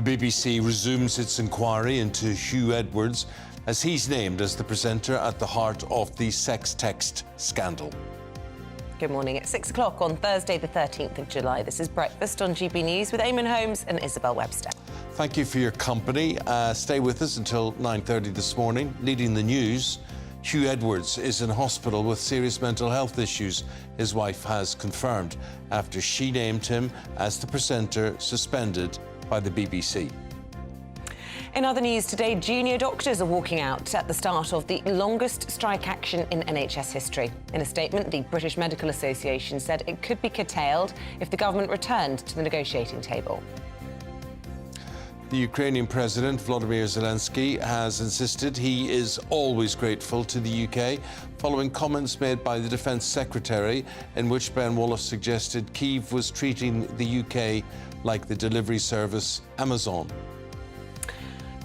BBC resumes its inquiry into Huw Edwards as he's named as the presenter at the heart of the sex text scandal. Good morning. It's 6 o'clock on Thursday, the 13th of July. This is Breakfast on GB News with Eamonn, Holmes and Isabel Webster. Thank you for your company. Stay with us until 9:30 this morning. Leading the news, Huw Edwards is in hospital with serious mental health issues, his wife has confirmed, after she named him as the presenter suspended by the BBC. In other news today, junior doctors are walking out at the start of the longest strike action in NHS history. In a statement, the British Medical Association said it could be curtailed if the government returned to the negotiating table. The Ukrainian President, Volodymyr Zelensky, has insisted he is always grateful to the UK following comments made by the Defence Secretary in which Ben Wallace suggested Kyiv was treating the UK like the delivery service Amazon.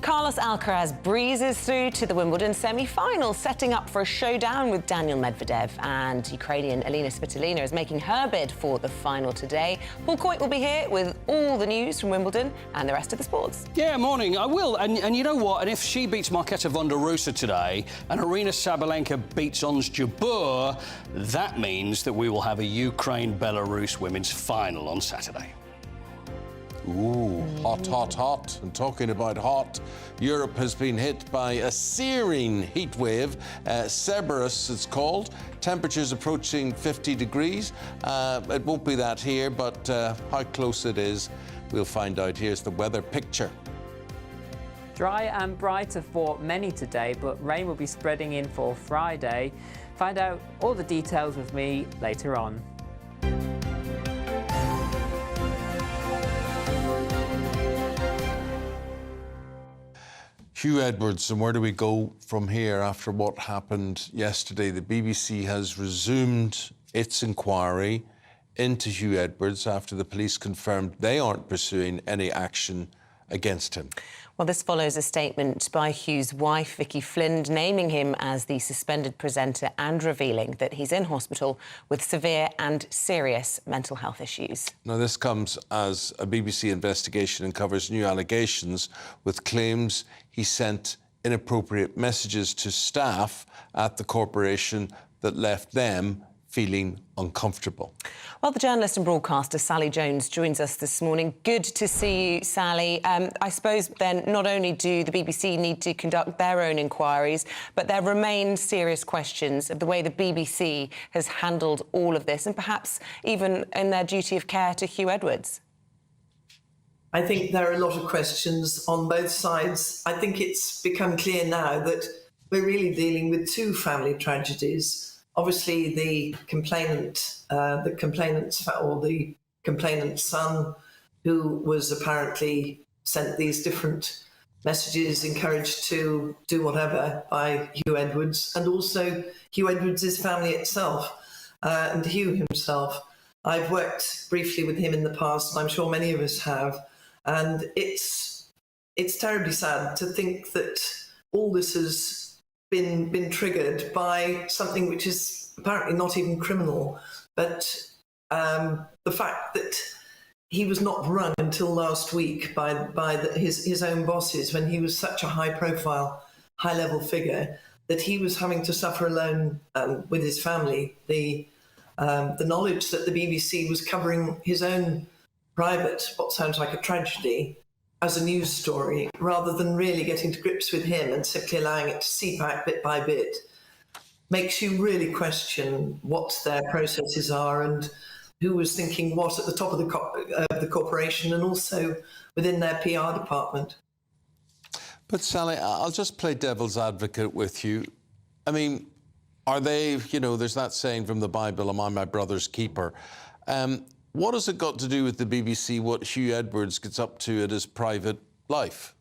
Carlos Alcaraz breezes through to the Wimbledon semi-final, setting up for a showdown with Daniel Medvedev, and Ukrainian Elina Svitolina is making her bid for the final today. Paul Coit will be here with all the news from Wimbledon and the rest of the sports. Yeah, morning. I will. And you know what? And if she beats Marketa Vondroušová today and Aryna Sabalenka beats Ons Jabeur, that means that we will have a Ukraine-Belarus women's final on Saturday. Ooh, hot, hot, hot. And talking about hot, Europe has been hit by a searing heat wave, Cerberus it's called. Temperatures approaching 50 degrees. It won't be that here, but how close it is, we'll find out. Here's the weather picture. Dry and brighter for many today, but rain will be spreading in for Friday. Find out all the details with me later on. Huw Edwards, and where do we go from here after what happened yesterday? The BBC has resumed its inquiry into Huw Edwards after the police confirmed they aren't pursuing any action against him. Well, this follows a statement by Huw's wife, Vicky Flynn, naming him as the suspended presenter and revealing that he's in hospital with severe and serious mental health issues. Now, this comes as a BBC investigation uncovers new allegations with claims he sent inappropriate messages to staff at the corporation that left them feeling uncomfortable. Well, the journalist and broadcaster Sally Jones joins us this morning. Good to see you, Sally. I suppose then not only do the BBC need to conduct their own inquiries, but there remain serious questions of the way the BBC has handled all of this and perhaps even in their duty of care to Huw Edwards. I think there are a lot of questions on both sides. I think it's become clear now that we're really dealing with two family tragedies. Obviously, the complainant's son, who was apparently sent these different messages, encouraged to do whatever by Huw Edwards, and also Huw Edwards' family itself, and Huw himself. I've worked briefly with him in the past, and I'm sure many of us have, and it's terribly sad to think that all this has been triggered by something which is apparently not even criminal, but the fact that he was not rung until last week by his own bosses when he was such a high-profile, high-level figure that he was having to suffer alone with his family. The knowledge that the BBC was covering his own private, what sounds like a tragedy, as a news story, rather than really getting to grips with him and simply allowing it to seep out bit by bit, makes you really question what their processes are and who was thinking what at the top of the corporation and also within their PR department. But Sally, I'll just play devil's advocate with you. I mean, are they, you know, there's that saying from the Bible, am I my brother's keeper? What has it got to do with the BBC, what Huw Edwards gets up to in his private life?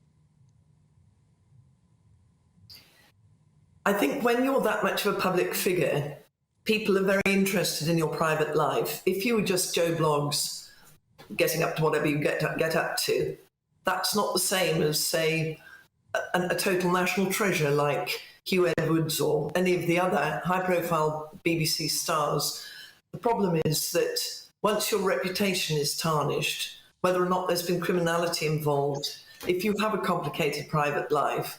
I think when you're that much of a public figure, people are very interested in your private life. If you were just Joe Bloggs getting up to whatever you get up to, that's not the same as, say, a total national treasure like Huw Edwards or any of the other high-profile BBC stars. The problem is that once your reputation is tarnished, whether or not there's been criminality involved, if you have a complicated private life,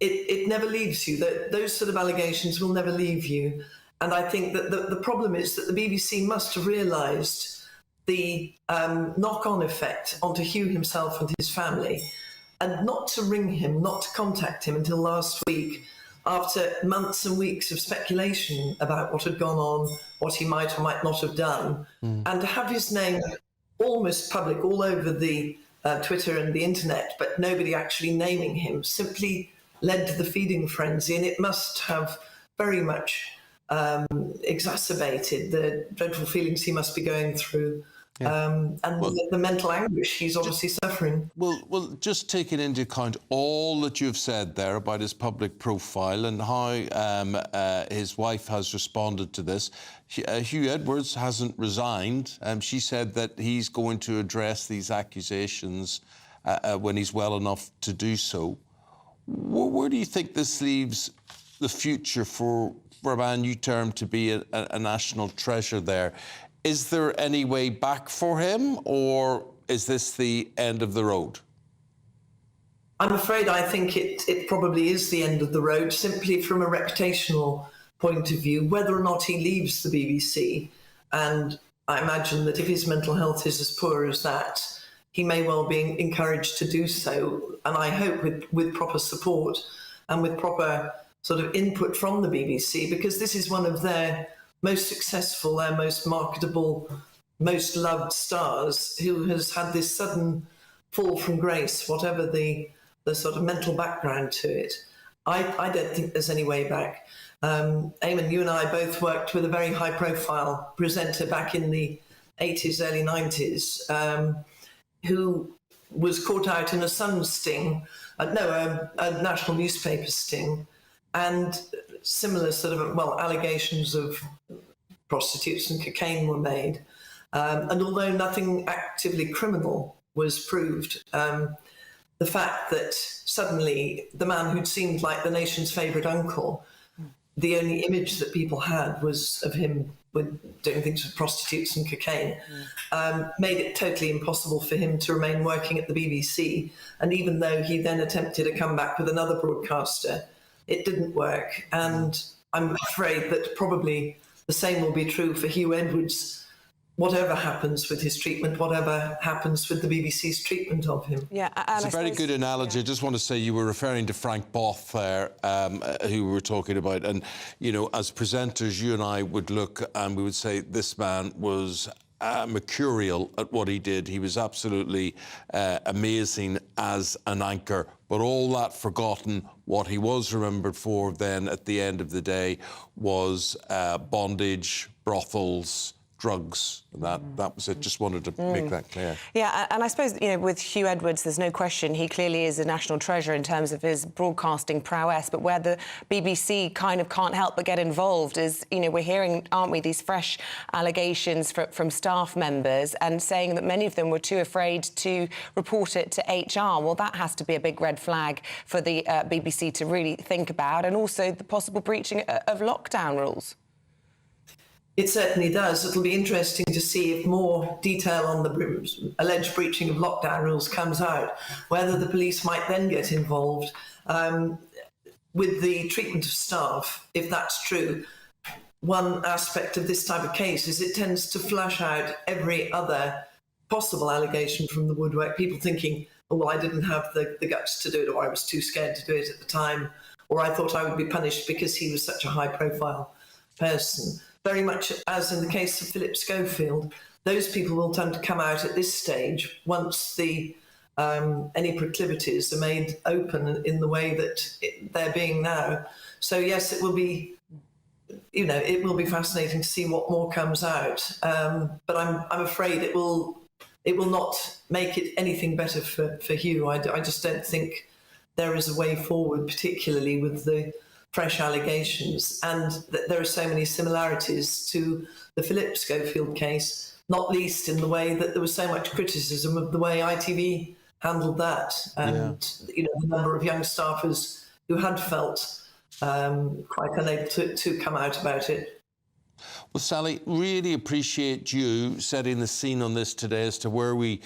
it never leaves you. Those sort of allegations will never leave you. And I think that the problem is that the BBC must have realised the knock-on effect onto Huw himself and his family, and not to ring him, not to contact him until last week, after months and weeks of speculation about what had gone on, what he might or might not have done, and to have his name almost public all over the Twitter and the internet, but nobody actually naming him, simply led to the feeding frenzy. And it must have very much exacerbated the dreadful feelings he must be going through. And the mental anguish he's obviously suffering. Well, just taking into account all that you've said there about his public profile and how his wife has responded to this, Huw Edwards hasn't resigned. She said that he's going to address these accusations when he's well enough to do so. Where do you think this leaves the future for a man you term to be a national treasure there? Is there any way back for him, or is this the end of the road? I'm afraid I think it probably is the end of the road, simply from a reputational point of view, whether or not he leaves the BBC. And I imagine that if his mental health is as poor as that, he may well be encouraged to do so. And I hope with proper support and with proper sort of input from the BBC, because this is one of their most successful, their most marketable, most loved stars, who has had this sudden fall from grace, whatever the sort of mental background to it. I don't think there's any way back. Eamonn, you and I both worked with a very high-profile presenter back in the 80s, early 90s, who was caught out in a Sun sting, a national newspaper sting, and similar sort of, allegations of prostitutes and cocaine were made. And although nothing actively criminal was proved, the fact that suddenly the man who'd seemed like the nation's favourite uncle, the only image that people had was of him doing things with prostitutes and cocaine, made it totally impossible for him to remain working at the BBC. And even though he then attempted a comeback with another broadcaster, it didn't work. And I'm afraid that probably the same will be true for Huw Edwards, whatever happens with his treatment, whatever happens with the BBC's treatment of him. Yeah, it's a very good analogy. Yeah. I just want to say you were referring to Frank Both there, who we were talking about. And, you know, as presenters, you and I would look and we would say this man was mercurial at what he did. He was absolutely amazing as an anchor. But all that forgotten, what he was remembered for then at the end of the day was bondage, brothels, drugs. That was it. Just wanted to make that clear. Yeah, and I suppose, you know, with Huw Edwards, there's no question he clearly is a national treasure in terms of his broadcasting prowess, but where the BBC kind of can't help but get involved is, you know, we're hearing, aren't we, these fresh allegations from staff members and saying that many of them were too afraid to report it to HR. Well, that has to be a big red flag for the BBC to really think about, and also the possible breaching of lockdown rules. It certainly does. It'll be interesting to see if more detail on the alleged breaching of lockdown rules comes out, whether the police might then get involved with the treatment of staff. If that's true, one aspect of this type of case is it tends to flush out every other possible allegation from the woodwork, people thinking, oh, well, I didn't have the guts to do it, or I was too scared to do it at the time, or I thought I would be punished because he was such a high-profile person. Very much as in the case of Philip Schofield, those people will tend to come out at this stage once the any proclivities are made open in the way that they're being now. So yes, it will be, you know, it will be fascinating to see what more comes out. But I'm afraid it will not make it anything better for Huw. I just don't think there is a way forward, particularly with the fresh allegations, and there are so many similarities to the Philip Schofield case, not least in the way that there was so much criticism of the way ITV handled that, and you know, the number of young staffers who had felt quite unable to come out about it. Well, Sally, really appreciate you setting the scene on this today as to where we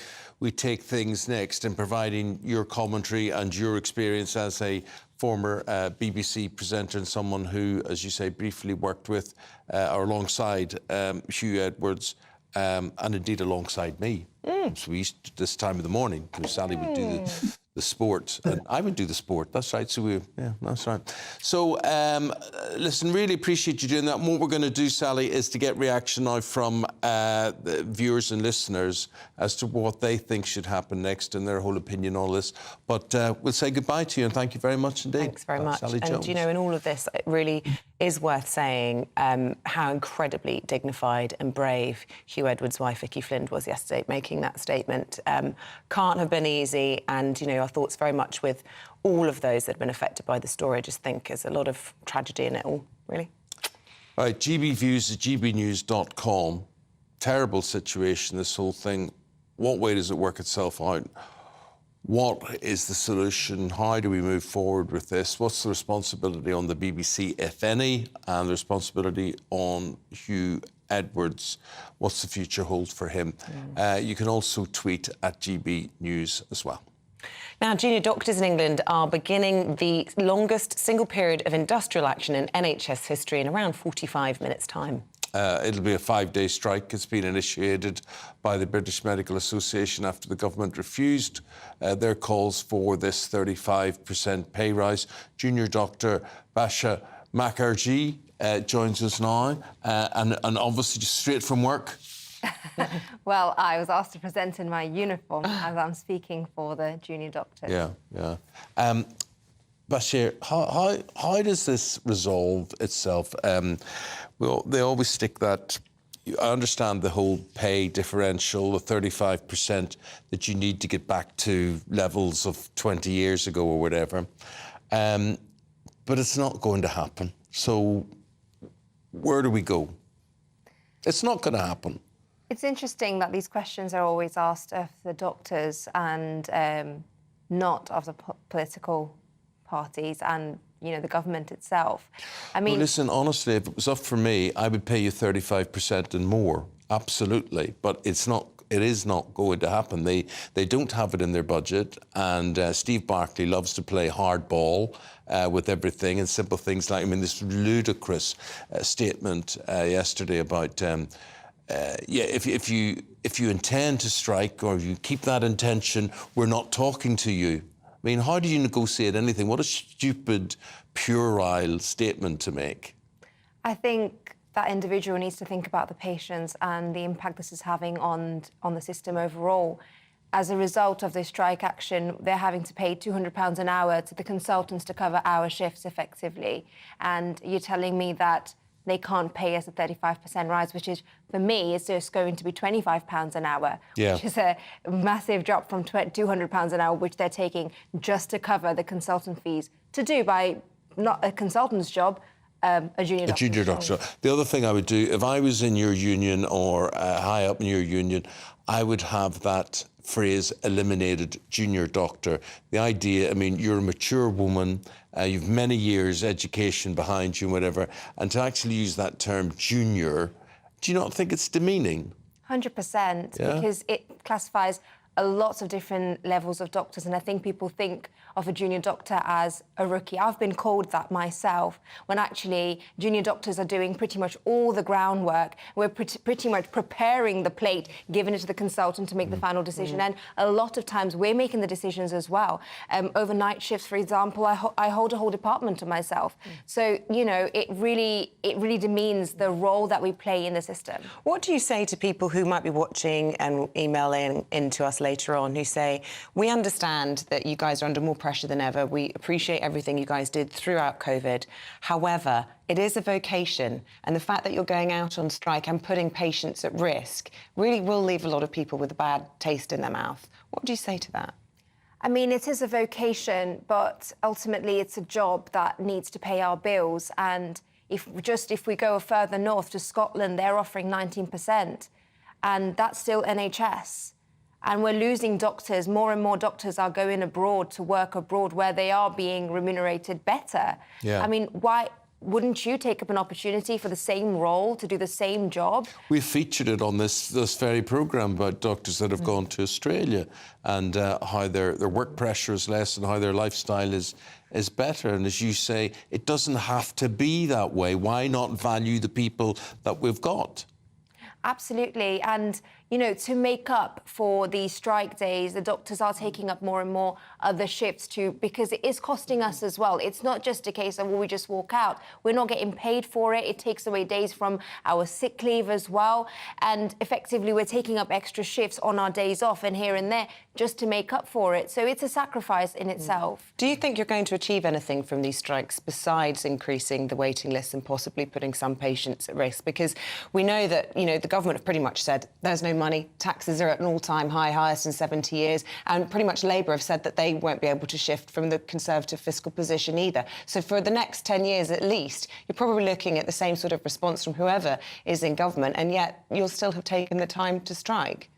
take things next and providing your commentary and your experience as a former BBC presenter and someone who, as you say, briefly worked with or alongside Huw Edwards and indeed alongside me. So we used to, this time of the morning, Sally would do the sport, and I would do the sport. That's right. So that's right. So listen, really appreciate you doing that. And what we're going to do, Sally, is to get reaction now from the viewers and listeners as to what they think should happen next and their whole opinion on this. But we'll say goodbye to you and thank you very much indeed. Thanks very much. Sally Jones. And you know, in all of this, it really is worth saying how incredibly dignified and brave Huw Edwards' wife Vicky Flynn was yesterday, making that statement. Can't have been easy, and you know, our thoughts very much with all of those that have been affected by the story. I just think there's a lot of tragedy in it all, really. All right, GB Views at gbnews.com. Terrible situation, this whole thing. What way does it work itself out? What is the solution? How do we move forward with this? What's the responsibility on the BBC, if any, and the responsibility on Huw Edwards? What's the future hold for him? You can also tweet at GB News as well. Now, junior doctors in England are beginning the longest single period of industrial action in NHS history in around 45 minutes' time. It'll be a 5-day strike. It's been initiated by the British Medical Association after the government refused their calls for this 35% pay rise. Junior doctor Basha Makarji joins us now, and obviously just straight from work. Well, I was asked to present in my uniform as I'm speaking for the junior doctors. Yeah. Bashir, how does this resolve itself? Well, they always stick that. I understand the whole pay differential, the 35% that you need to get back to levels of 20 years ago or whatever. But it's not going to happen. So where do we go? It's not going to happen. It's interesting that these questions are always asked of the doctors and not of the political parties and, you know, the government itself. I mean... Well, listen, honestly, if it was up for me, I would pay you 35% and more. Absolutely. But it is not going to happen. They don't have it in their budget, and Steve Barclay loves to play hardball with everything and simple things like, I mean, this ludicrous statement yesterday about... if you intend to strike or you keep that intention, we're not talking to you. I mean, how do you negotiate anything? What a stupid, puerile statement to make. I think that individual needs to think about the patients and the impact this is having on the system overall. As a result of this strike action, they're having to pay £200 an hour to the consultants to cover our shifts effectively. And you're telling me that they can't pay us a 35% rise, which is, for me, is just going to be £25 an hour, which is a massive drop from £200 an hour, which they're taking just to cover the consultant fees, to do by not a consultant's job, a junior doctor. A junior doctor. The other thing I would do, if I was in your union or high up in your union, I would have that phrase eliminated, junior doctor. The idea, I mean, you're a mature woman, you've many years education behind you and whatever, and to actually use that term junior, do you not think it's demeaning? 100%, because it classifies lots of different levels of doctors, and I think people think of a junior doctor as a rookie. I've been called that myself, when actually junior doctors are doing pretty much all the groundwork. We're pretty much preparing the plate, giving it to the consultant to make the final decision, and a lot of times we're making the decisions as well. Overnight shifts, for example, I hold a whole department to myself. So, you know, it really demeans the role that we play in the system. What do you say to people who might be watching and emailing into us later on who say, we understand that you guys are under more pressure than ever. We appreciate everything you guys did throughout COVID. However, it is a vocation, and the fact that you're going out on strike and putting patients at risk really will leave a lot of people with a bad taste in their mouth. What do you say to that? I mean, it is a vocation, but ultimately it's a job that needs to pay our bills. And if we go further north to Scotland, they're offering 19%, and that's still NHS. And we're losing doctors. More and more doctors are going abroad to work abroad where they are being remunerated better. Yeah. I mean, wouldn't you take up an opportunity for the same role, to do the same job? We've featured it on this very programme about doctors that have gone to Australia and how their work pressure is less and how their lifestyle is better. And as you say, it doesn't have to be that way. Why not value the people that we've got? Absolutely. And, you know, to make up for the strike days, the doctors are taking up more and more other shifts too, because it is costing us as well. It's not just a case of, well, we just walk out. We're not getting paid for it. It takes away days from our sick leave as well. And effectively, we're taking up extra shifts on our days off and here and there just to make up for it. So it's a sacrifice in itself. Do you think you're going to achieve anything from these strikes besides increasing the waiting list and possibly putting some patients at risk? Because we know that, you know, the government have pretty much said there's no money, taxes are at an all-time high, highest in 70 years, and pretty much Labour have said that they won't be able to shift from the Conservative fiscal position either. So for the next 10 years at least, you're probably looking at the same sort of response from whoever is in government, and yet you'll still have taken the time to strike.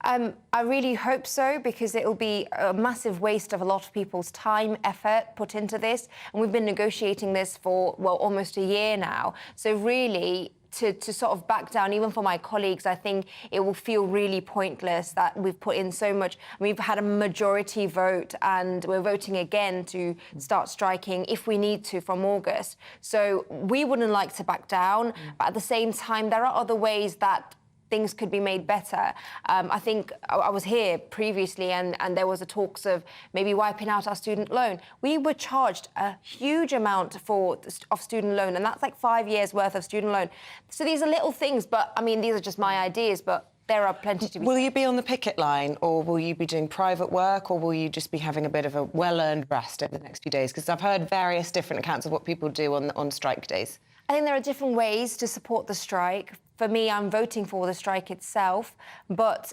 I really hope so, because it will be a massive waste of a lot of people's time, effort put into this. And we've been negotiating this for, well, almost a year now. So really, to sort of back down, even for my colleagues, I think it will feel really pointless that we've put in so much. We've had a majority vote and we're voting again to start striking if we need to from August. So we wouldn't like to back down, but at the same time, there are other ways that things could be made better. I think I was here previously and there was a talks of maybe wiping out our student loan. We were charged a huge amount of student loan, and that's like 5 years worth of student loan. So these are little things, but I mean, these are just my ideas, but there are plenty to be. Will you be on the picket line, or will you be doing private work, or will you just be having a bit of a well-earned rest over the next few days? Because I've heard various different accounts of what people do on strike days. I think there are different ways to support the strike. For me, I'm voting for the strike itself, but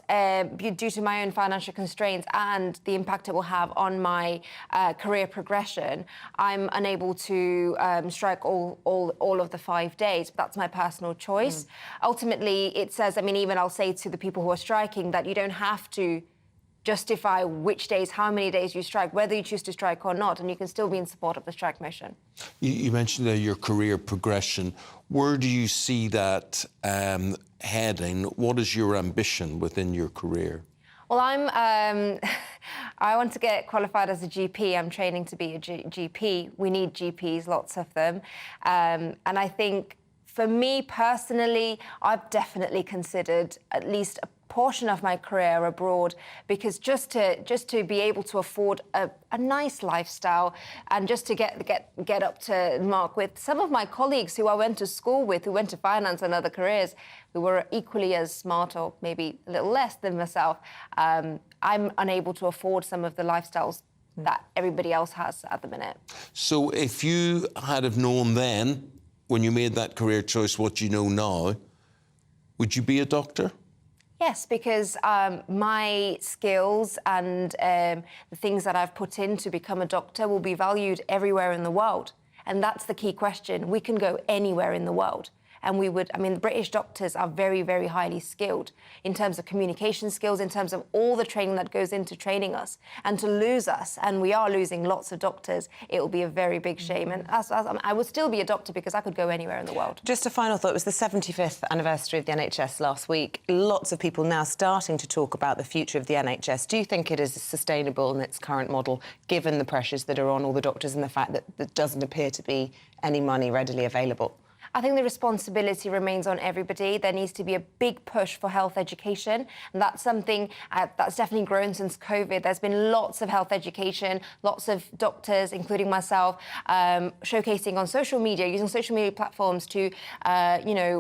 due to my own financial constraints and the impact it will have on my career progression, I'm unable to strike all of the 5 days. But that's my personal choice. Ultimately, it says, I mean, even I'll say to the people who are striking that you don't have to justify which days, how many days you strike, whether you choose to strike or not, and you can still be in support of the strike motion. You mentioned your career progression. Where do you see that heading? What is your ambition within your career? Well, I want to get qualified as a GP. I'm training to be a GP. We need GPs, lots of them. And I think, for me personally, I've definitely considered at least a portion of my career abroad, because just to be able to afford a nice lifestyle and just to get up to mark with some of my colleagues who I went to school with, who went to finance and other careers, who were equally as smart or maybe a little less than myself. I'm unable to afford some of the lifestyles that everybody else has at the minute. So if you had have known then, when you made that career choice, what you know now, would you be a doctor? Yes, because my skills and the things that I've put in to become a doctor will be valued everywhere in the world. And that's the key question. We can go anywhere in the world. And we would, I mean, the British doctors are very, very highly skilled in terms of communication skills, in terms of all the training that goes into training us. And to lose us, and we are losing lots of doctors, it will be a very big shame. And I would still be a doctor because I could go anywhere in the world. Just a final thought. It was the 75th anniversary of the NHS last week. Lots of people now starting to talk about the future of the NHS. Do you think it is sustainable in its current model, given the pressures that are on all the doctors and the fact that there doesn't appear to be any money readily available? I think the responsibility remains on everybody. There needs to be a big push for health education, and that's something that's definitely grown since COVID. There's been lots of health education, lots of doctors, including myself, showcasing on social media, using social media platforms to,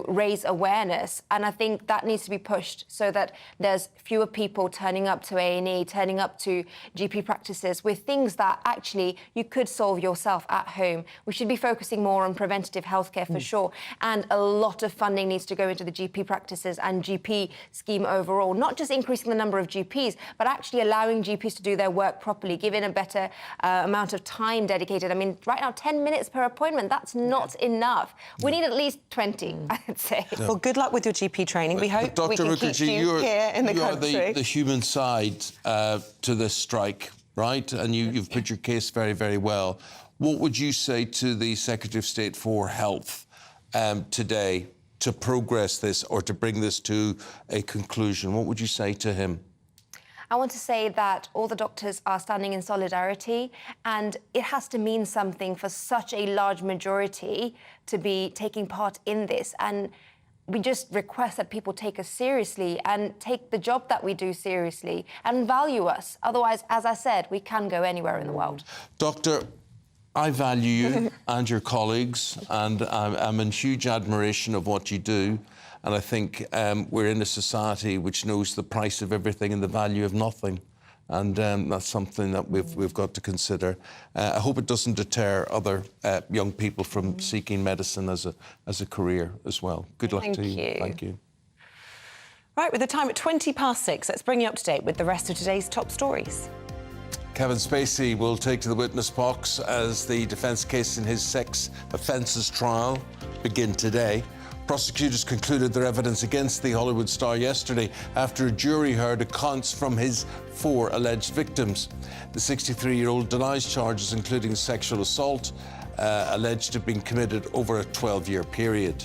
raise awareness. And I think that needs to be pushed so that there's fewer people turning up to A&E, turning up to GP practices with things that actually you could solve yourself at home. We should be focusing more on preventative healthcare for sure. And a lot of funding needs to go into the GP practices and GP scheme overall, not just increasing the number of GPs, but actually allowing GPs to do their work properly, giving a better amount of time dedicated. I mean, right now, 10 minutes per appointment, that's not enough. We need at least 20, I'd say. Well, good luck with your GP training. We hope Dr. we can keep you here in the country. You are the human side to this strike, right? And you've put your case very, very well. What would you say to the Secretary of State for Health today to progress this or to bring this to a conclusion? What would you say to him? I want to say that all the doctors are standing in solidarity, and it has to mean something for such a large majority to be taking part in this. And we just request that people take us seriously and take the job that we do seriously and value us. Otherwise, as I said, we can go anywhere in the world. Doctor, I value you and your colleagues, and I'm in huge admiration of what you do. And I think we're in a society which knows the price of everything and the value of nothing. And that's something that we've got to consider. I hope it doesn't deter other young people from seeking medicine as a career as well. Good luck to you. Thank you. Right, with the time at 6:20, let's bring you up to date with the rest of today's top stories. Kevin Spacey will take to the witness box as the defence case in his sex offences trial begin today. Prosecutors concluded their evidence against the Hollywood star yesterday after a jury heard accounts from his 4 alleged victims. The 63-year-old denies charges including sexual assault, alleged to have been committed over a 12-year period.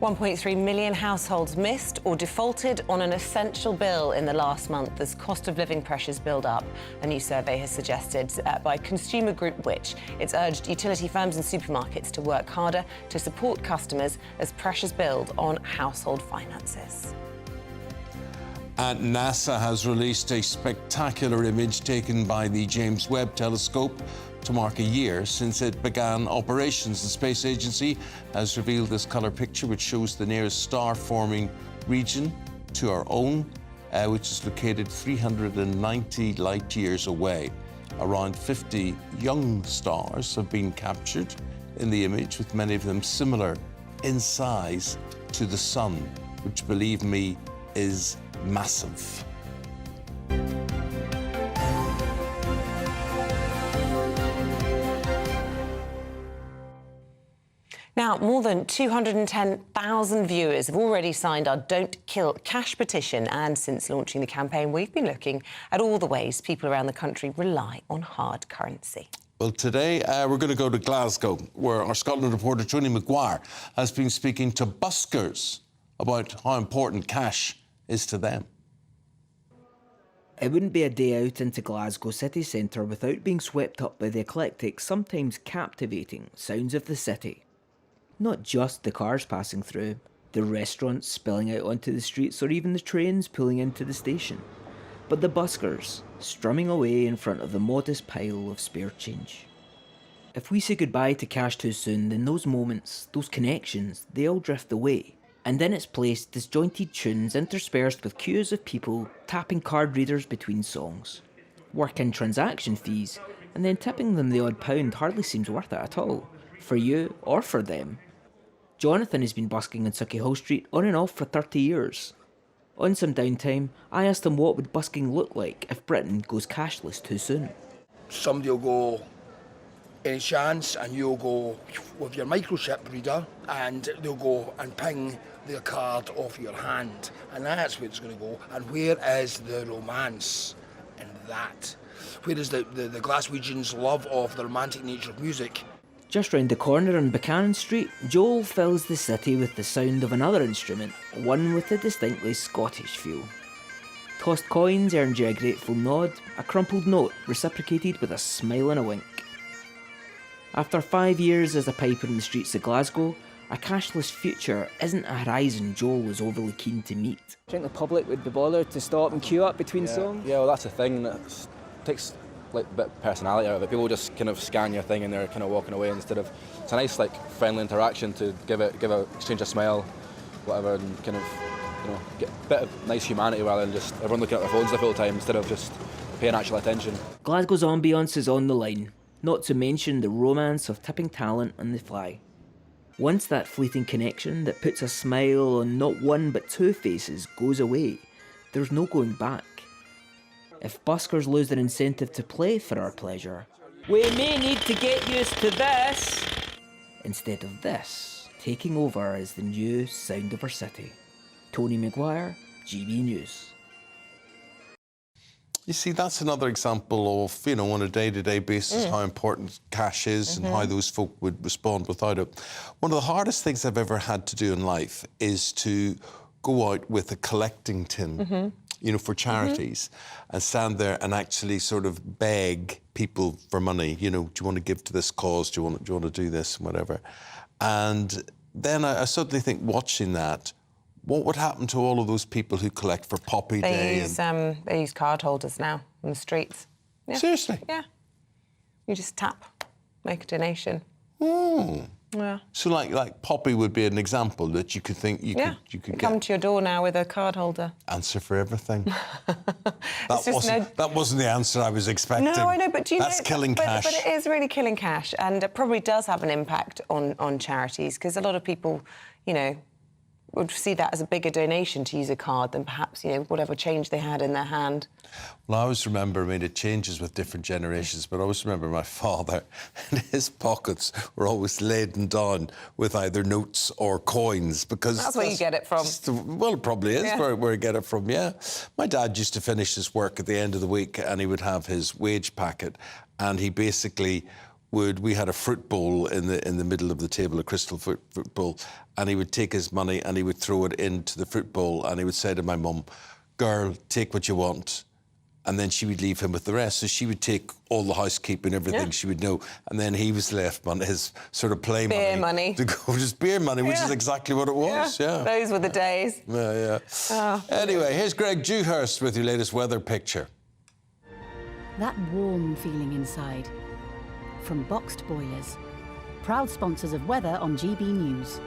1.3 million households missed or defaulted on an essential bill in the last month as cost of living pressures build up. A new survey has suggested by consumer group Which. It's urged utility firms and supermarkets to work harder to support customers as pressures build on household finances. And NASA has released a spectacular image taken by the James Webb Telescope to mark a year since it began operations. The space agency has revealed this colour picture, which shows the nearest star-forming region to our own, which is located 390 light years away. Around 50 young stars have been captured in the image, with many of them similar in size to the Sun, which, believe me, is massive. Now, more than 210,000 viewers have already signed our Don't Kill Cash petition, and since launching the campaign, we've been looking at all the ways people around the country rely on hard currency. Well, today we're going to go to Glasgow, where our Scotland reporter Tony Maguire has been speaking to buskers about how important cash is to them. It wouldn't be a day out into Glasgow city centre without being swept up by the eclectic, sometimes captivating sounds of the city. Not just the cars passing through, the restaurants spilling out onto the streets, or even the trains pulling into the station, but the buskers strumming away in front of the modest pile of spare change. If we say goodbye to cash too soon, then those moments, those connections, they all drift away. And in its place, disjointed tunes interspersed with queues of people tapping card readers between songs. Work in transaction fees, and then tipping them the odd pound hardly seems worth it at all, for you or for them. Jonathan has been busking on Sucky Hall Street on and off for 30 years. On some downtime, I asked him what would busking look like if Britain goes cashless too soon. Somebody will go, any chance, and you'll go with your microchip reader, and they'll go and ping their card off your hand, and that's where it's going to go. And where is the romance in that? Where is the Glaswegians' love of the romantic nature of music? Just round the corner on Buchanan Street, Joel fills the city with the sound of another instrument, one with a distinctly Scottish feel. Tossed coins earned you a grateful nod, a crumpled note reciprocated with a smile and a wink. After 5 years as a piper in the streets of Glasgow, a cashless future isn't a horizon Joel was overly keen to meet. Do you think the public would be bothered to stop and queue up between songs? Yeah, well, that's the thing. It takes like a bit of personality out of it. People just kind of scan your thing and they're kind of walking away instead of. It's a nice, like, friendly interaction to exchange a smile, whatever, and kind of, get a bit of nice humanity rather than just everyone looking at their phones the full time instead of just paying actual attention. Glasgow's ambience is on the line, not to mention the romance of tipping talent on the fly. Once that fleeting connection that puts a smile on not one but two faces goes away, there's no going back. If buskers lose their incentive to play for our pleasure, we may need to get used to this. Instead of this, taking over as the new sound of our city. Tony Maguire, GB News. You see, that's another example of, you know, on a day-to-day basis, how important cash is and how those folk would respond without it. One of the hardest things I've ever had to do in life is to go out with a collecting tin, you know, for charities, and stand there and actually sort of beg people for money. You know, do you want to give to this cause? Do you want to do this? Whatever. And then I suddenly think, watching that, what would happen to all of those people who collect for Poppy Day? They use card holders now on the streets. Yeah. Seriously? Yeah. You just tap, make a donation. Oh. Yeah. So like Poppy would be an example that you could think you could come get. to your door now with a card holder. Answer for everything. That wasn't the answer I was expecting. No, I know, but do you That's know... killing cash. But it is really killing cash, and it probably does have an impact on charities, because a lot of people, you know, would see that as a bigger donation to use a card than perhaps, you know, whatever change they had in their hand. Well, I always remember, I mean, it changes with different generations, but I always remember my father, and his pockets were always laden down with either notes or coins, because... That's where you get it from. Well, it probably is where I get it from, yeah. My dad used to finish his work at the end of the week, and he would have his wage packet, and he basically... we had a fruit bowl in the middle of the table, a crystal fruit bowl, and he would take his money and he would throw it into the fruit bowl, and he would say to my mum, "Girl, take what you want," and then she would leave him with the rest. So she would take all the housekeeping, everything she would know, and then he was left on his sort of play beer money. To go, just beer money, which is exactly what it was. Yeah. Those were the days. Yeah. Oh. Anyway, here's Greg Dewhurst with your latest weather picture. That warm feeling inside. From Boxed Boilers, proud sponsors of weather on GB News.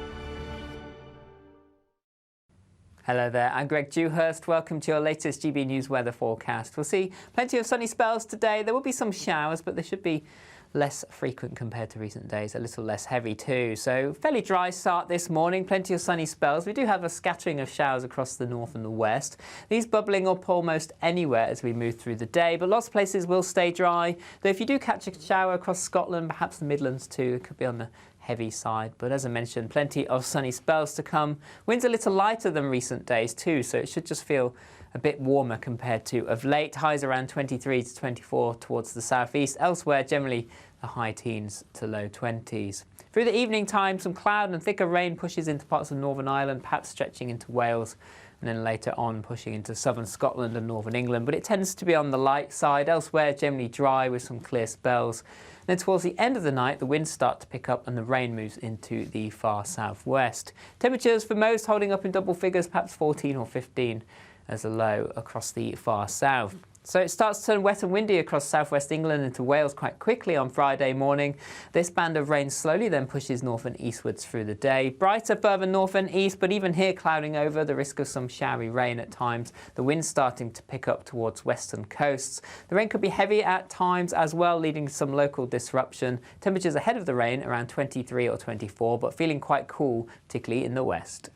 Hello there, I'm Greg Dewhurst. Welcome to your latest GB News weather forecast. We'll see plenty of sunny spells today. There will be some showers, but they should be less frequent compared to recent days, a little less heavy too. So fairly dry start this morning, plenty of sunny spells. We do have a scattering of showers across the north and the west. These bubbling up almost anywhere as we move through the day, but lots of places will stay dry. Though if you do catch a shower across Scotland, perhaps the Midlands too, it could be on the heavy side. But as I mentioned, plenty of sunny spells to come. Winds a little lighter than recent days too, so it should just feel a bit warmer compared to of late. Highs around 23 to 24 towards the southeast. Elsewhere, generally the high teens to low 20s. Through the evening time, some cloud and thicker rain pushes into parts of Northern Ireland, perhaps stretching into Wales, and then later on pushing into southern Scotland and northern England. But it tends to be on the light side. Elsewhere, generally dry with some clear spells. Then towards the end of the night, the winds start to pick up and the rain moves into the far southwest. Temperatures for most holding up in double figures, perhaps 14 or 15 as a low across the far south. So it starts to turn wet and windy across southwest England into Wales quite quickly on Friday morning. This band of rain slowly then pushes north and eastwards through the day. Brighter further north and east, but even here clouding over, the risk of some showery rain at times. The wind starting to pick up towards western coasts. The rain could be heavy at times as well, leading to some local disruption. Temperatures ahead of the rain around 23 or 24, but feeling quite cool, particularly in the west.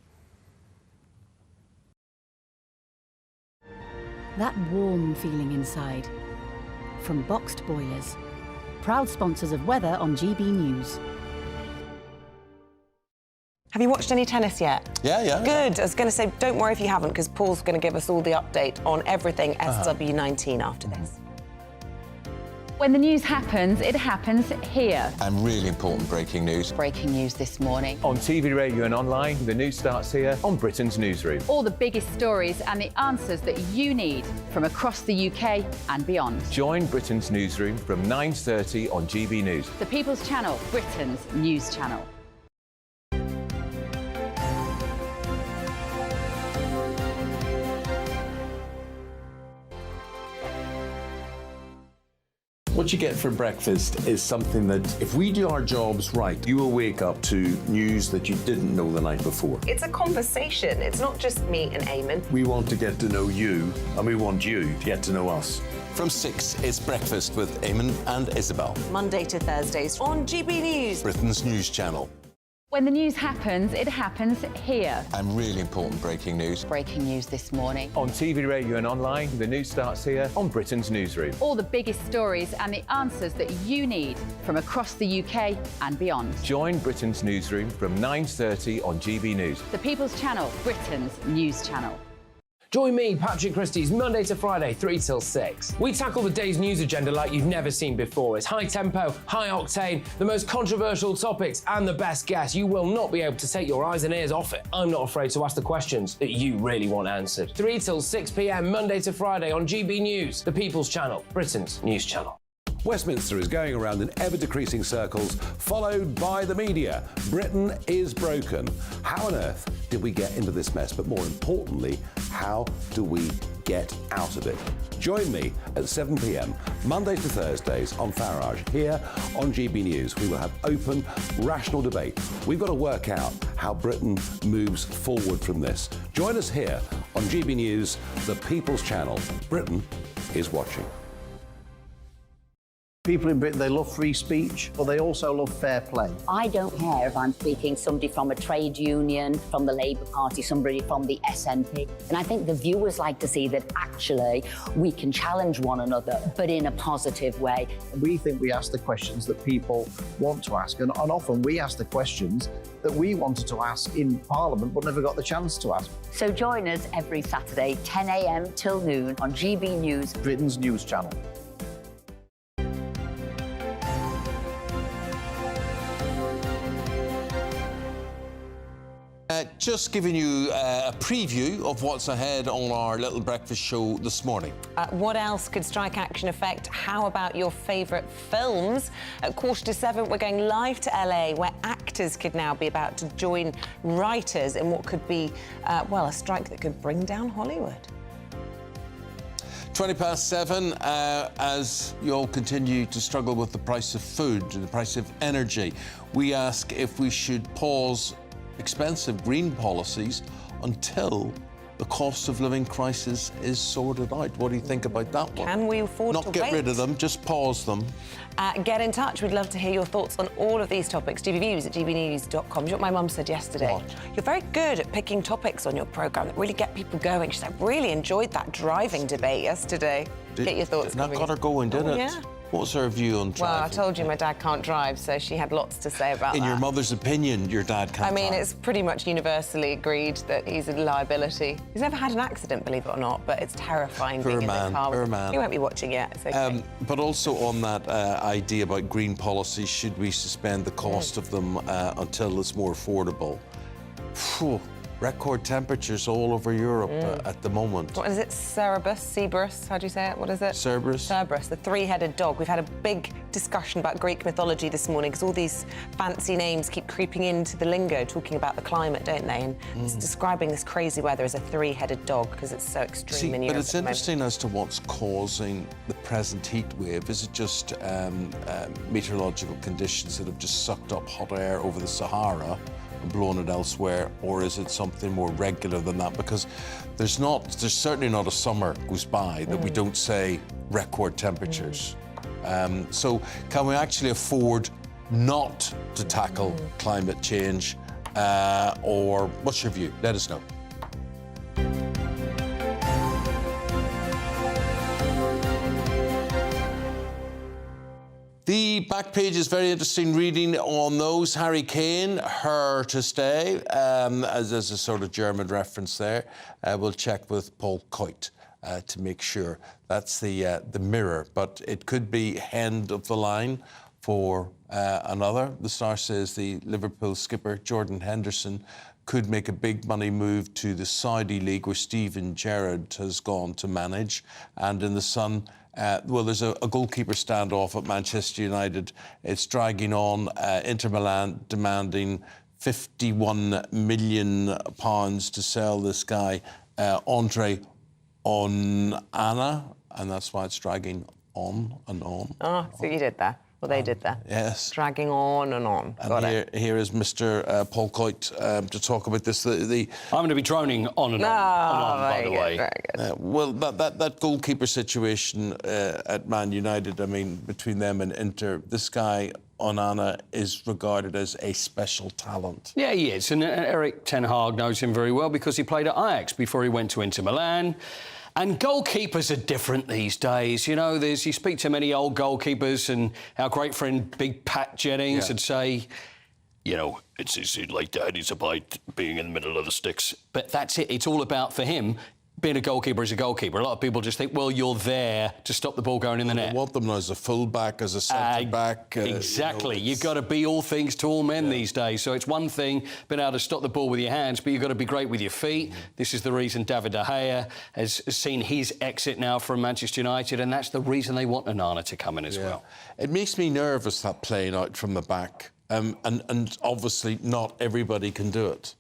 That warm feeling inside. From Boxed Boilers, proud sponsors of weather on GB News. Have you watched any tennis yet? Yeah. Good. I was going to say, don't worry if you haven't, because Paul's going to give us all the update on everything SW19 after this. When the news happens, it happens here. And really important breaking news. Breaking news this morning. On TV, radio and online, the news starts here on Britain's Newsroom. All the biggest stories and the answers that you need from across the UK and beyond. Join Britain's Newsroom from 9:30 on GB News. The People's Channel, Britain's news channel. What you get for breakfast is something that, if we do our jobs right, you will wake up to news that you didn't know the night before. It's a conversation. It's not just me and Eamonn. We want to get to know you, and we want you to get to know us. From 6, it's Breakfast with Eamonn and Isabel. Monday to Thursdays on GB News. Britain's news channel. When the news happens, it happens here. And really important breaking news. Breaking news this morning. On TV, radio and online, the news starts here on Britain's Newsroom. All the biggest stories and the answers that you need from across the UK and beyond. Join Britain's Newsroom from 9:30 on GB News. The People's Channel, Britain's news channel. Join me, Patrick Christie's Monday to Friday, 3 till 6. We tackle the day's news agenda like you've never seen before. It's high tempo, high octane, the most controversial topics and the best guests. You will not be able to take your eyes and ears off it. I'm not afraid to ask the questions that you really want answered. 3 till 6 p.m, Monday to Friday on GB News, the People's Channel, Britain's news channel. Westminster is going around in ever-decreasing circles, followed by the media. Britain is broken. How on earth did we get into this mess? But more importantly, how do we get out of it? Join me at 7 p.m, Mondays to Thursdays on Farage, here on GB News. We will have open, rational debate. We've got to work out how Britain moves forward from this. Join us here on GB News, the People's Channel. Britain is watching. People in Britain, they love free speech, but they also love fair play. I don't care if I'm speaking somebody from a trade union, from the Labour Party, somebody from the SNP. And I think the viewers like to see that actually we can challenge one another, but in a positive way. We think we ask the questions that people want to ask, and often we ask the questions that we wanted to ask in Parliament but never got the chance to ask. So join us every Saturday, 10 a.m. till noon on GB News, Britain's news channel. Just giving you a preview of what's ahead on our little breakfast show this morning. What else could strike action affect? How about your favourite films? At 6:45, we're going live to LA, where actors could now be about to join writers in what could be, well, a strike that could bring down Hollywood. 7:20, as you all continue to struggle with the price of food and the price of energy, we ask if we should pause expensive green policies until the cost of living crisis is sorted out. What do you think about that one? Can we afford to Not get rid of them, just pause them. Get in touch. We'd love to hear your thoughts on all of these topics. gbnews@gbnews.com. You know what my mum said yesterday? What? You're very good at picking topics on your programme that really get people going. She said, I really enjoyed that driving debate yesterday. Get your thoughts. That got her going, didn't it? Yeah. What was her view on driving? Well, I told you my dad can't drive, so she had lots to say about that. In your mother's opinion, your dad can't I mean, drive. it's pretty much universally agreed that he's a liability. He's never had an accident, believe it or not, but it's terrifying being in the car. Poor man. He won't be watching yet, it's okay. But also on that idea about green policy, should we suspend the cost of them until it's more affordable? Phew. Record temperatures all over Europe at the moment. What is it? Cerberus? How do you say it? What is it? Cerberus? Cerberus, the three-headed dog. We've had a big discussion about Greek mythology this morning because all these fancy names keep creeping into the lingo, talking about the climate, don't they? And it's describing this crazy weather as a three-headed dog because it's so extreme in Europe. But it's interesting as to what's causing the present heat wave. Is it just meteorological conditions that have just sucked up hot air over the Sahara and blown it elsewhere, or is it something more regular than that? Because there's certainly not a summer goes by that we don't say record temperatures. So can we actually afford not to tackle climate change, or what's your view? Let us know. The back page is very interesting reading on those. Harry Kane, her to stay, as there's a sort of German reference there. We'll check with Paul Coit to make sure. That's the Mirror, but it could be end of the line for another. The Star says the Liverpool skipper, Jordan Henderson, could make a big money move to the Saudi League, where Steven Gerrard has gone to manage. And in the Sun, well, there's a goalkeeper standoff at Manchester United. It's dragging on. Inter Milan demanding £51 million to sell this guy, Andre Onana, and that's why it's dragging on and on. Oh, so you did there. Well, they did there. Yes. Dragging on and on. And here is Mr. Paul Coit to talk about this. I'm going to be droning on and on, by the way. Very good. Well, that goalkeeper situation at Man United, I mean, between them and Inter, this guy, Onana, is regarded as a special talent. Yeah, he is. And Eric Ten Hag knows him very well because he played at Ajax before he went to Inter Milan. And goalkeepers are different these days. You know, you speak to many old goalkeepers, and our great friend Big Pat Jennings would say, you know, it's like that. It's about being in the middle of the sticks. But that's it. It's all about, for him, being a goalkeeper is a goalkeeper. A lot of people just think, well, you're there to stop the ball going in the net. You want them as a full-back, as a centre-back. Exactly. You've got to be all things to all men these days. So it's one thing being able to stop the ball with your hands, but you've got to be great with your feet. This is the reason David De Gea has seen his exit now from Manchester United, and that's the reason they want Onana to come in as well. It makes me nervous, that playing out from the back. And obviously not everybody can do it.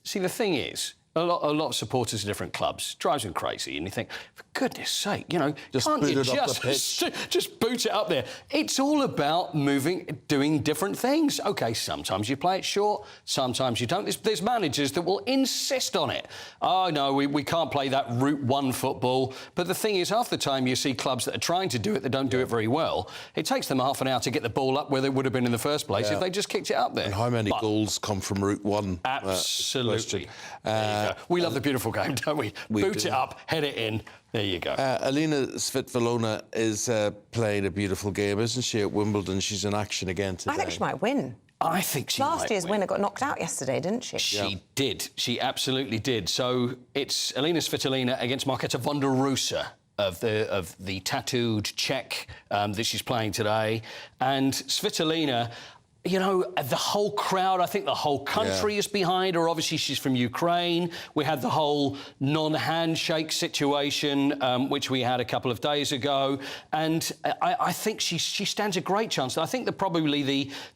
See, the thing is, a lot of supporters of different clubs drives them crazy, and you think, for goodness sake, you know, can't you just boot it up there? It's all about doing different things. OK, sometimes you play it short, sometimes you don't. There's managers that will insist on it. Oh, no, we can't play that Route 1 football. But the thing is, half the time you see clubs that are trying to do it that don't do it very well. It takes them half an hour to get the ball up where they would have been in the first place if they just kicked it up there. And how many goals come from Route 1? Absolutely. We love the beautiful game, don't we? Boot it up, head it in. There you go. Alina Svitvolona is playing a beautiful game, isn't she, at Wimbledon? She's in action again today. I think she might win. I think she Last year's winner got knocked out yesterday, didn't she? She did. She absolutely did. So it's Alina Svitolina against Marketa Vondarusa of the tattooed Czech that she's playing today. And Svitolina, you know, the whole crowd, I think the whole country is behind her. Obviously, she's from Ukraine. We had the whole non-handshake situation, which we had a couple of days ago. And I think she stands a great chance. I think that probably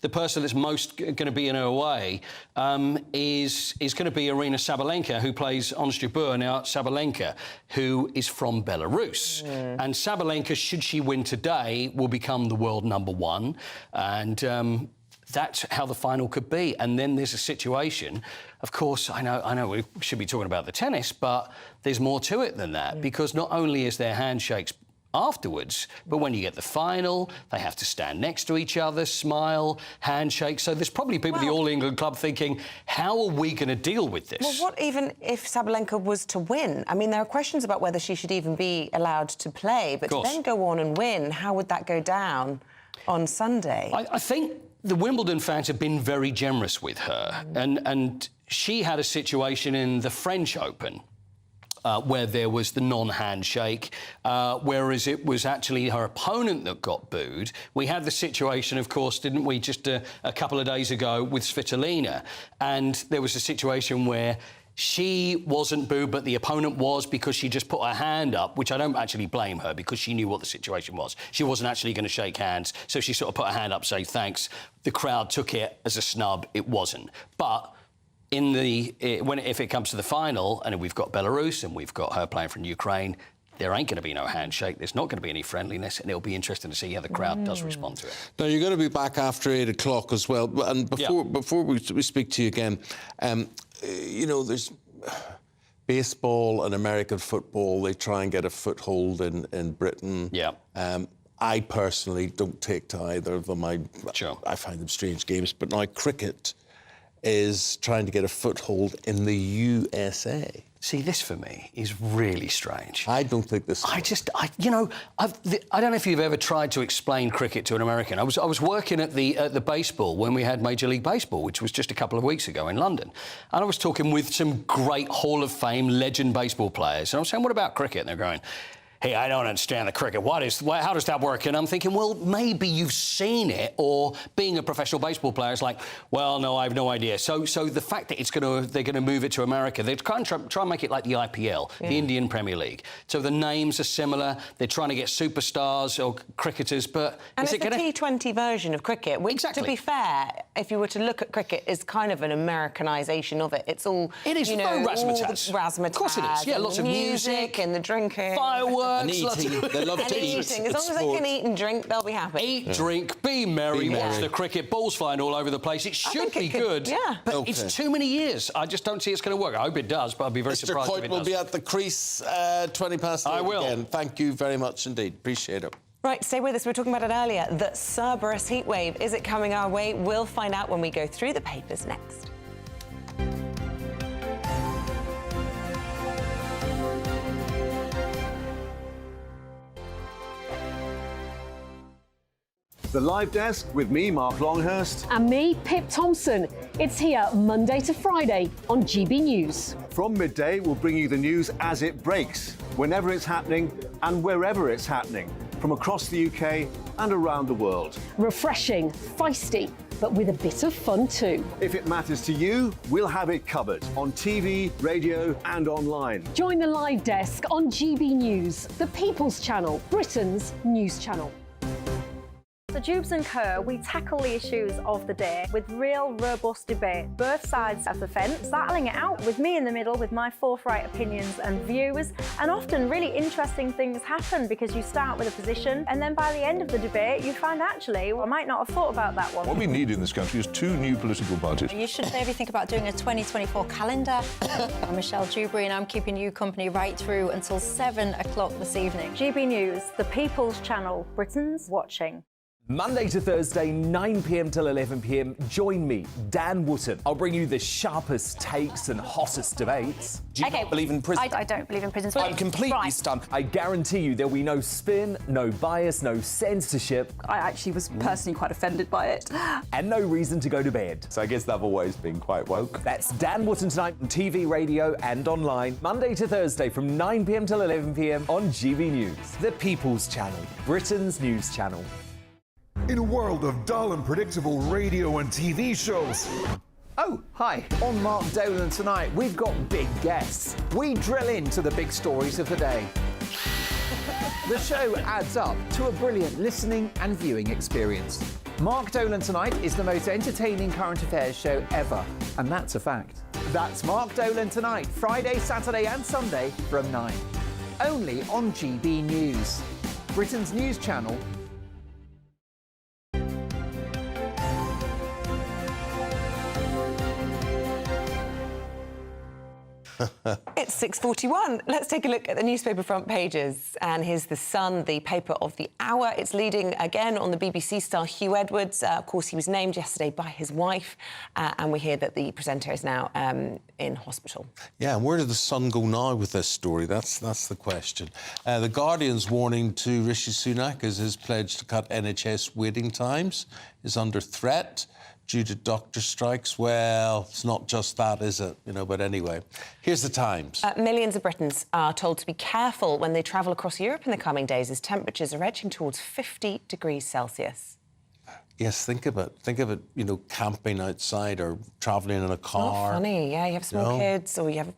the person that's most going to be in her way is going to be Aryna Sabalenka, who plays Ons Jabeur. Now, Sabalenka, who is from Belarus. And Sabalenka, should she win today, will become the world #1. And that's how the final could be. And then there's a situation, of course, I know we should be talking about the tennis, but there's more to it than that, because not only is there handshakes afterwards, but when you get the final, they have to stand next to each other, smile, handshake. So there's probably people at the All England Club thinking, how are we going to deal with this? Well, what even if Sabalenka was to win? I mean, there are questions about whether she should even be allowed to play, but to then go on and win, how would that go down on Sunday? I think the Wimbledon fans have been very generous with her, and she had a situation in the French Open where there was the non-handshake, whereas it was actually her opponent that got booed. We had the situation, of course, didn't we, just a couple of days ago with Svitolina, and there was a situation where she wasn't booed, but the opponent was, because she just put her hand up, which I don't actually blame her, because she knew what the situation was. She wasn't actually going to shake hands, so she sort of put her hand up, say thanks. The crowd took it as a snub. It wasn't. But if it comes to the final, and we've got Belarus and we've got her playing from Ukraine, there ain't going to be no handshake. There's not going to be any friendliness, and it'll be interesting to see how the crowd does respond to it. Now, you're going to be back after 8 o'clock as well. And before we speak to you again, you know, there's baseball and American football. They try and get a foothold in Britain. I personally don't take to either of them. I find them strange games. But now cricket is trying to get a foothold in the USA. See, this for me is really strange. I don't think this. I don't know if you've ever tried to explain cricket to an American. I was working at the baseball when we had Major League Baseball, which was just a couple of weeks ago in London, and I was talking with some great Hall of Fame legend baseball players, and I was saying, "What about cricket?" And they're going, "Hey, I don't understand the cricket. How does that work?" And I'm thinking, well, maybe you've seen it, or being a professional baseball player, it's like, well, no, I have no idea. So the fact that they're going to move it to America, they're trying to make it like the IPL, the Indian Premier League. So the names are similar. They're trying to get superstars or cricketers, but is it the T20 version of cricket, which, to be fair, if you were to look at cricket, is kind of an Americanisation of it. It's all, it is, you know, razzmatazz. Of course it is. Yeah, lots of music and the drinking, fireworks. And eating. They love to eat. As long as they can eat and drink, they'll be happy. Eat, drink, be merry, watch the cricket. Balls flying all over the place. It should be good. But it's too many years. I just don't see it's going to work. I hope it does, but I'd be very surprised if it does. Mr. Coyte will be at the crease 20 past 8 I will. again. Thank you very much indeed. Appreciate it. Right, stay with us. We were talking about it earlier. The Cerberus heatwave. Is it coming our way? We'll find out when we go through the papers next. The Live Desk with me, Mark Longhurst. And me, Pip Thompson. It's here Monday to Friday on GB News. From midday, we'll bring you the news as it breaks, whenever it's happening and wherever it's happening, from across the UK and around the world. Refreshing, feisty, but with a bit of fun too. If it matters to you, we'll have it covered on TV, radio and online. Join the Live Desk on GB News, the People's Channel, Britain's news channel. So Jubes and Kerr, we tackle the issues of the day with real, robust debate, both sides of the fence, battling it out with me in the middle with my forthright opinions and views. And often really interesting things happen because you start with a position and then by the end of the debate you find actually, well, I might not have thought about that one. What we need in this country is 2 new political parties. You should maybe think about doing a 2024 calendar. I'm Michelle Dewberry and I'm keeping you company right through until 7 o'clock this evening. GB News, the People's Channel, Britain's watching. Monday to Thursday, 9 p.m. till 11 p.m. Join me, Dan Wootton. I'll bring you the sharpest takes and hottest debates. Do you not believe in prison? I don't believe in prisons. I'm completely stunned. I guarantee you there'll be no spin, no bias, no censorship. I actually was personally quite offended by it. And no reason to go to bed. So I guess they've always been quite woke. That's Dan Wootton tonight on TV, radio and online. Monday to Thursday from 9 p.m. till 11 p.m. on GB News. The People's Channel, Britain's news channel. In a world of dull and predictable radio and TV shows. Oh, hi. On Mark Dolan tonight, we've got big guests. We drill into the big stories of the day. The show adds up to a brilliant listening and viewing experience. Mark Dolan Tonight is the most entertaining current affairs show ever, and that's a fact. That's Mark Dolan Tonight, Friday, Saturday and Sunday from 9. Only on GB News, Britain's news channel. It's 6:41. Let's take a look at the newspaper front pages. And here's The Sun, the paper of the hour. It's leading again on the BBC star Huw Edwards. Of course, he was named yesterday by his wife. And we hear that the presenter is now in hospital. Yeah, and where did The Sun go now with this story? That's the question. The Guardian's warning to Rishi Sunak as his pledge to cut NHS waiting times is under threat due to doctor strikes. Well, it's not just that, is it? But anyway, here's the Times. Millions of Britons are told to be careful when they travel across Europe in the coming days as temperatures are edging towards 50 degrees Celsius. Yes, think of it. Think of it, camping outside or travelling in a car. Not funny, yeah. You have small kids or you have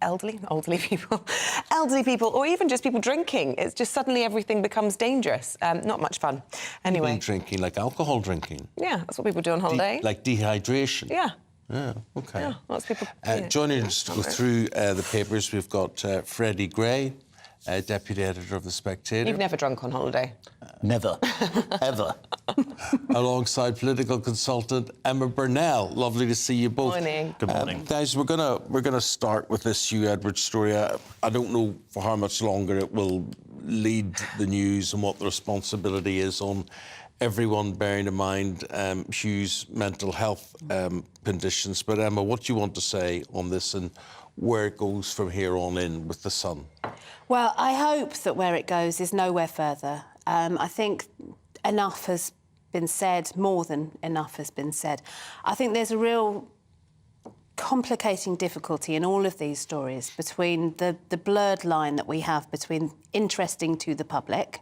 elderly people, or even just people drinking. It's just suddenly everything becomes dangerous. Not much fun. Anyway. Even drinking, like alcohol drinking. Yeah, that's what people do on holiday. Like dehydration. Yeah. Yeah, OK. Yeah, lots of people... Joining us to go through the papers, we've got Freddie Gray, Deputy Editor of The Spectator. You've never drunk on holiday? Never. Ever. Alongside political consultant Emma Burnell. Lovely to see you both. Morning. Good morning. Guys, we're gonna start with this Huw Edwards story. I don't know for how much longer it will lead the news and what the responsibility is on everyone, bearing in mind Hugh's mental health conditions. But Emma, what do you want to say on this and where it goes from here on in with The Sun? Well, I hope that where it goes is nowhere further. I think enough has been said, more than enough has been said. I think there's a real complicating difficulty in all of these stories between the blurred line that we have between interesting to the public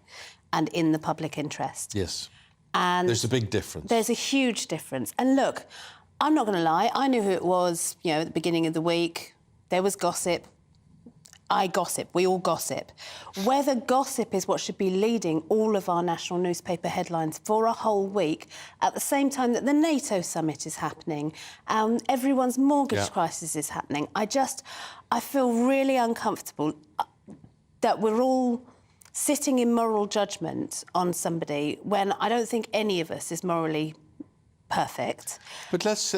and in the public interest. Yes. And there's a big difference. There's a huge difference. And look, I'm not going to lie, I knew who it was, at the beginning of the week. There was gossip. I gossip. We all gossip. Whether gossip is what should be leading all of our national newspaper headlines for a whole week, at the same time that the NATO summit is happening, everyone's mortgage crisis is happening, I feel really uncomfortable that we're all sitting in moral judgment on somebody when I don't think any of us is morally perfect. But let's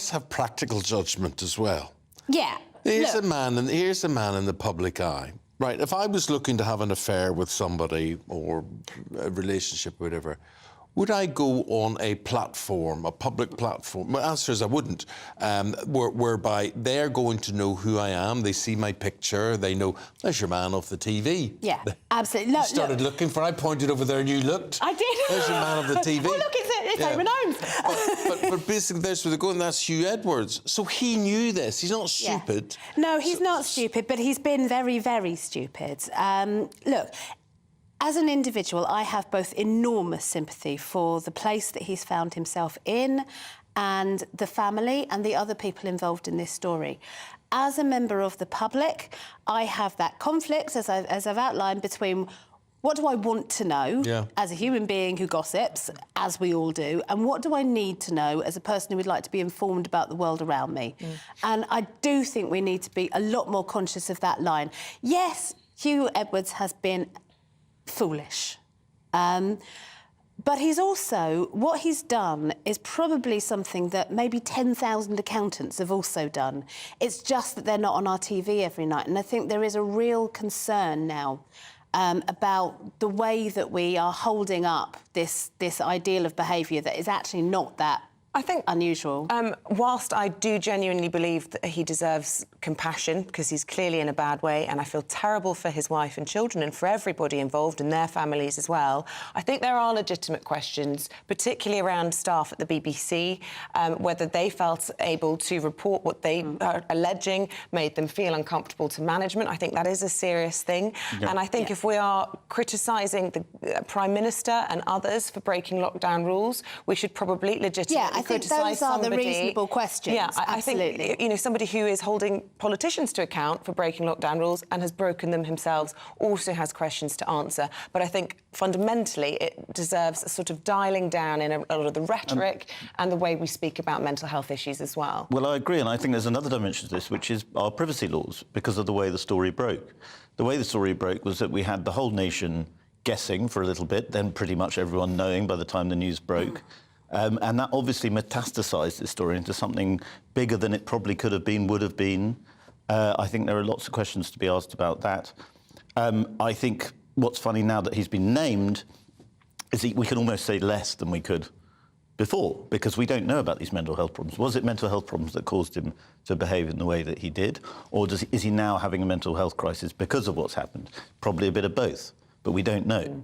have practical judgment as well. Yeah. Here's a man in the public eye, right? If I was looking to have an affair with somebody or a relationship or whatever, would I go on a platform, a public platform? My answer is I wouldn't, whereby they're going to know who I am. They see my picture. They know, there's your man off the TV. Yeah, absolutely. You started looking for, I pointed over there and you looked. I did. There's your man of the TV. Oh, look, it's Eamonn Holmes. but basically, there's where they're going, that's Huw Edwards. So he knew this. He's not stupid. Yeah. No, he's not stupid, but he's been very, very stupid. Look, as an individual, I have both enormous sympathy for the place that he's found himself in and the family and the other people involved in this story. As a member of the public, I have that conflict, as I've outlined, between what do I want to know as a human being who gossips, as we all do, and what do I need to know as a person who would like to be informed about the world around me? And I do think we need to be a lot more conscious of that line. Yes, Huw Edwards has been foolish. But he's also, what he's done is probably something that maybe 10,000 accountants have also done. It's just that they're not on our TV every night. And I think there is a real concern now about the way that we are holding up this ideal of behaviour that is actually not that unusual. Whilst I do genuinely believe that he deserves compassion, because he's clearly in a bad way, and I feel terrible for his wife and children and for everybody involved and their families as well, I think there are legitimate questions, particularly around staff at the BBC, whether they felt able to report what they are alleging made them feel uncomfortable to management. I think that is a serious thing. And I think if we are criticising the Prime Minister and others for breaking lockdown rules, we should probably legitimately I think those are the reasonable questions. Yeah, I absolutely. think, somebody who is holding politicians to account for breaking lockdown rules and has broken them himself also has questions to answer. But I think fundamentally it deserves a sort of dialing down in a lot of the rhetoric and the way we speak about mental health issues as well. Well, I agree, and I think there's another dimension to this, which is our privacy laws, because of the way the story broke. The way the story broke was that we had the whole nation guessing for a little bit, then pretty much everyone knowing by the time the news broke. And that obviously metastasised this story into something bigger than it probably could have been, would have been. I think there are lots of questions to be asked about that. I think what's funny now that he's been named is we can almost say less than we could before, because we don't know about these mental health problems. Was it mental health problems that caused him to behave in the way that he did? Or is he now having a mental health crisis because of what's happened? Probably a bit of both, but we don't know.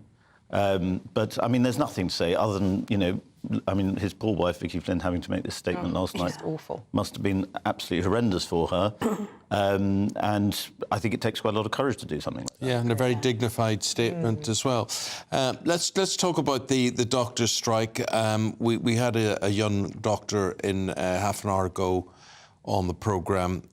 But, I mean, there's nothing to say other than, I mean, his poor wife, Vicky Flynn, having to make this statement last night awful. Must have been absolutely horrendous for her. And I think it takes quite a lot of courage to do something like that. Yeah, and a very dignified statement as well. Let's talk about the doctors' strike. We had a young doctor in half an hour ago on the programme.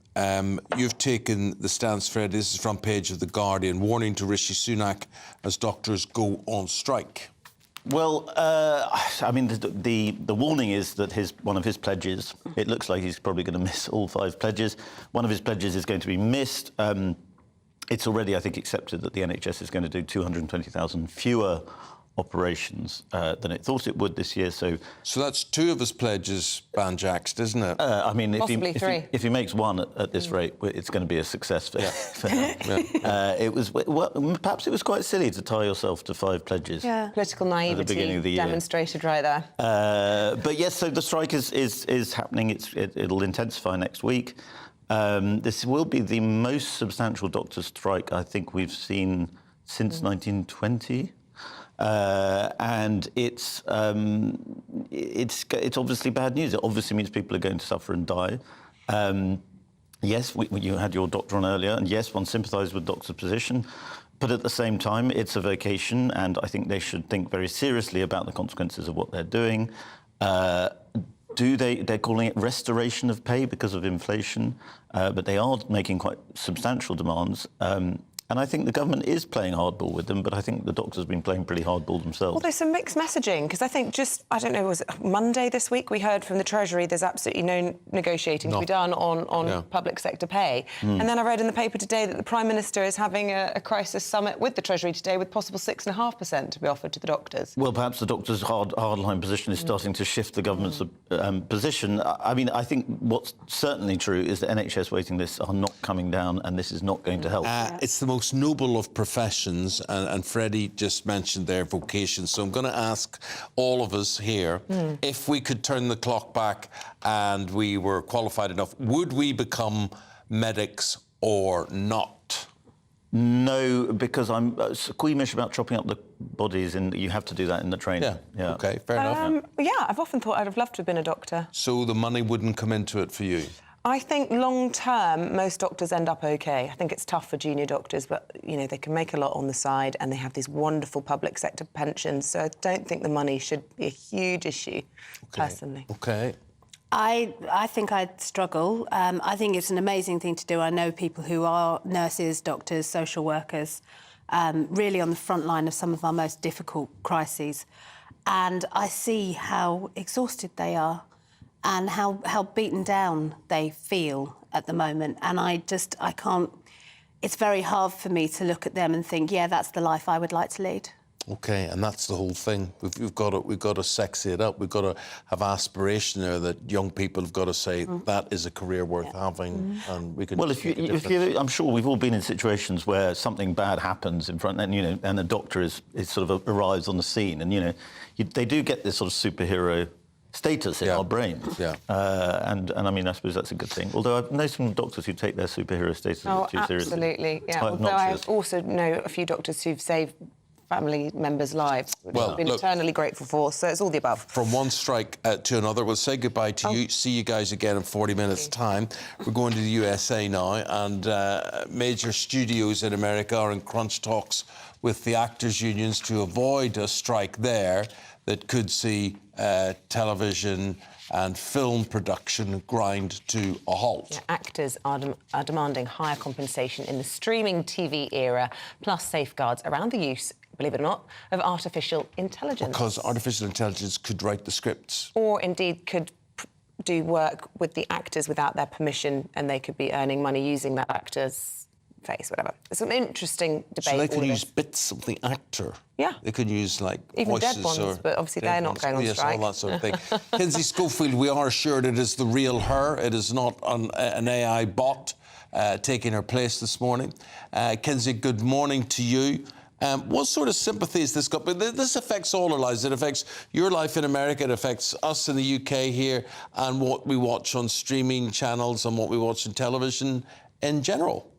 You've taken the stance, Fred. This is front page of The Guardian, warning to Rishi Sunak as doctors go on strike. Well, I mean, the warning is that one of his pledges, it looks like he's probably going to miss all 5 pledges. One of his pledges is going to be missed. It's already, I think, accepted that the NHS is going to do 220,000 fewer operations than it thought it would this year. So that's 2 of his pledges banjaxed, isn't it? I mean, Possibly if he makes 1 at this rate, it's going to be a success for him. It was perhaps it was quite silly to tie yourself to 5 pledges. Yeah, political naivety demonstrated right there. But yes, so the strike is happening. It'll intensify next week. This will be the most substantial doctors' strike I think we've seen since 1920. And it's obviously bad news. It obviously means people are going to suffer and die. Yes, you had your doctor on earlier, and yes, one sympathises with doctor's position, but at the same time, it's a vocation, and I think they should think very seriously about the consequences of what they're doing. They're calling it restoration of pay because of inflation, but they are making quite substantial demands. And I think the government is playing hardball with them, but I think the doctors have been playing pretty hardball themselves. Well, there's some mixed messaging, because I think I don't know, was it Monday this week, we heard from the Treasury there's absolutely no negotiating to be done on public sector pay. And then I read in the paper today that the Prime Minister is having a crisis summit with the Treasury today with possible 6.5% to be offered to the doctors. Well, perhaps the doctors' hardline position is starting to shift the government's position. I mean, I think what's certainly true is that NHS waiting lists are not coming down, and this is not going to help. It's the most noble of professions, and Freddie just mentioned their vocation. So I'm going to ask all of us here, if we could turn the clock back and we were qualified enough, would we become medics or not? No, because I'm squeamish about chopping up the bodies, and you have to do that in the training. Yeah. OK, fair enough. Yeah, I've often thought I'd have loved to have been a doctor. So the money wouldn't come into it for you? I think long-term, most doctors end up OK. I think it's tough for junior doctors, but, you know, they can make a lot on the side and they have these wonderful public sector pensions, so I don't think the money should be a huge issue, personally. OK. I think I'd struggle. I think it's an amazing thing to do. I know people who are nurses, doctors, social workers, really on the front line of some of our most difficult crises. And I see how exhausted they are and how beaten down they feel at the moment. And I can't... It's very hard for me to look at them and think, yeah, that's the life I would like to lead. OK, and that's the whole thing. We've got to sexy it up. We've got to have aspiration there that young people have got to say that is a career worth having, and we can. Well, I'm sure we've all been in situations where something bad happens in front, and and the doctor is sort of arrives on the scene, and they do get this sort of superhero status in our brains. Yeah. And I mean, I suppose that's a good thing. Although I know some doctors who take their superhero status too seriously. Absolutely. Yeah. Although I also know a few doctors who've saved family members' lives, which I've been eternally grateful for, so it's all the above. From one strike to another, we'll say goodbye to you. See you guys again in 40 minutes' time. We're going to the USA now, and major studios in America are in crunch talks with the actors' unions to avoid a strike there that could see television and film production grind to a halt. Yeah, actors are demanding higher compensation in the streaming TV era, plus safeguards around the use, believe it or not, of artificial intelligence. Because artificial intelligence could write the scripts. Or, indeed, could do work with the actors without their permission, and they could be earning money using that actor's face, whatever. It's an interesting debate. So they can use bits of the actor. Yeah. They can use, like, even voices dead ones, but obviously they're not going on strike. Yes, all that sort of thing. Kinsey Schofield, we are assured it is the real her. It is not an AI bot taking her place this morning. Kinsey, good morning to you. What sort of sympathy has this got? But this affects all our lives. It affects your life in America. It affects us in the UK here, and what we watch on streaming channels and what we watch on television in general.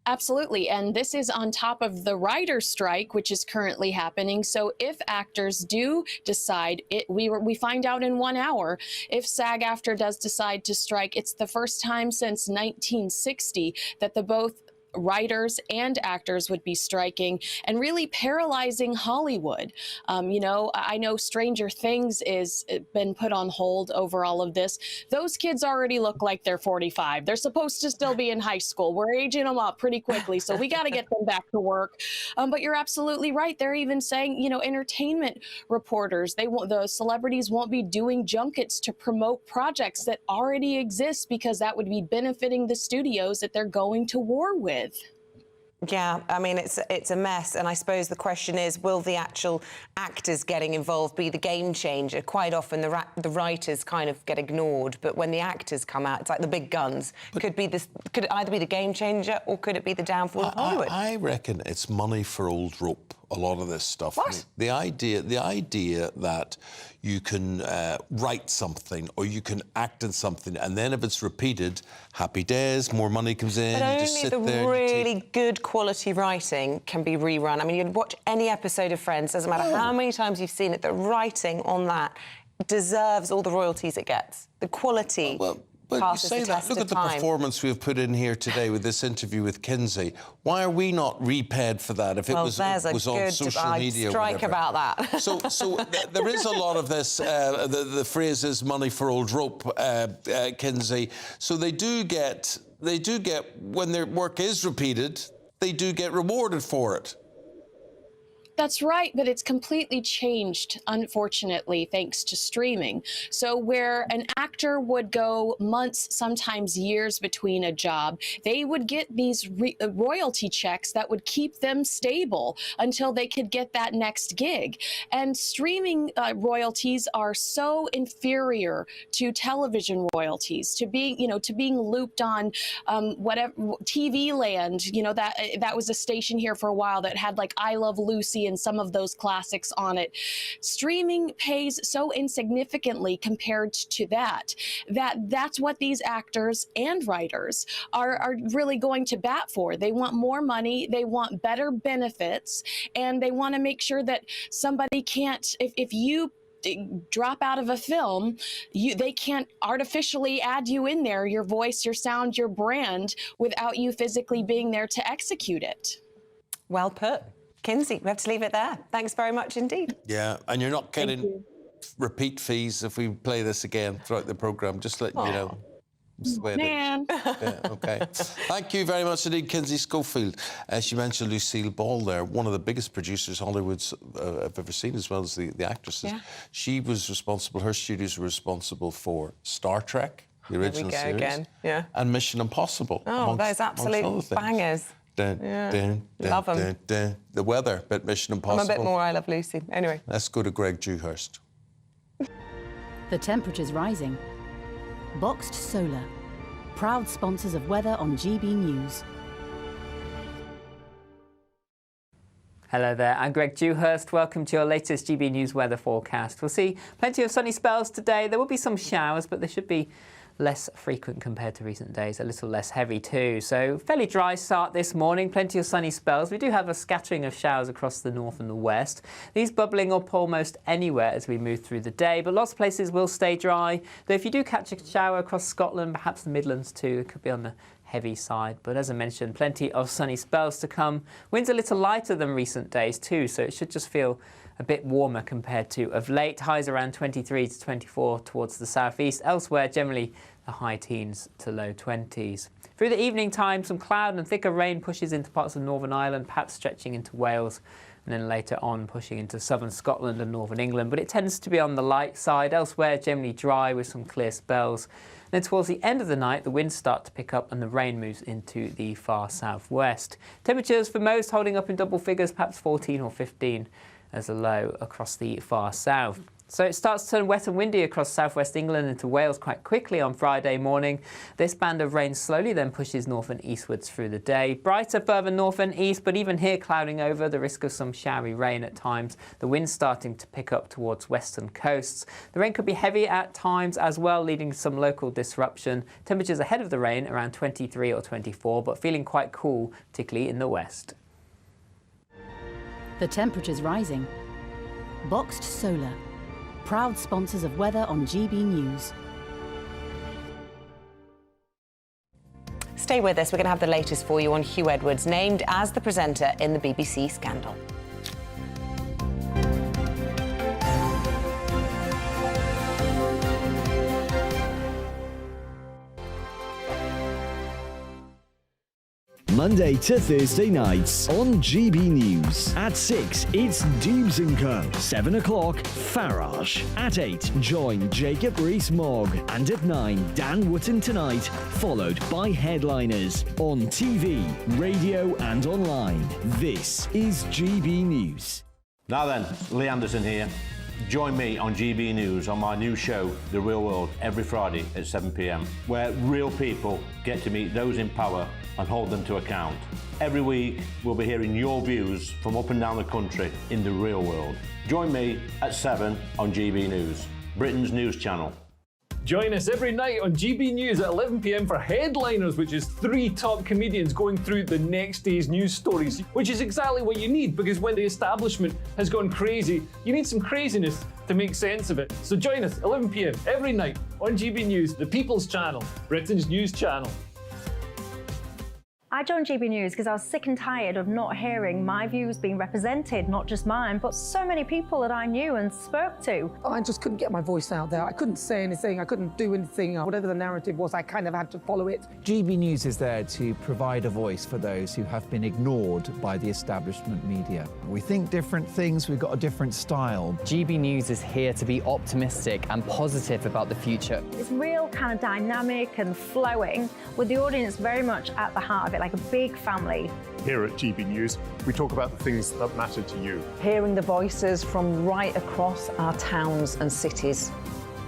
Absolutely, and this is on top of the writer's strike, which is currently happening. So if actors do decide, we find out in 1 hour, if SAG-AFTRA does decide to strike, it's the first time since 1960 that both writers and actors would be striking and really paralyzing Hollywood. I know Stranger Things is been put on hold over all of this. Those kids already look like they're 45. They're supposed to still be in high school. We're aging them up pretty quickly, so we got to get them back to work. But you're absolutely right. They're even saying, entertainment reporters, the celebrities won't be doing junkets to promote projects that already exist because that would be benefiting the studios that they're going to war with. Yeah, I mean, it's a mess, and I suppose the question is, will the actual actors getting involved be the game changer? Quite often the writers kind of get ignored, but when the actors come out, it's like the big guns. Could it either be the game changer or could it be the downfall of Hollywood? I reckon it's money for old rope, a lot of this stuff. What? The idea that you can write something or you can act in something, and then if it's repeated, happy days, more money comes in. But you just sit only there the really good quality writing can be rerun. I mean, you'd watch any episode of Friends, doesn't matter how many times you've seen it, the writing on that deserves all the royalties it gets. The quality passes the test Look of at the time. performance we've put in here today with this interview with Kinsey. Why are we not repaid for that if it was on social media? I'd strike about that. So there is a lot of this. The phrase is money for old rope, Kinsey. So they do get when their work is repeated, they do get rewarded for it. That's right, but it's completely changed, unfortunately, thanks to streaming. So where an actor would go months, sometimes years between a job, they would get these royalty checks that would keep them stable until they could get that next gig. And streaming royalties are so inferior to television royalties, to being looped on whatever TV Land. You know, that was a station here for a while that had like I Love Lucy and some of those classics on it. Streaming pays so insignificantly compared to that's what these actors and writers are really going to bat for. They want more money, they want better benefits, and they want to make sure that somebody can't, if you drop out of a film, they can't artificially add you in there, your voice, your sound, your brand, without you physically being there to execute it. Well put. Kinsey, we have to leave it there. Thanks very much indeed. Yeah, and you're not getting repeat fees if we play this again throughout the programme, just letting you know. Man. Yeah, okay. Thank you very much indeed, Kinsey Schofield. She mentioned Lucille Ball there, one of the biggest producers Hollywood's I've ever seen, as well as the actresses. Yeah. She was responsible, her studios were responsible for Star Trek, the original series, again. Yeah. And Mission Impossible. Oh, those absolute bangers. Love them. The weather, but Mission Impossible. I'm a bit more I Love Lucy. Anyway. Let's go to Greg Dewhurst. The temperature's rising. Boxed Solar, proud sponsors of weather on GB News. Hello there, I'm Greg Dewhurst. Welcome to your latest GB News weather forecast. We'll see plenty of sunny spells today. There will be some showers, but they should be less frequent compared to recent days, a little less heavy too. So fairly dry start this morning, plenty of sunny spells. We do have a scattering of showers across the north and the west. These bubbling up almost anywhere as we move through the day, but lots of places will stay dry. Though if you do catch a shower across Scotland, perhaps the Midlands too, it could be on the heavy side. But as I mentioned, plenty of sunny spells to come. Winds a little lighter than recent days too, so it should just feel a bit warmer compared to of late. Highs around 23 to 24 towards the southeast. Elsewhere, generally the high teens to low 20s. Through the evening time, some cloud and thicker rain pushes into parts of Northern Ireland, perhaps stretching into Wales, and then later on pushing into southern Scotland and northern England. But it tends to be on the light side. Elsewhere, generally dry with some clear spells. Then towards the end of the night, the winds start to pick up and the rain moves into the far southwest. Temperatures for most holding up in double figures, perhaps 14 or 15 as a low across the far south. So it starts to turn wet and windy across southwest England into Wales quite quickly on Friday morning. This band of rain slowly then pushes north and eastwards through the day. Brighter further north and east, but even here clouding over, the risk of some showery rain at times. The wind starting to pick up towards western coasts. The rain could be heavy at times as well, leading to some local disruption. Temperatures ahead of the rain around 23 or 24, but feeling quite cool, particularly in the west. The temperature's rising. Boxed Solar, proud sponsors of weather on GB News. Stay with us, we're going to have the latest for you on Huw Edwards, named as the presenter in the BBC scandal. Monday to Thursday nights on GB News. At 6, it's Dubes & Co. 7 o'clock, Farage. At 8, join Jacob Rees-Mogg. And at 9, Dan Wootton Tonight, followed by Headliners. On TV, radio and online. This is GB News. Now then, Lee Anderson here. Join me on GB News on my new show, The Real World, every Friday at 7 p.m, where real people get to meet those in power and hold them to account. Every week, we'll be hearing your views from up and down the country in the real world. Join me at 7 on GB News, Britain's news channel. Join us every night on GB News at 11 p.m. for Headliners, which is 3 top comedians going through the next day's news stories, which is exactly what you need, because when the establishment has gone crazy, you need some craziness to make sense of it. So join us 11 p.m. every night on GB News, the People's Channel, Britain's news channel. I joined GB News because I was sick and tired of not hearing my views being represented, not just mine, but so many people that I knew and spoke to. I just couldn't get my voice out there. I couldn't say anything, I couldn't do anything. Whatever the narrative was, I kind of had to follow it. GB News is there to provide a voice for those who have been ignored by the establishment media. We think different things, we've got a different style. GB News is here to be optimistic and positive about the future. It's real kind of dynamic and flowing, with the audience very much at the heart of it, like a big family. Here at GB News, we talk about the things that matter to you. Hearing the voices from right across our towns and cities,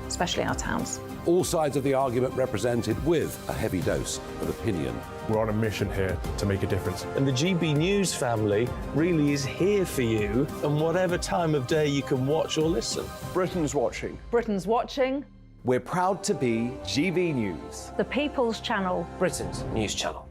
especially our towns. All sides of the argument represented with a heavy dose of opinion. We're on a mission here to make a difference. And the GB News family really is here for you, and whatever time of day you can watch or listen. Britain's watching. Britain's watching. We're proud to be GB News. The People's Channel. Britain's news channel.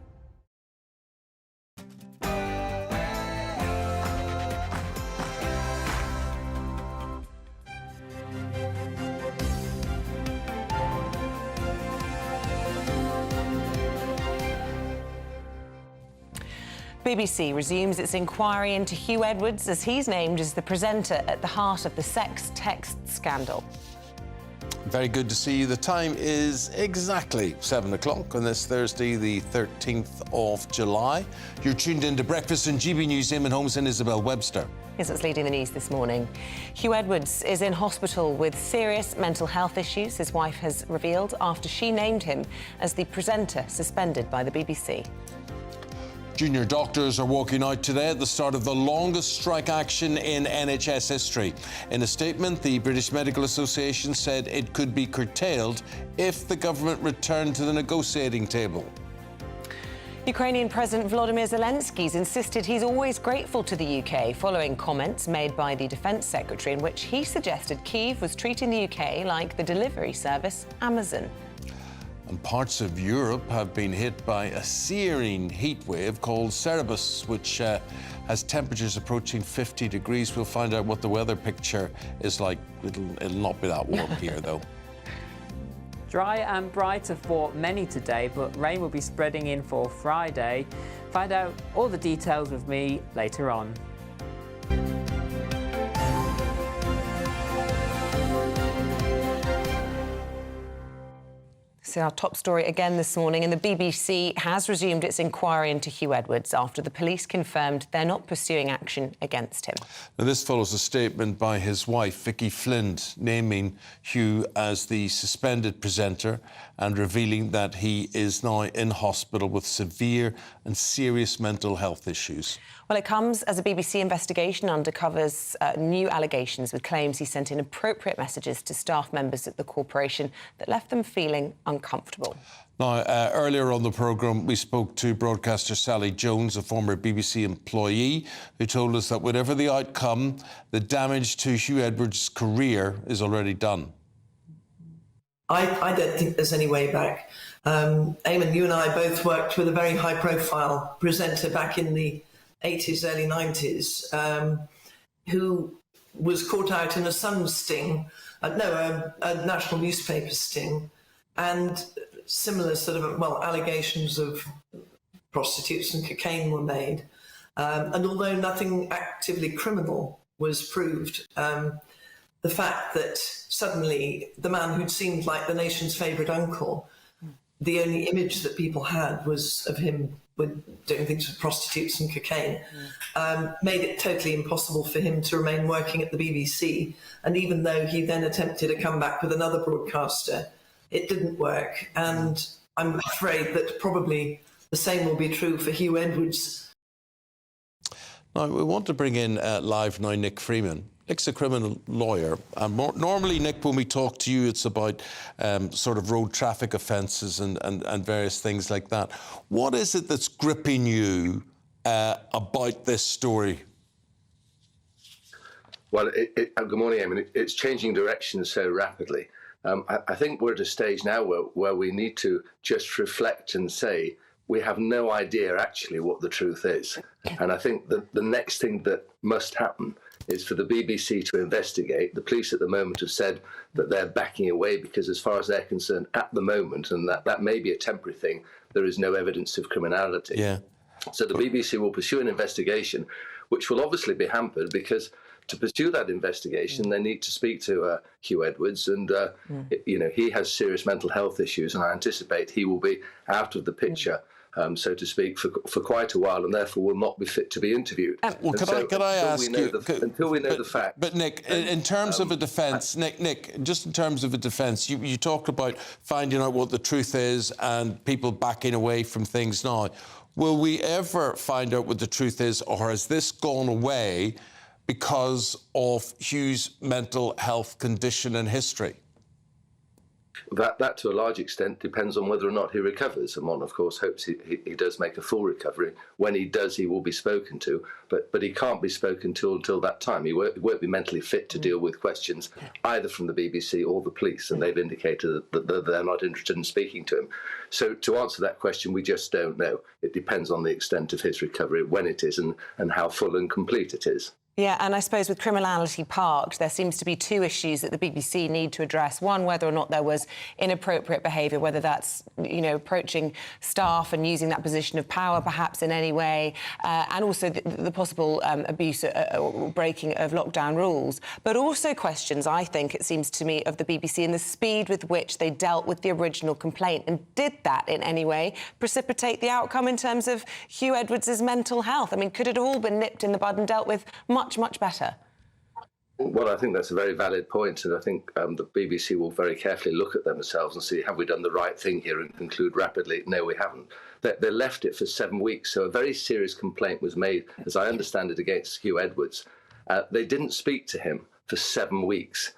BBC resumes its inquiry into Huw Edwards as he's named as the presenter at the heart of the sex text scandal. Very good to see you. The time is exactly 7 o'clock on this Thursday, the 13th of July. You're tuned into Breakfast on GB News. Eamonn, Holmes and Isabel Webster. Yes, that's leading the news this morning. Huw Edwards is in hospital with serious mental health issues, his wife has revealed, after she named him as the presenter suspended by the BBC. Junior doctors are walking out today at the start of the longest strike action in NHS history. In a statement, the British Medical Association said it could be curtailed if the government returned to the negotiating table. Ukrainian President Volodymyr Zelensky's insisted he's always grateful to the UK following comments made by the Defence Secretary in which he suggested Kyiv was treating the UK like the delivery service Amazon. And parts of Europe have been hit by a searing heat wave called Cerberus, which has temperatures approaching 50 degrees. We'll find out what the weather picture is like. It'll not be that warm here, though. Dry and brighter for many today, but rain will be spreading in for Friday. Find out all the details with me later on. So our top story again this morning, and the BBC has resumed its inquiry into Huw Edwards after the police confirmed they're not pursuing action against him. Now, this follows a statement by his wife, Vicky Flint, naming Huw as the suspended presenter and revealing that he is now in hospital with severe and serious mental health issues. Well, it comes as a BBC investigation uncovers new allegations with claims he sent inappropriate messages to staff members at the corporation that left them feeling uncomfortable. Now, earlier on the programme, we spoke to broadcaster Sally Jones, a former BBC employee, who told us that whatever the outcome, the damage to Huw Edwards' career is already done. I don't think there's any way back. Eamonn, you and I both worked with a very high-profile presenter back in the 80s, early 90s, who was caught out in a Sun sting, a national newspaper sting, and similar sort of, well, allegations of prostitutes and cocaine were made. And although nothing actively criminal was proved, the fact that suddenly the man who'd seemed like the nation's favourite uncle, the only image that people had was of him doing things with prostitutes and cocaine, made it totally impossible for him to remain working at the BBC. And even though he then attempted a comeback with another broadcaster, it didn't work. And I'm afraid that probably the same will be true for Huw Edwards. Now, we want to bring in live now Nick Freeman. Nick's a criminal lawyer. Normally, Nick, when we talk to you, it's about sort of road traffic offences and various things like that. What is it that's gripping you about this story? Well, good morning, Eamonn. It's changing direction so rapidly. I think we're at a stage now where we need to just reflect and say, we have no idea actually what the truth is. And I think that the next thing that must happen is for the BBC to investigate. The police at the moment have said that they're backing away because as far as they're concerned at the moment, and that may be a temporary thing, there is no evidence of criminality. Yeah. So the BBC will pursue an investigation, which will obviously be hampered because to pursue that investigation, they need to speak to Huw Edwards, and you know, he has serious mental health issues, and I anticipate he will be out of the picture, so to speak, for quite a while, and therefore will not be fit to be interviewed. Well, could I ask you, until we know the facts? But Nick, in terms of a defence, Nick, just in terms of a defence, you talked about finding out what the truth is and people backing away from things now. Will we ever find out what the truth is, or has this gone away because of Huw's mental health condition and history? That to a large extent depends on whether or not he recovers. Eamonn, of course, hopes he does make a full recovery. When he does, he will be spoken to, but he can't be spoken to until that time. He won't be mentally fit to deal with questions either from the BBC or the police, and they've indicated that they're not interested in speaking to him. So to answer that question, we just don't know. It depends on the extent of his recovery, when it is, and how full and complete it is. Yeah, and I suppose with criminality parked, there seems to be two issues that the BBC need to address. One, whether or not there was inappropriate behaviour, whether that's, you know, approaching staff and using that position of power perhaps in any way, and also the possible abuse or breaking of lockdown rules. But also questions, I think, it seems to me, of the BBC and the speed with which they dealt with the original complaint. And did that in any way precipitate the outcome in terms of Huw Edwards' mental health? I mean, could it have all been nipped in the bud and dealt with much better? Well, I think that's a very valid point, and I think the BBC will very carefully look at themselves and see, have we done the right thing here, and conclude rapidly, no, we haven't. They left it for 7 weeks, so a very serious complaint was made, as I understand it, against Huw Edwards. They didn't speak to him for 7 weeks.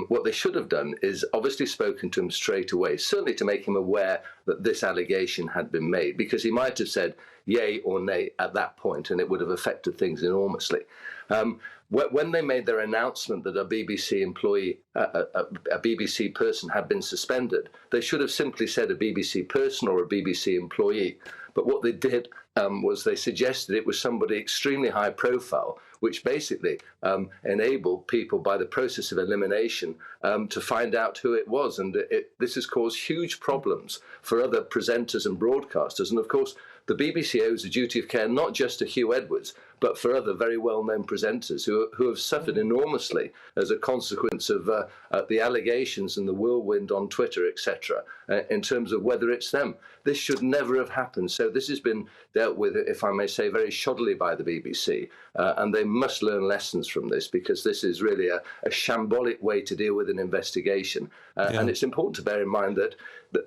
What they should have done is obviously spoken to him straight away, certainly to make him aware that this allegation had been made, because he might have said yay or nay at that point, and it would have affected things enormously. When they made their announcement that a BBC employee, a BBC person had been suspended, they should have simply said a BBC person or a BBC employee. But what they did was they suggested it was somebody extremely high profile, which basically enabled people, by the process of elimination, to find out who it was. And this has caused huge problems for other presenters and broadcasters. And of course, the BBC owes a duty of care not just to Huw Edwards, but for other very well-known presenters who have suffered enormously as a consequence of the allegations and the whirlwind on Twitter, etc., in terms of whether it's them. This should never have happened. So this has been dealt with, if I may say, very shoddily by the BBC, and they must learn lessons from this, because this is really a shambolic way to deal with an investigation. And it's important to bear in mind that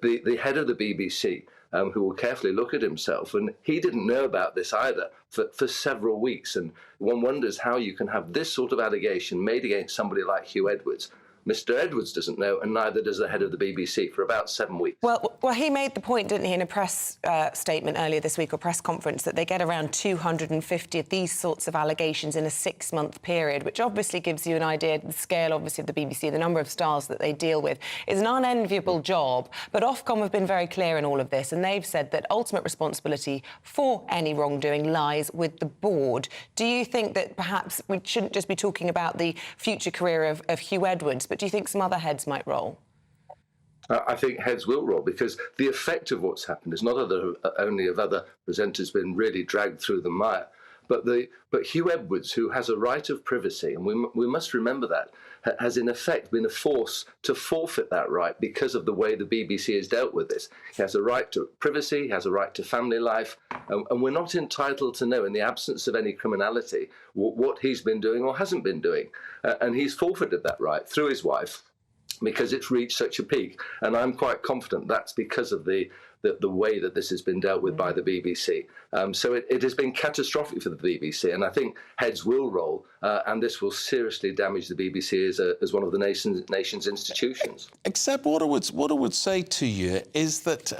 the head of the BBC, who will carefully look at himself, and he didn't know about this either for several weeks. And one wonders how you can have this sort of allegation made against somebody like Huw Edwards. Mr. Edwards doesn't know, and neither does the head of the BBC, for about 7 weeks. Well, he made the point, didn't he, in a press statement earlier this week, or press conference, that they get around 250 of these sorts of allegations in a 6-month period, which obviously gives you an idea of the scale, obviously, of the BBC, the number of stars that they deal with. It's an unenviable job, but Ofcom have been very clear in all of this, and they've said that ultimate responsibility for any wrongdoing lies with the board. Do you think that perhaps we shouldn't just be talking about the future career of Huw Edwards, but do you think some other heads might roll? I think heads will roll, because the effect of what's happened is not only of other presenters being really dragged through the mire, but Huw Edwards, who has a right of privacy, and we must remember that, has in effect been a force to forfeit that right because of the way the BBC has dealt with this. He has a right to privacy, he has a right to family life, and we're not entitled to know, in the absence of any criminality, what he's been doing or hasn't been doing. And he's forfeited that right through his wife, because it's reached such a peak. And I'm quite confident that's because of the way that this has been dealt with by the BBC. So it has been catastrophic for the BBC, and I think heads will roll, and this will seriously damage the BBC as one of the nation's institutions. Except what I would say to you is that,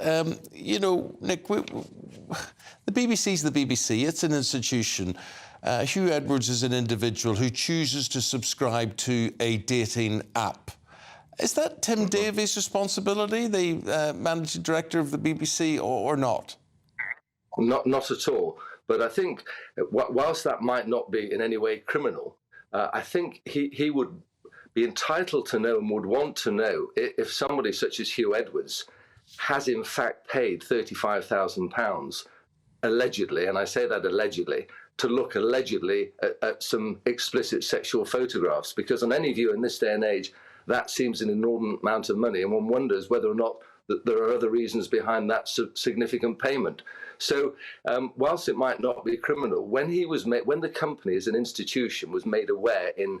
you know, Nick, the BBC's the BBC. It's an institution. Huw Edwards is an individual who chooses to subscribe to a dating app. Is that Tim Davies' responsibility, the managing director of the BBC, or not? Not at all. But I think, whilst that might not be in any way criminal, I think he would be entitled to know and would want to know if somebody such as Huw Edwards has in fact paid £35,000 allegedly, and I say that allegedly, to look allegedly at some explicit sexual photographs, because on any view in this day and age, that seems an inordinate amount of money, and one wonders whether or not that there are other reasons behind that significant payment. So, whilst it might not be criminal, when the company as an institution was made aware in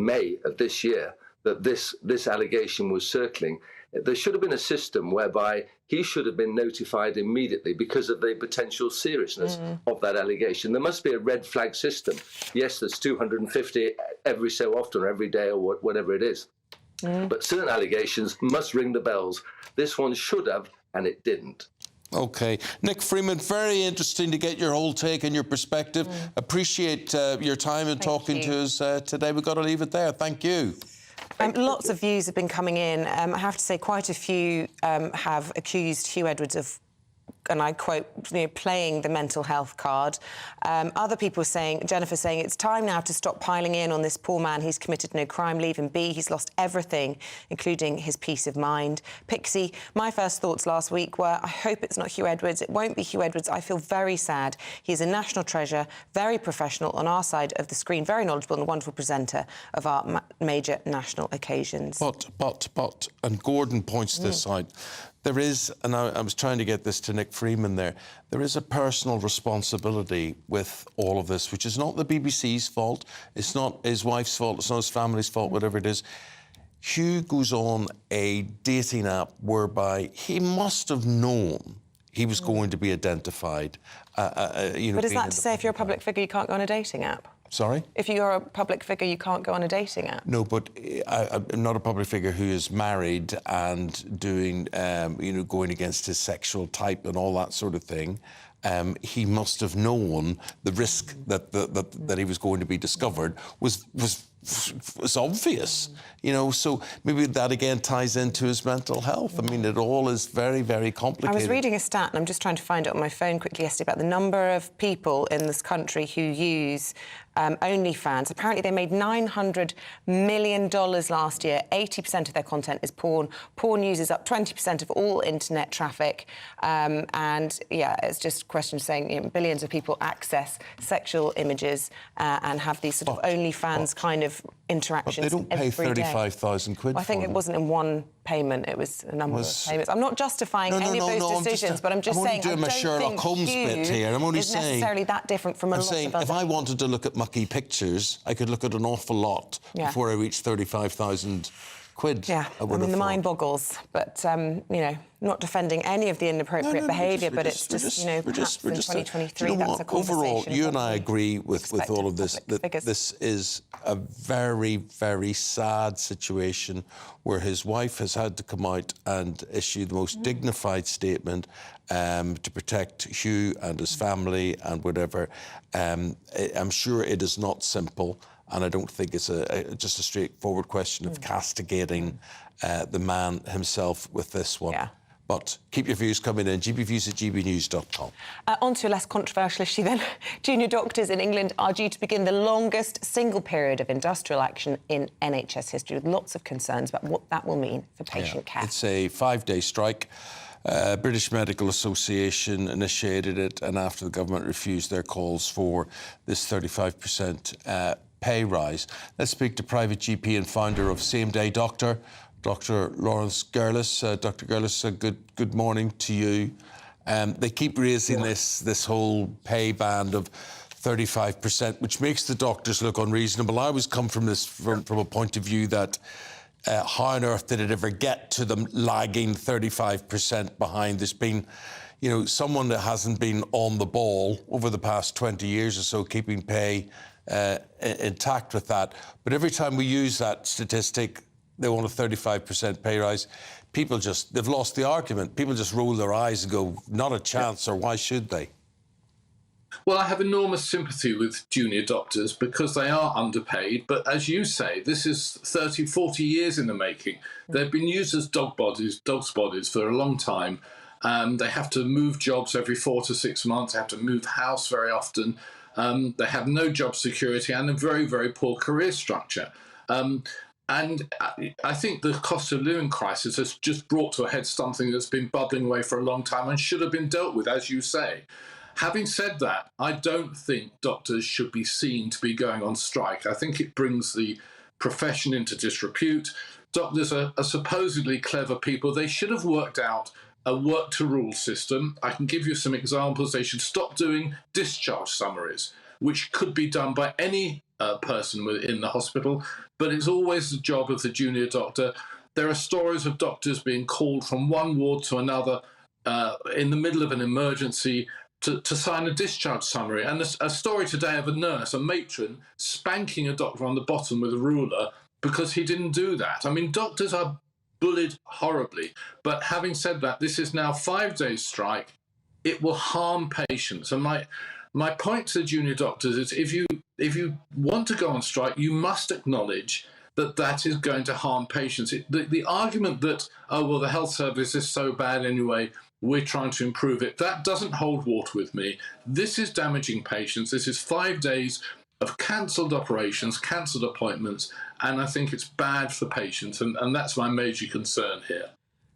May of this year that this allegation was circling, there should have been a system whereby he should have been notified immediately because of the potential seriousness of that allegation. There must be a red flag system. Yes, there's 250 every so often or every day or whatever it is. But certain allegations must ring the bells. This one should have, and it didn't. Okay. Nick Freeman, very interesting to get your whole take and your perspective. Appreciate your time and talking to us today. We've got to leave it there. Thank you. Lots of views have been coming in. I have to say quite a few have accused Huw Edwards of, and I quote, playing the mental health card. Other people saying, Jennifer saying, it's time now to stop piling in on this poor man. He's committed no crime, leave him be. He's lost everything, including his peace of mind. Pixie, my first thoughts last week were, I hope it's not Huw Edwards. It won't be Huw Edwards. I feel very sad. He's a national treasure, very professional on our side of the screen, very knowledgeable and a wonderful presenter of our major national occasions. But, and Gordon points this out, there is, and I was trying to get this to Nick Freeman there is a personal responsibility with all of this, which is not the BBC's fault, it's not his wife's fault, it's not his family's fault, whatever it is. Huw goes on a dating app whereby he must have known he was going to be identified. But is that to say if you're a public figure, you can't go on a dating app? Sorry? If you're a public figure, you can't go on a dating app? No, but I'm not a public figure who is married and doing, going against his sexual type and all that sort of thing. He must have known the risk that he was going to be discovered was obvious, so maybe that again ties into his mental health. I mean, it all is very, very complicated. I was reading a stat, and I'm just trying to find it on my phone quickly yesterday, about the number of people in this country who use OnlyFans. Apparently they made $900 million last year. 80% of their content is porn. Porn uses up 20% of all internet traffic. And, yeah, it's just a question of saying billions of people access sexual images and have these sort of OnlyFans kind of interactions. But they don't pay 35,000 quid well, I think it wasn't in one payment, it was a number of payments. I'm not justifying any of those decisions, but I'm just saying I'm only doing my Sherlock Holmes bit here. I'm only saying necessarily that different from a lot of other... if I wanted to look at mucky pictures, I could look at an awful lot before I reach 35,000 quid. Yeah, I mean, the mind boggles, but, not defending any of the inappropriate behaviour, but it's just, perhaps in 2023, that's a conversation. Overall, you and I agree with all of this, that this is a very, very sad situation where his wife has had to come out and issue the most dignified statement to protect Huw and his family and whatever. I'm sure it is not simple, and I don't think it's just a straightforward question of castigating the man himself with this one. Yeah. But keep your views coming in, gbviews@gbnews.com. On to a less controversial issue then. Junior doctors in England are due to begin the longest single period of industrial action in NHS history, with lots of concerns about what that will mean for patient care. It's a 5-day strike. British Medical Association initiated it, and after the government refused their calls for this 35% pay rise. Let's speak to private GP and founder of Same Day Doctor, Dr. Lawrence Gerlis. Dr. Gerlis, good morning to you. They keep raising this whole pay band of 35%, which makes the doctors look unreasonable. I always come from this from a point of view that how on earth did it ever get to them lagging 35% behind? There's been, someone that hasn't been on the ball over the past 20 years or so, keeping pay intact with that. But every time we use that statistic, they want a 35% pay rise. People they've lost the argument. People just roll their eyes and go, not a chance, or why should they? Well, I have enormous sympathy with junior doctors because they are underpaid. But as you say, this is 30, 40 years in the making. They've been used as dog's bodies for a long time. They have to move jobs every 4 to 6 months. They have to move house very often. They have no job security and a very, very poor career structure. And I think the cost of living crisis has just brought to a head something that's been bubbling away for a long time and should have been dealt with, as you say. Having said that, I don't think doctors should be seen to be going on strike. I think it brings the profession into disrepute. Doctors are supposedly clever people. They should have worked out a work-to-rule system. I can give you some examples. They should stop doing discharge summaries, which could be done by any person within the hospital, but it's always the job of the junior doctor. There are stories of doctors being called from one ward to another in the middle of an emergency to sign a discharge summary. And a story today of a nurse, a matron, spanking a doctor on the bottom with a ruler because he didn't do that. I mean, doctors are bullied horribly. But having said that, this is now 5 days strike. It will harm patients. And my point to the junior doctors is if you want to go on strike, you must acknowledge that that is going to harm patients. The argument that, oh, well, the health service is so bad anyway, we're trying to improve it, that doesn't hold water with me. This is damaging patients. This is 5 days of cancelled operations, cancelled appointments, and I think it's bad for patients, and that's my major concern here.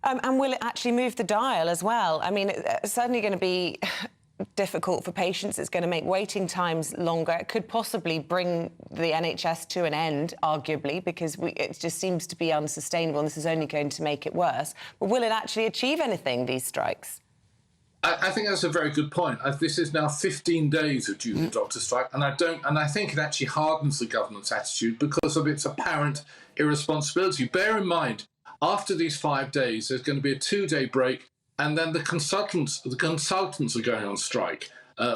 And will it actually move the dial as well? I mean, it's certainly going to be difficult for patients. It's going to make waiting times longer. It could possibly bring the NHS to an end, arguably, because it just seems to be unsustainable, and this is only going to make it worse. But will it actually achieve anything, these strikes? I think that's a very good point. This is now 15 days of junior doctor strike, and I think it actually hardens the government's attitude because of its apparent irresponsibility. Bear in mind, after these 5 days, there's going to be a 2-day break, and then the consultants are going on strike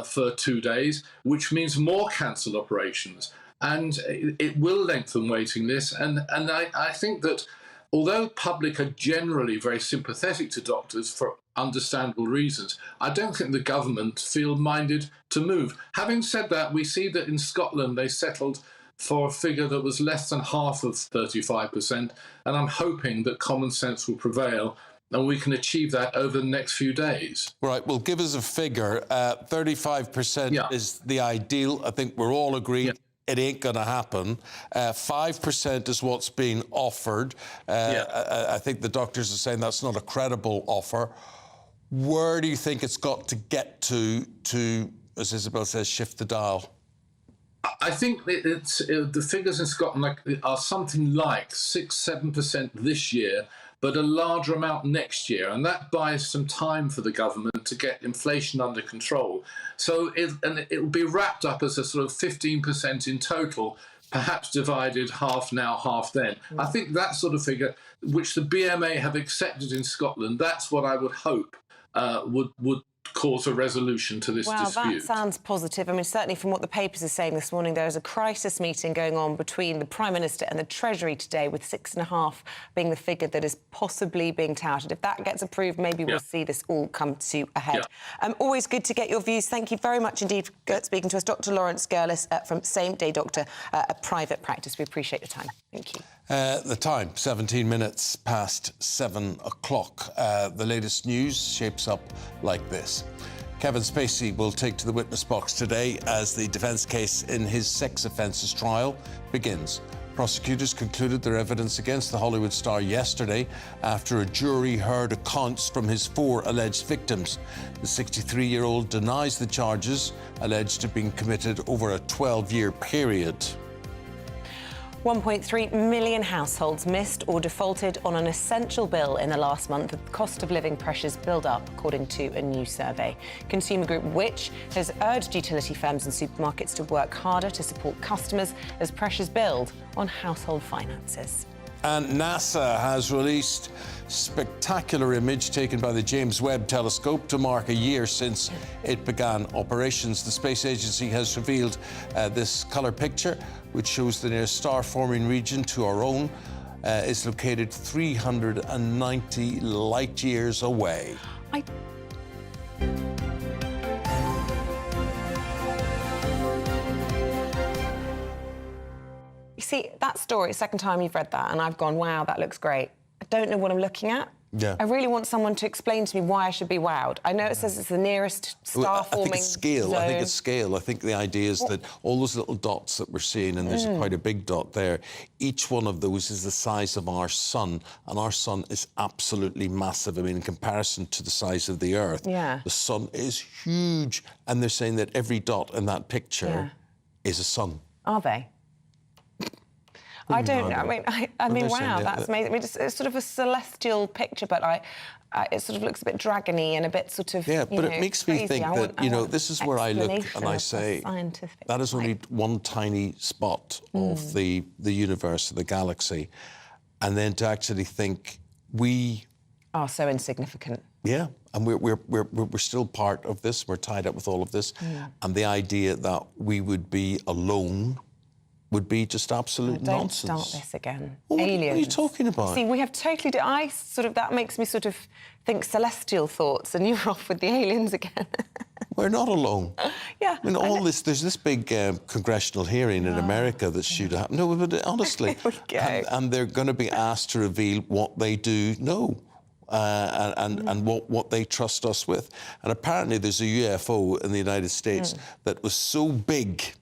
for 2 days, which means more cancelled operations, and it will lengthen waiting lists. And I think that although the public are generally very sympathetic to doctors for understandable reasons, I don't think the government feel minded to move. Having said that, we see that in Scotland they settled for a figure that was less than half of 35%, and I'm hoping that common sense will prevail and we can achieve that over the next few days. Right, well, give us a figure. 35% is the ideal. I think we're all agreed it ain't going to happen. 5% is what's being offered. I think the doctors are saying that's not a credible offer. Where do you think it's got to get to, as Isabel says, shift the dial? I think the figures in Scotland are something like 6-7% this year, but a larger amount next year, and that buys some time for the government to get inflation under control. So it will be wrapped up as a sort of 15% in total, perhaps divided half now, half then. I think that sort of figure, which the BMA have accepted in Scotland, that's what I would hope would cause a resolution to this dispute. Well, that sounds positive. I mean, certainly from what the papers are saying this morning, there is a crisis meeting going on between the Prime Minister and the Treasury today, with 6.5 being the figure that is possibly being touted. If that gets approved, maybe we'll see this all come to a head. Always good to get your views. Thank you very much indeed for speaking to us. Dr Lawrence Gurlis from Same Day Doctor, a private practice. We appreciate your time. Thank you. The time, 17 minutes past 7 o'clock. The latest news shapes up like this. Kevin Spacey will take to the witness box today as the defence case in his sex offences trial begins. Prosecutors concluded their evidence against the Hollywood star yesterday after a jury heard accounts from his 4 alleged victims. The 63-year-old denies the charges alleged to have been committed over a 12-year period. 1.3 million households missed or defaulted on an essential bill in the last month as cost of living pressures build up, according to a new survey. Consumer group Which has urged utility firms and supermarkets to work harder to support customers as pressures build on household finances. And NASA has released spectacular image taken by the James Webb Telescope to mark a year since it began operations. The space agency has revealed this colour picture, which shows the nearest star-forming region to our own is located 390 light-years away. You see, that story, second time you've read that, and I've gone, wow, that looks great. I don't know what I'm looking at. Yeah. I really want someone to explain to me why I should be wowed. I know it says it's the nearest star-forming I think it's scale. zone. I think it's scale. I think the idea is that all those little dots that we're seeing, and there's quite a big dot there, each one of those is the size of our sun, and our sun is absolutely massive. I mean, in comparison to the size of the Earth, the sun is huge. And they're saying that every dot in that picture is a sun. Are they? I don't know. I mean, wow, that's amazing. I mean, it's sort of a celestial picture, but it sort of looks a bit dragony and a bit sort of, but it makes me think that, you know, this is where I look and I say, that is only one tiny spot of the universe, of the galaxy. And then to actually think we are so insignificant. Yeah, and we're still part of this. We're tied up with all of this. And the idea that we would be alone would be just absolute nonsense. Don't start this again. Aliens. What are you talking about? See, we have totally... that makes me sort of think celestial thoughts, and you're off with the aliens again. We're not alone. Yeah. I mean, there's this big congressional hearing in America that's due to happen. No, but honestly. And they're going to be asked to reveal what they do know. And what they trust us with. And apparently there's a UFO in the United States that was so big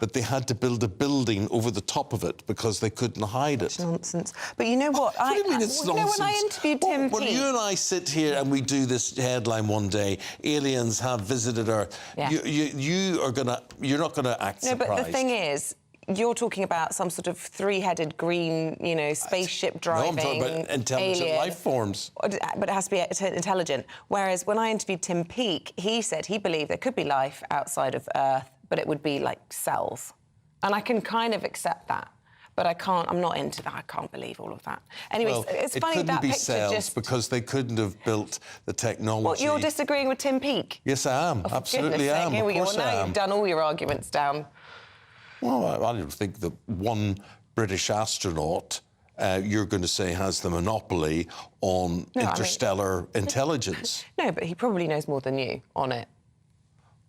that they had to build a building over the top of it because they couldn't hide it. Nonsense. But you know what? What do you mean it's nonsense? You know, when I interviewed Tim When you and I sit here and we do this headline one day, aliens have visited Earth, you're not going to act surprised. No, but the thing is, you're talking about some sort of three-headed green, you know, spaceship driving. No, I'm talking about intelligent alien. life forms. But it has to be intelligent. Whereas when I interviewed Tim Peake, he said he believed there could be life outside of Earth, but it would be like cells. And I can kind of accept that. But I'm not into that. I can't believe all of that. Anyways, well, it's funny that picture cells because they couldn't have built the technology. What, you're disagreeing with Tim Peake? Yes, I am. Absolutely am. Here we go. Of course Well, I now am. you've done all your arguments down. Well, I don't think that one British astronaut you're going to say has the monopoly on interstellar intelligence. No, but he probably knows more than you on it.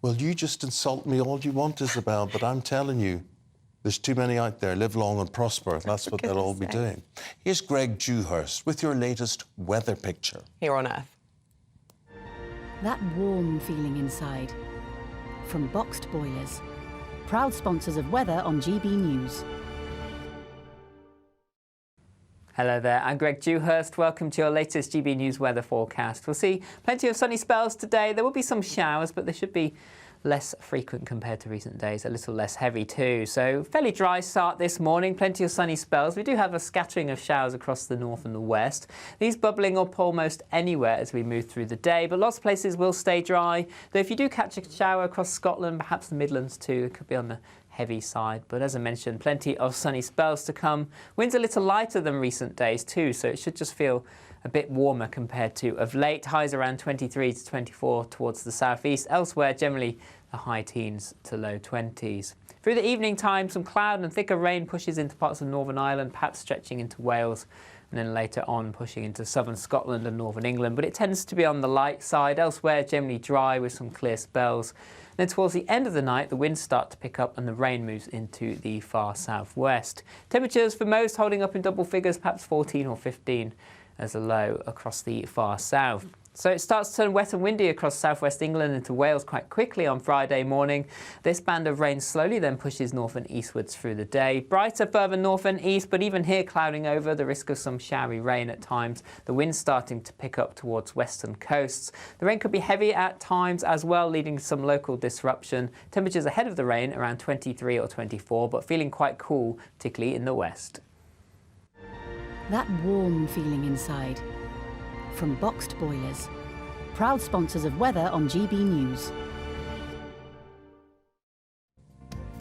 Well, you just insult me all you want, Isabel, but I'm telling you, there's too many out there. Live long and prosper. That's what they'll all be doing. Here's Greg Dewhurst with your latest weather picture. Here on Earth. That warm feeling inside. From Boxed Boilers. Proud sponsors of weather on GB News. Hello there, I'm Greg Dewhurst. Welcome to your latest GB News weather forecast. We'll see plenty of sunny spells today. There will be some showers, but they should be less frequent compared to recent days, a little less heavy too. So fairly dry start this morning, plenty of sunny spells. We do have a scattering of showers across the north and the west. These bubbling up almost anywhere as we move through the day, but lots of places will stay dry. Though if you do catch a shower across Scotland, perhaps the Midlands too, it could be on the heavy side. But as I mentioned, plenty of sunny spells to come. Winds a little lighter than recent days too, so it should just feel a bit warmer compared to of late. Highs around 23 to 24 towards the southeast. Elsewhere, generally the high teens to low 20s. Through the evening time, some cloud and thicker rain pushes into parts of Northern Ireland, perhaps stretching into Wales, and then later on pushing into southern Scotland and northern England. But it tends to be on the light side. Elsewhere, generally dry with some clear spells. Then towards the end of the night, the winds start to pick up and the rain moves into the far southwest. Temperatures for most holding up in double figures, perhaps 14 or 15 as a low across the far south. So it starts to turn wet and windy across southwest England into Wales quite quickly on Friday morning. This band of rain slowly then pushes north and eastwards through the day. Brighter further north and east, but even here clouding over, the risk of some showery rain at times. The wind starting to pick up towards western coasts. The rain could be heavy at times as well, leading to some local disruption. Temperatures ahead of the rain around 23 or 24, but feeling quite cool, particularly in the west. That warm feeling inside. From Boxed Boilers. Proud sponsors of weather on GB News.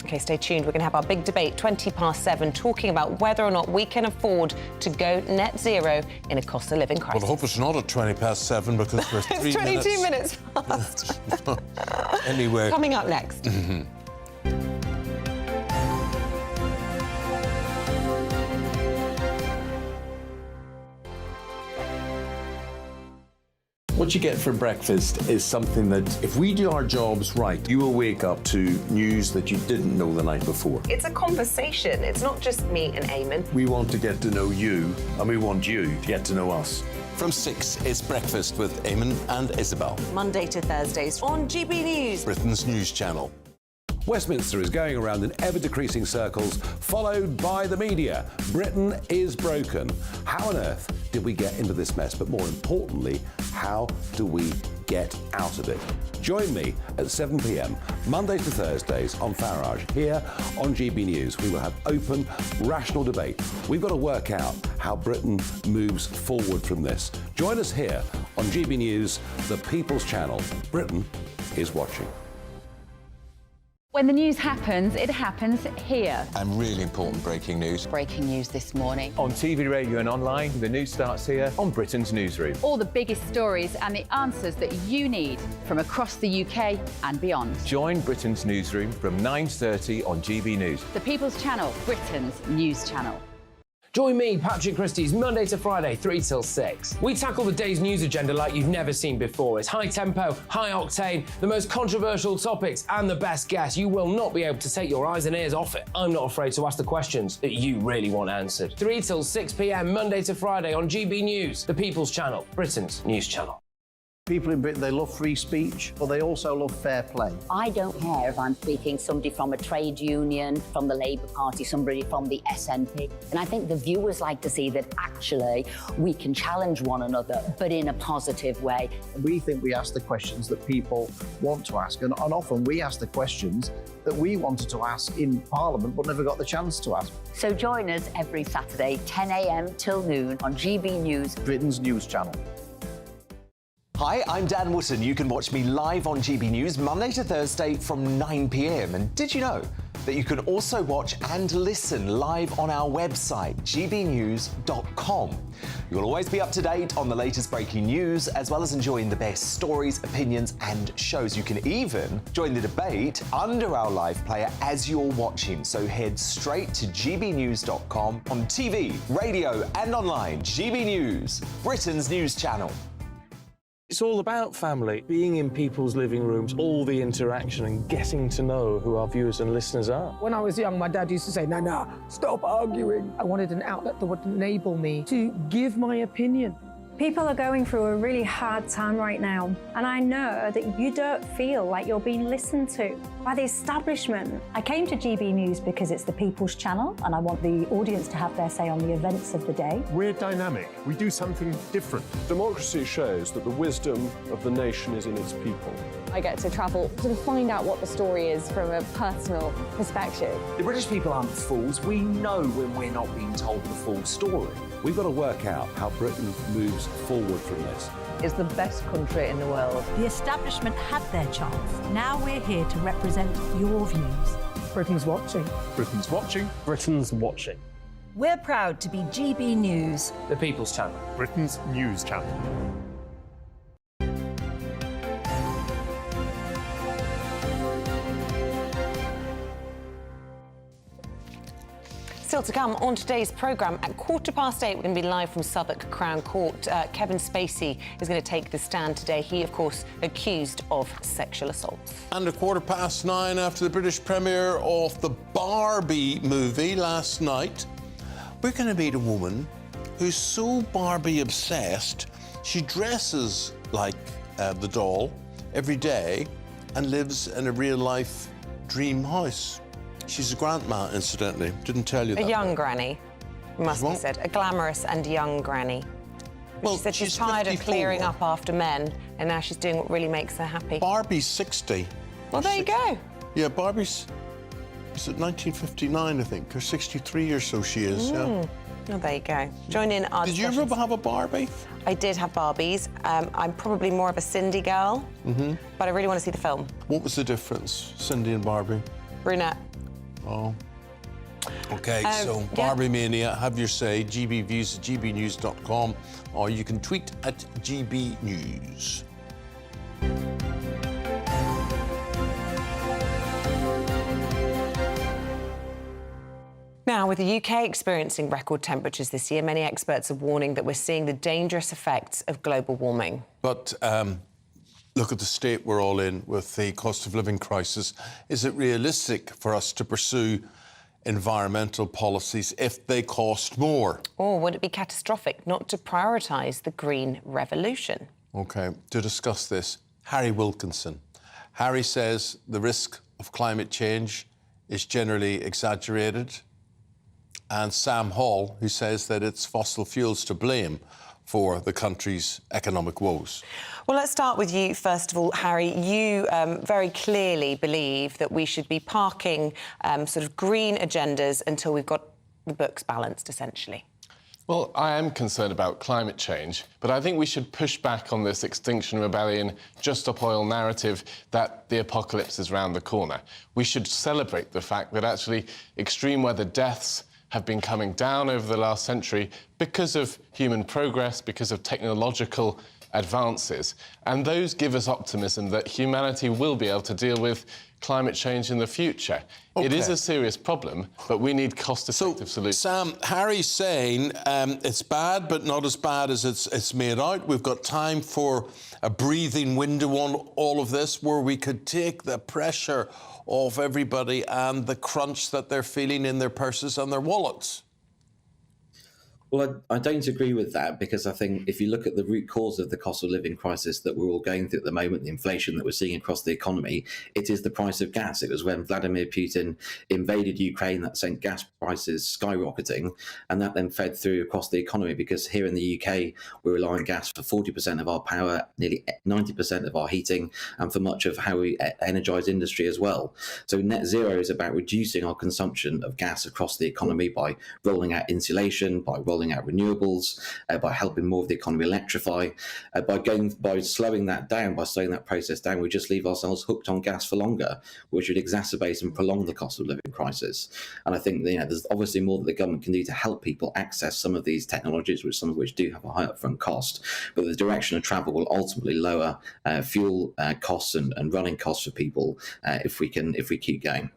OK, stay tuned. We're going to have our big debate, 7:20, talking about whether or not we can afford to go net zero in a cost of living crisis. Well, I hope it's not at 7:20 because we're 3 It's 22 minutes past. Anyway. Coming up next. What you get for breakfast is something that, if we do our jobs right, you will wake up to news that you didn't know the night before. It's a conversation. It's not just me and Eamonn. We want to get to know you, and we want you to get to know us. From 6, it's Breakfast with Eamonn and Isabel. Monday to Thursdays on GB News. Britain's news channel. Westminster is going around in ever-decreasing circles, followed by the media. Britain is broken. How on earth did we get into this mess? But more importantly, how do we get out of it? Join me at 7 p.m, Mondays to Thursdays on Farage, here on GB News. We will have open, rational debate. We've got to work out how Britain moves forward from this. Join us here on GB News, the People's Channel. Britain is watching. When the news happens, it happens here. And really important breaking news. Breaking news this morning. On TV, radio and online, the news starts here on Britain's Newsroom. All the biggest stories and the answers that you need from across the UK and beyond. Join Britain's Newsroom from 9:30 on GB News. The People's Channel, Britain's news channel. Join me, Patrick Christie's Monday to Friday, 3 till 6. We tackle the day's news agenda like you've never seen before. It's high tempo, high octane, the most controversial topics and the best guests. You will not be able to take your eyes and ears off it. I'm not afraid to ask the questions that you really want answered. 3 till 6 p.m, Monday to Friday on GB News, the People's Channel, Britain's news channel. People in Britain, they love free speech, but they also love fair play. I don't care if I'm speaking somebody from a trade union, from the Labour Party, somebody from the SNP. And I think the viewers like to see that actually we can challenge one another, but in a positive way. We think we ask the questions that people want to ask, and often we ask the questions that we wanted to ask in Parliament but never got the chance to ask. So join us every Saturday, 10 a.m. till noon on GB News, Britain's news channel. Hi, I'm Dan Wootton. You can watch me live on GB News Monday to Thursday from 9 p.m. And did you know that you can also watch and listen live on our website, gbnews.com? You'll always be up to date on the latest breaking news, as well as enjoying the best stories, opinions and shows. You can even join the debate under our live player as you're watching. So head straight to gbnews.com on TV, radio and online. GB News, Britain's news channel. It's all about family, being in people's living rooms, all the interaction and getting to know who our viewers and listeners are. When I was young, my dad used to say, "Nah, stop arguing." I wanted an outlet that would enable me to give my opinion. People are going through a really hard time right now, and I know that you don't feel like you're being listened to by the establishment. I came to GB News because it's the People's Channel, and I want the audience to have their say on the events of the day. We're dynamic. We do something different. Democracy shows that the wisdom of the nation is in its people. I get to travel to find out what the story is from a personal perspective. The British people aren't fools. We know when we're not being told the full story. We've got to work out how Britain moves forward from this. Is the best country in the world. The establishment had their chance. Now we're here to represent your views. Britain's watching. Britain's watching. Britain's watching. We're proud to be GB News, The People's Channel, Britain's news channel. Still to come on today's programme, at 8:15, we're going to be live from Southwark Crown Court. Kevin Spacey is going to take the stand today. He, of course, accused of sexual assault. And at 9:15, after the British premiere of the Barbie movie last night, we're going to meet a woman who's so Barbie obsessed, she dresses like the doll every day and lives in a real-life dream house. She's a grandma, incidentally. Didn't tell you that. A young granny, must be said. A glamorous and young granny. Well, she said she's tired 54. Of clearing up after men, and now she's doing what really makes her happy. Barbie's 60. Well, there you go. Yeah, Barbie's... Is it 1959, I think? Or 63 or so she is, yeah. Well, there you go. Join in our Did you ever have a Barbie? I did have Barbies. I'm probably more of a Cindy girl, but I really want to see the film. What was the difference, Cindy and Barbie? Brunette. Oh. OK, so Barbie Mania, have your say, gbviews at gbnews.com, or you can tweet at gbnews. Now, with the UK experiencing record temperatures this year, many experts are warning that we're seeing the dangerous effects of global warming. But look at the state we're all in with the cost of living crisis. Is it realistic for us to pursue environmental policies if they cost more? Or would it be catastrophic not to prioritise the green revolution? OK, to discuss this, Harry Wilkinson. Harry says the risk of climate change is generally exaggerated. And Sam Hall, who says that it's fossil fuels to blame for the country's economic woes. Well, let's start with you, first of all, Harry. You very clearly believe that we should be parking sort of green agendas until we've got the books balanced, essentially. Well, I am concerned about climate change, but I think we should push back on this Extinction Rebellion, Just Stop Oil narrative that the apocalypse is round the corner. We should celebrate the fact that actually extreme weather deaths have been coming down over the last century because of human progress, because of technological advances. And those give us optimism that humanity will be able to deal with climate change in the future. Okay. It is a serious problem, but we need cost-effective solutions. Sam, Harry's saying it's bad, but not as bad as it's made out. We've got time for a breathing window on all of this where we could take the pressure off everybody and the crunch that they're feeling in their purses and their wallets. Well, I don't agree with that, because I think if you look at the root cause of the cost of living crisis that we're all going through at the moment, the inflation that we're seeing across the economy, it is the price of gas. It was when Vladimir Putin invaded Ukraine that sent gas prices skyrocketing, and that then fed through across the economy, because here in the UK, we rely on gas for 40% of our power, nearly 90% of our heating, and for much of how we energise industry as well. So net zero is about reducing our consumption of gas across the economy by rolling out insulation, by rolling out renewables, by helping more of the economy electrify, by slowing that down, by slowing that process down, we just leave ourselves hooked on gas for longer, which would exacerbate and prolong the cost of living crisis. And I think there's obviously more that the government can do to help people access some of these technologies, some of which do have a high upfront cost, but the direction of travel will ultimately lower fuel costs and running costs for people if we keep going.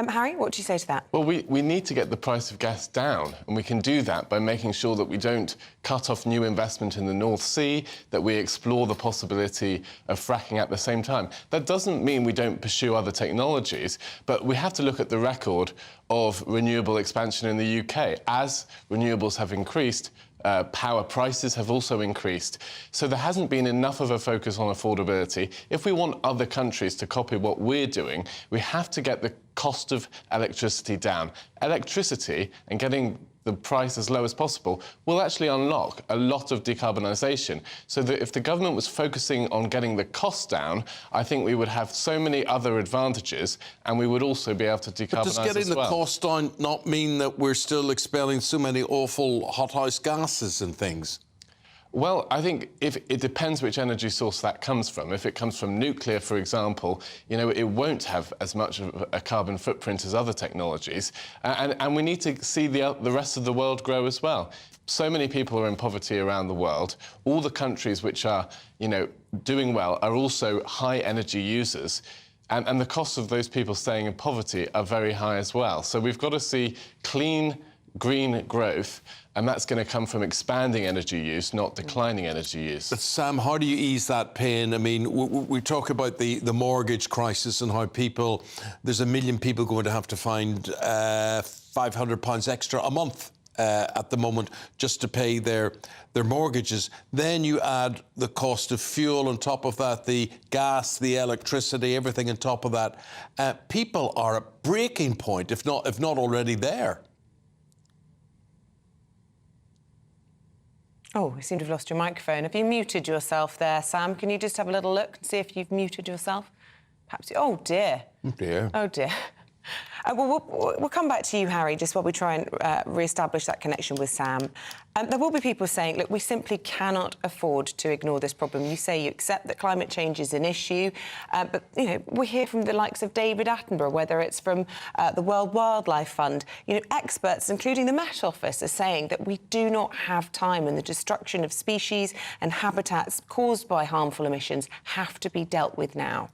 Harry, what do you say to that? Well, we need to get the price of gas down, and we can do that by making sure that we don't cut off new investment in the North Sea, that we explore the possibility of fracking at the same time. That doesn't mean we don't pursue other technologies, but we have to look at the record of renewable expansion in the UK. As renewables have increased, power prices have also increased. So there hasn't been enough of a focus on affordability. If we want other countries to copy what we're doing, we have to get the cost of electricity down. Electricity and getting the price as low as possible will actually unlock a lot of decarbonisation. So that if the government was focusing on getting the cost down, I think we would have so many other advantages, and we would also be able to decarbonise as well. But does getting the cost down not mean that we're still expelling so many awful hothouse gases and things? Well, I think it depends which energy source that comes from. If it comes from nuclear, for example, it won't have as much of a carbon footprint as other technologies. And we need to see the rest of the world grow as well. So many people are in poverty around the world. All the countries which are, doing well are also high energy users. And the costs of those people staying in poverty are very high as well. So we've got to see clean, green growth, and that's going to come from expanding energy use, not declining energy use. But Sam, how do you ease that pain? I mean, we talk about the mortgage crisis and how there's 1 million people going to have to find £500 extra a month at the moment just to pay their mortgages. Then you add the cost of fuel on top of that, the gas, the electricity, everything on top of that. People are at breaking point, if not already there. Oh, I seem to have lost your microphone. Have you muted yourself there, Sam? Can you just have a little look and see if you've muted yourself? Perhaps. Oh, dear. Oh, dear. Oh, dear. We'll come back to you, Harry, just while we try and re-establish that connection with Sam. There will be people saying, look, we simply cannot afford to ignore this problem. You say you accept that climate change is an issue, but, we hear from the likes of David Attenborough, whether it's from the World Wildlife Fund. Experts, including the Met Office, are saying that we do not have time, and the destruction of species and habitats caused by harmful emissions have to be dealt with now.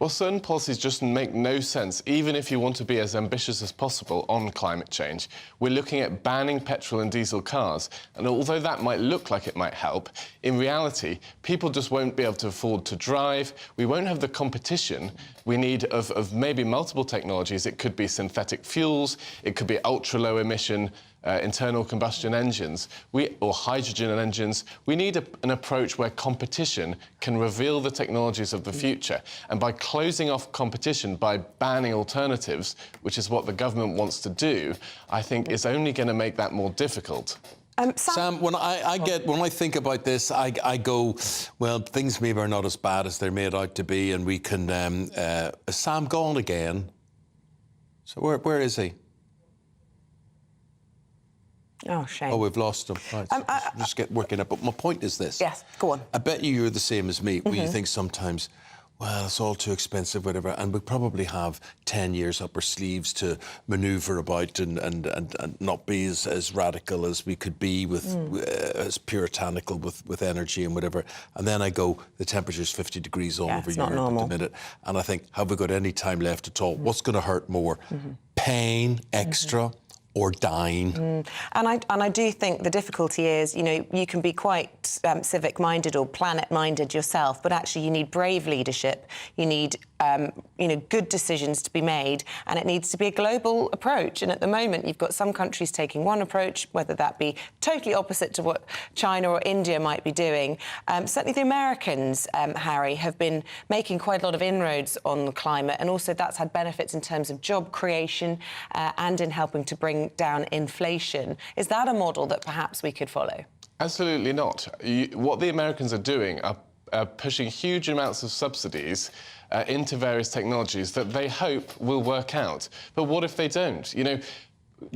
Well, certain policies just make no sense, even if you want to be as ambitious as possible on climate change. We're looking at banning petrol and diesel cars, and although that might look like it might help, in reality, people just won't be able to afford to drive. We won't have the competition we need of maybe multiple technologies. It could be synthetic fuels, it could be ultra-low emission internal combustion engines, or hydrogen engines. We need an approach where competition can reveal the technologies of the future. And by closing off competition, by banning alternatives, which is what the government wants to do, I think is only going to make that more difficult. Sam, when I think about this, I go, well, things maybe are not as bad as they're made out to be, and we can... is Sam gone again? So where is he? Oh, shame. Oh, we've lost him. Right, so just get working up. But my point is this. Yes, go on. I bet you're the same as me, where you think sometimes, well, it's all too expensive, whatever, and we probably have 10 years up our sleeves to manoeuvre about and not be as radical as we could be with as puritanical with energy and whatever. And then I go, the temperature's 50 degrees all over Europe at the minute, and I think, have we got any time left at all? What's going to hurt more? Pain, extra, or dying? And I do think the difficulty is, you know, you can be quite civic-minded or planet-minded yourself, but actually you need brave leadership, you need, you know, good decisions to be made, and it needs to be a global approach. And at the moment, you've got some countries taking one approach, whether that be totally opposite to what China or India might be doing. Certainly the Americans, Harry, have been making quite a lot of inroads on the climate, and also that's had benefits in terms of job creation and in helping to bring down inflation. Is that a model that perhaps we could follow? Absolutely not. What the Americans are doing are pushing huge amounts of subsidies into various technologies that they hope will work out. But what if they don't? You know,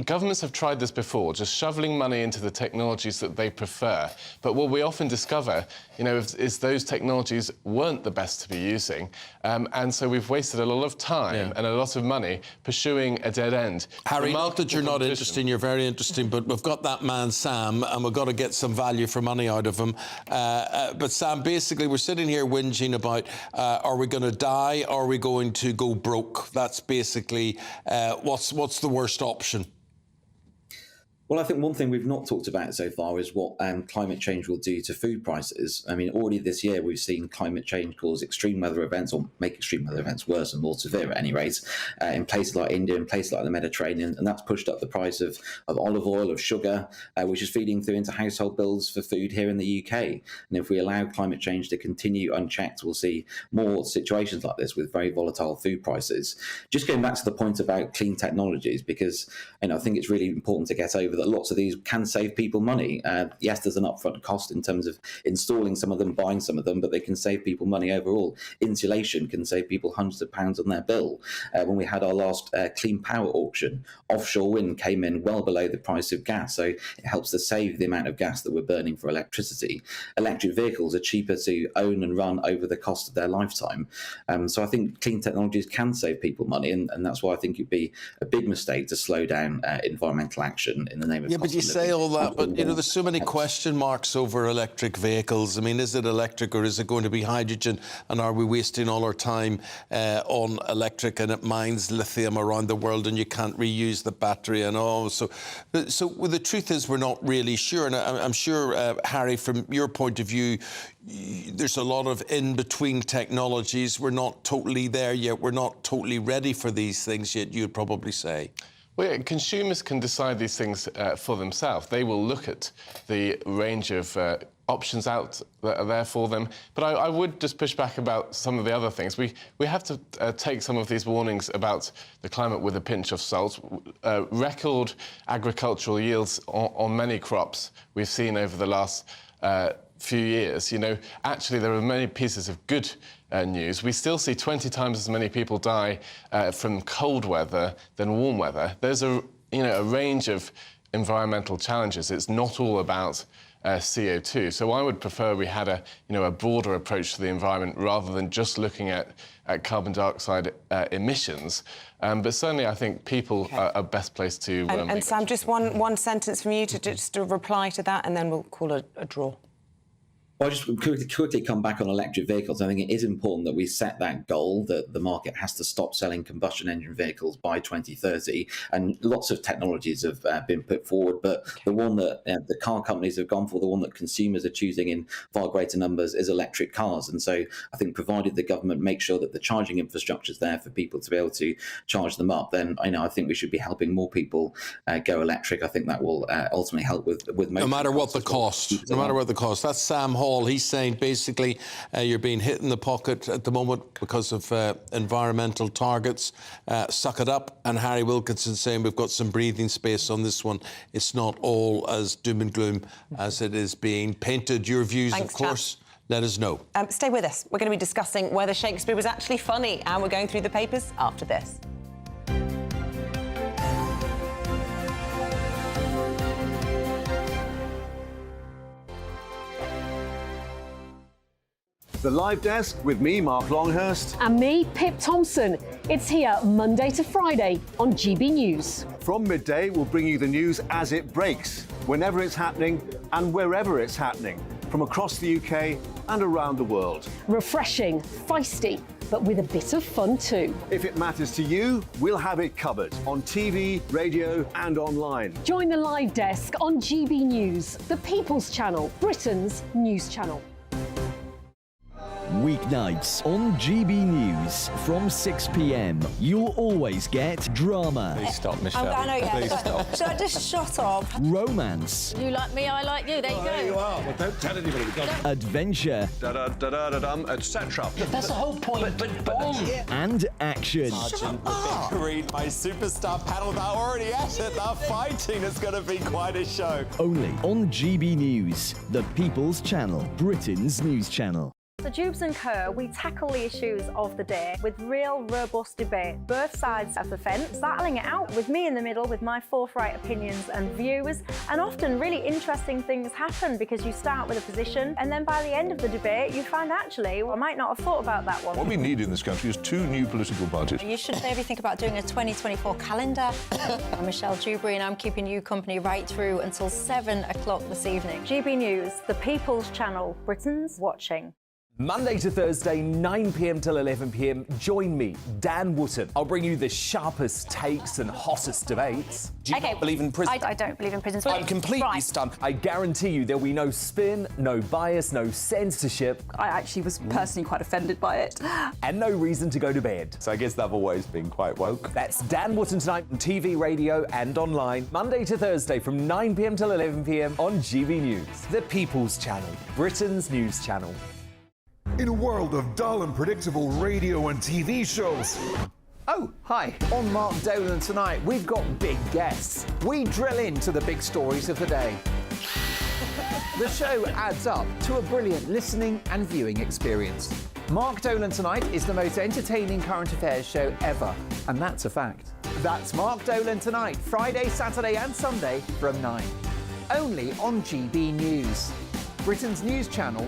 governments have tried this before, just shoveling money into the technologies that they prefer. But what we often discover, you know, is those technologies weren't the best to be using. And so we've wasted a lot of time and a lot of money pursuing a dead end. Harry, not that you're not interesting, you're very interesting, but we've got that man, Sam, and we've got to get some value for money out of him. But Sam, basically, we're sitting here whinging about, are we going to die? Or are we going to go broke? That's basically what's the worst option? Well, I think one thing we've not talked about so far is what climate change will do to food prices. I mean, already this year we've seen climate change cause extreme weather events, or make extreme weather events worse and more severe at any rate, in places like India, in places like the Mediterranean, and that's pushed up the price of olive oil, of sugar, which is feeding through into household bills for food here in the UK. And if we allow climate change to continue unchecked, we'll see more situations like this with very volatile food prices. Just going back to the point about clean technologies, because I think it's really important to get over that lots of these can save people money. Yes, there's an upfront cost in terms of installing some of them, buying some of them, but they can save people money overall. Insulation can save people hundreds of pounds on their bill. When we had our last clean power auction, offshore wind came in well below the price of gas, so it helps to save the amount of gas that we're burning for electricity. Electric vehicles are cheaper to own and run over the cost of their lifetime. So I think clean technologies can save people money, and that's why I think it'd be a big mistake to slow down environmental action in the name of but you say all that, but, you know, there's so many question marks over electric vehicles. I mean, is it electric or is it going to be hydrogen? And are we wasting all our time on electric, and it mines lithium around the world and you can't reuse the battery and all? So well, the truth is we're not really sure. And I'm sure, Harry, from your point of view, there's a lot of in-between technologies. We're not totally there yet. We're not totally ready for these things yet, you'd probably say. Well, yeah, consumers can decide these things for themselves. They will look at the range of options out that are there for them. But I would just push back about some of the other things. We have to take some of these warnings about the climate with a pinch of salt. Record agricultural yields on many crops we've seen over the last few years. You know, actually there are many pieces of good news. We still see 20 times as many people die from cold weather than warm weather. There's a range of environmental challenges. It's not all about CO2. So I would prefer we had a broader approach to the environment rather than just looking at carbon dioxide emissions. But certainly I think people are best placed to... and Sam, just one sentence from you to just reply to that, and then we'll call it a draw. Well, I'll just quickly come back on electric vehicles. I think it is important that we set that goal that the market has to stop selling combustion engine vehicles by 2030. And lots of technologies have been put forward, but the one that the car companies have gone for, the one that consumers are choosing in far greater numbers, is electric cars. And so I think provided the government makes sure that the charging infrastructure is there for people to be able to charge them up, then I think we should be helping more people go electric. I think that will ultimately help with no matter what the cost. No matter what the cost. That's Sam Hall. He's saying basically you're being hit in the pocket at the moment because of environmental targets. Suck it up. And Harry Wilkinson saying we've got some breathing space on this one. It's not all as doom and gloom as it is being painted. Your views, Thanks, of course. Let us know. Stay with us. We're going to be discussing whether Shakespeare was actually funny, and we're going through the papers after this. The Live Desk with me, Mark Longhurst. And me, Pip Thompson. It's here Monday to Friday on GB News. From midday, we'll bring you the news as it breaks, whenever it's happening and wherever it's happening, from across the UK and around the world. Refreshing, feisty, but with a bit of fun too. If it matters to you, we'll have it covered on TV, radio and online. Join the Live Desk on GB News, the People's Channel, Britain's news channel. Weeknights on GB News from 6 p.m. You'll always get drama. Please stop, Michelle. I know, yeah. Please stop. Should I just shut up? Romance. You like me, I like you. There you go. There you are. Well, don't tell anybody. Adventure. Etc. That's the whole point. And action. Sergeant the Big Green, my superstar panel that are already at it. They're fighting. It's going to be quite a show. Only on GB News, the People's Channel, Britain's news channel. So Jubes and Co, we tackle the issues of the day with real robust debate, both sides of the fence, battling it out with me in the middle with my forthright opinions and views. And often really interesting things happen because you start with a position and then by the end of the debate you find actually, well, I might not have thought about that one. What we need in this country is 2 new political parties. You should maybe think about doing a 2024 calendar. I'm Michelle Dewberry and I'm keeping you company right through until 7 o'clock this evening. GB News, the People's Channel, Britain's watching. Monday to Thursday, 9 p.m. till 11 p.m. Join me, Dan Wootton. I'll bring you the sharpest takes and hottest debates. Do you not believe in prisons? I don't believe in prisons. I'm completely stunned. I guarantee you there'll be no spin, no bias, no censorship. I actually was personally quite offended by it. And no reason to go to bed. So I guess they've always been quite woke. That's Dan Wootton tonight on TV, radio and online. Monday to Thursday from 9 p.m. till 11 p.m. on GB News. The People's Channel, Britain's news channel. In a world of dull and predictable radio and TV shows. Oh, hi. On Mark Dolan tonight, we've got big guests. We drill into the big stories of the day. The show adds up to a brilliant listening and viewing experience. Mark Dolan Tonight is the most entertaining current affairs show ever, and that's a fact. That's Mark Dolan Tonight, Friday, Saturday and Sunday from 9. Only on GB News, Britain's news channel.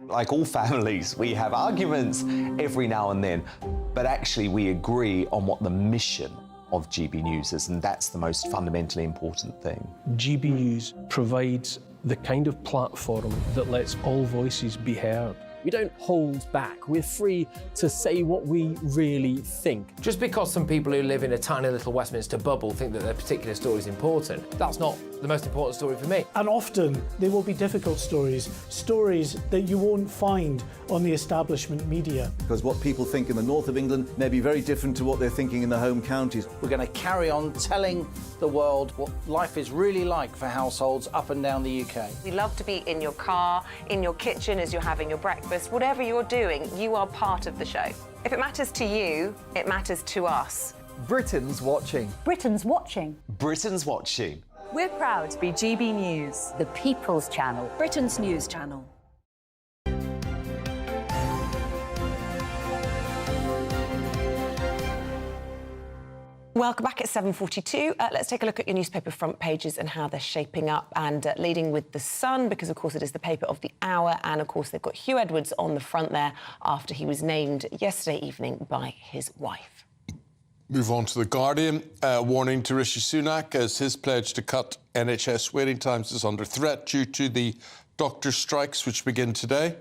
Like all families, we have arguments every now and then, but actually we agree on what the mission of GB News is, and that's the most fundamentally important thing. GB News provides the kind of platform that lets all voices be heard. We don't hold back. We're free to say what we really think. Just because some people who live in a tiny little Westminster bubble think that their particular story is important, that's not the most important story for me. And often they will be difficult stories, stories that you won't find on the establishment media. Because what people think in the north of England may be very different to what they're thinking in their home counties. We're going to carry on telling the world what life is really like for households up and down the UK. We love to be in your car, in your kitchen as you're having your breakfast. Whatever you're doing, you are part of the show. If it matters to you, it matters to us. Britain's watching. Britain's watching. Britain's watching. We're proud to be GB News, The People's Channel, Britain's news channel. Welcome back at 7:42. Let's take a look at your newspaper front pages and how they're shaping up, and leading with The Sun, because, of course, it is the paper of the hour, and, of course, they've got Huw Edwards on the front there after he was named yesterday evening by his wife. Move on to The Guardian. Warning to Rishi Sunak as his pledge to cut NHS waiting times is under threat due to the Doctor strikes, which begin today.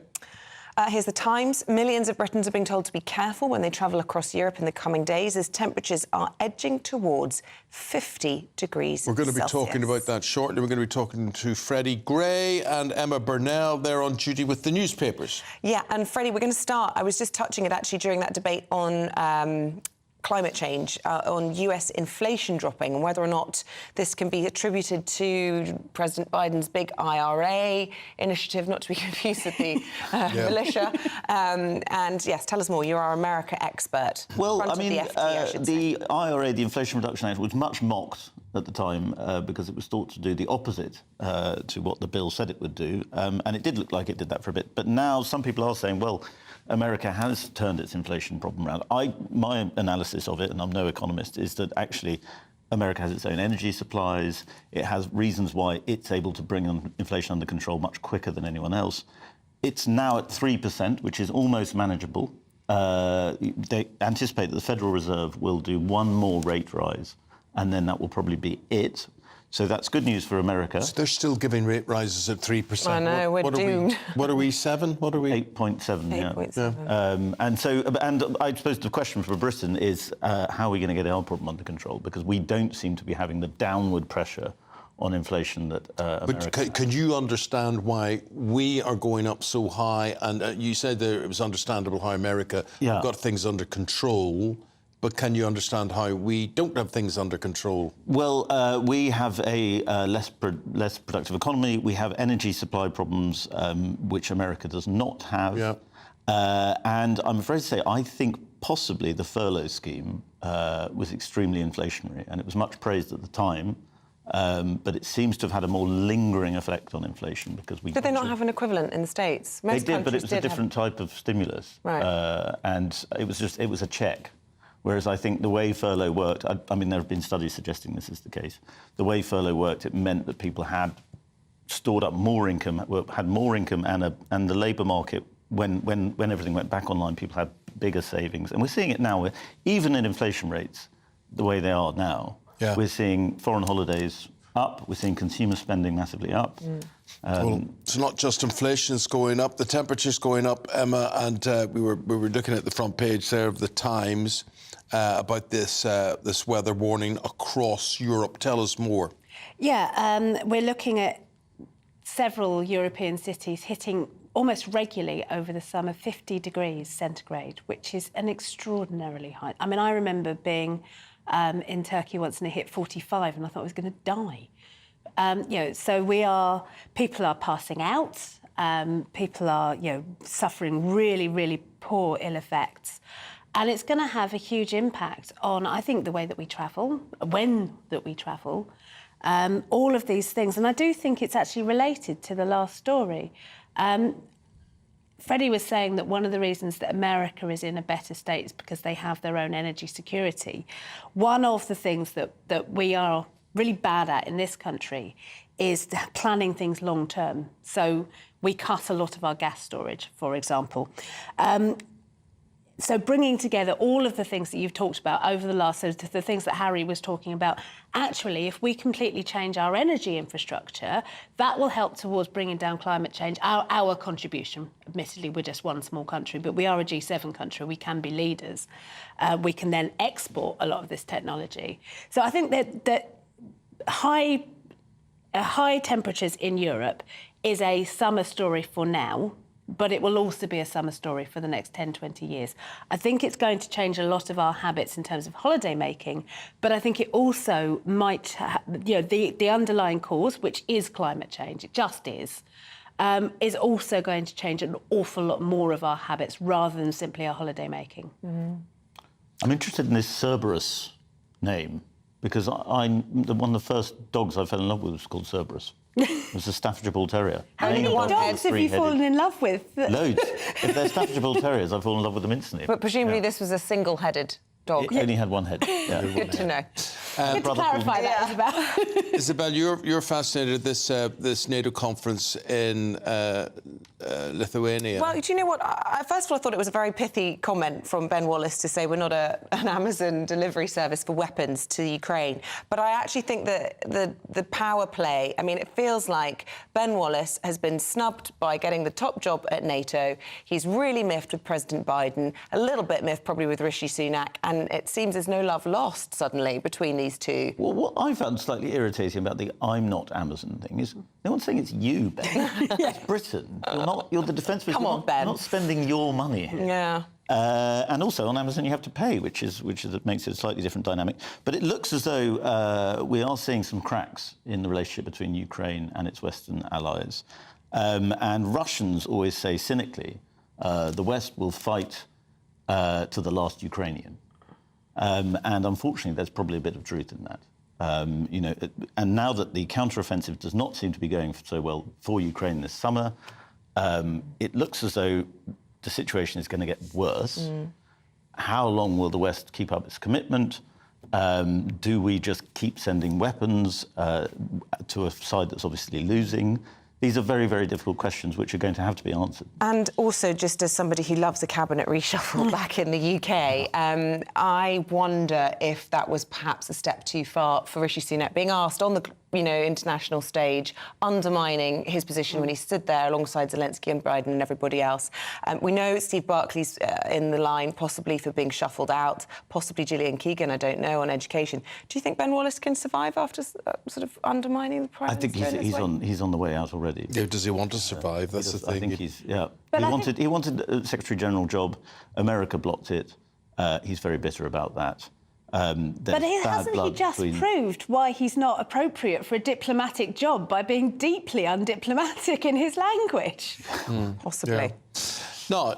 Here's the Times. Millions of Britons are being told to be careful when they travel across Europe in the coming days as temperatures are edging towards 50 degrees We're going to be Celsius. talking about that shortly. We're going to be talking to Freddie Gray and Emma Burnell. They're on duty with the newspapers. Yeah, and Freddie, we're going to start. I was just touching it actually during that debate on climate change, on US inflation dropping and whether or not this can be attributed to President Biden's big IRA initiative, not to be confused with the militia. And yes, tell us more. You're our America expert. Well, I mean, the FT, I should say. the IRA, the Inflation Reduction Act, was much mocked at the time because it was thought to do the opposite to what the bill said it would do. And it did look like it did that for a bit. But now some people are saying, well, America has turned its inflation problem around. My analysis of it, and I'm no economist, is that actually America has its own energy supplies. It has reasons why it's able to bring inflation under control much quicker than anyone else. It's now at 3%, which is almost manageable. They anticipate that the Federal Reserve will do one more rate rise, and then that will probably be it. So that's good news for America. So they're still giving rate rises at 3%. I know, we're doomed. What are we, 7? What are we? 8.7, yeah. 8.7. And I suppose the question for Britain is how are we going to get our problem under control? Because we don't seem to be having the downward pressure on inflation that America But can you understand why we are going up so high? And you said that it was understandable how America got things under control. But can you understand how we don't have things under control? Well, we have a less productive economy. We have energy supply problems, which America does not have. Yeah. And I'm afraid to say, I think possibly the furlough scheme was extremely inflationary, and it was much praised at the time. But it seems to have had a more lingering effect on inflation because we... Did they not have an equivalent in the States? They did, but it was a different type of stimulus. Right. And it was a check. Whereas I think the way furlough worked, I mean, there have been studies suggesting this is the case. The way furlough worked, it meant that people had stored up more income, and the labour market, when everything went back online, people had bigger savings. And we're seeing it now, even in inflation rates, the way they are now. Yeah. We're seeing foreign holidays up, we're seeing consumer spending massively up. Well, it's not just inflation is going up, the temperature's going up, Emma, and we were looking at the front page there of the Times about this weather warning across Europe. Tell us more. Yeah, we're looking at several European cities hitting almost regularly over the summer 50 degrees centigrade, which is an extraordinarily high. I mean, I remember being in Turkey once and it hit 45 and I thought I was going to die. So people are passing out, people are, suffering really, really poor ill effects. And it's going to have a huge impact on, I think, the way that we travel, when that we travel, all of these things. And I do think it's actually related to the last story. Freddie was saying that one of the reasons that America is in a better state is because they have their own energy security. One of the things that we are really bad at in this country is planning things long term. So we cut a lot of our gas storage, for example. So bringing together all of the things that you've talked about over the last, so the things that Harry was talking about, actually, if we completely change our energy infrastructure, that will help towards bringing down climate change. Our contribution, admittedly, we're just one small country, but we are a G7 country. We can be leaders. We can then export a lot of this technology. So I think that high temperatures in Europe is a summer story for now, but it will also be a summer story for the next 10, 20 years. I think it's going to change a lot of our habits in terms of holiday making, but I think it also might, the underlying cause, which is climate change, it just is also going to change an awful lot more of our habits rather than simply our holiday making. I'm interested in this Cerberus name because one of the first dogs I fell in love with was called Cerberus. It was a Staffordshire Bull Terrier. How many dogs have you fallen in love with? Loads. If they're Staffordshire Bull Terriers, I fall in love with them instantly. But presumably this was a single-headed dog. It only had one head. Yeah. Good to know. Good to clarify that, Isabel. Isabel, you're fascinated at this NATO conference in Lithuania. Well, do you know what? First of all, I thought it was a very pithy comment from Ben Wallace to say we're not an Amazon delivery service for weapons to Ukraine. But I actually think that the power play, I mean, it feels like Ben Wallace has been snubbed by getting the top job at NATO. He's really miffed with President Biden, a little bit miffed probably with Rishi Sunak, and it seems there's no love lost suddenly between these two. Well, what I found slightly irritating about the I'm not Amazon thing is no one's saying it's you, Ben. It's Britain. You're the defence minister. Come on, Ben. You're not spending your money here. Yeah. And also on Amazon you have to pay, which makes it a slightly different dynamic. But it looks as though we are seeing some cracks in the relationship between Ukraine and its Western allies. And Russians always say cynically, the West will fight to the last Ukrainian. And unfortunately, there's probably a bit of truth in that. And now that the counteroffensive does not seem to be going so well for Ukraine this summer, it looks as though the situation is going to get worse. How long will the West keep up its commitment? Do we just keep sending weapons to a side that's obviously losing? These are very, very difficult questions which are going to have to be answered. And also, just as somebody who loves a cabinet reshuffle back in the UK, I wonder if that was perhaps a step too far for Rishi Sunak being asked on the international stage, undermining his position when he stood there alongside Zelensky and Biden and everybody else. We know Steve Barclay's in the line, possibly for being shuffled out, possibly Gillian Keegan, I don't know, on education. Do you think Ben Wallace can survive after sort of undermining the Prime Minister? I think he's on the way out already. Yeah, does he want to survive? That's the thing. I think he wanted a Secretary-General job. America blocked it. He's very bitter about that. But hasn't he just proved why he's not appropriate for a diplomatic job by being deeply undiplomatic in his language? Possibly. Yeah. No,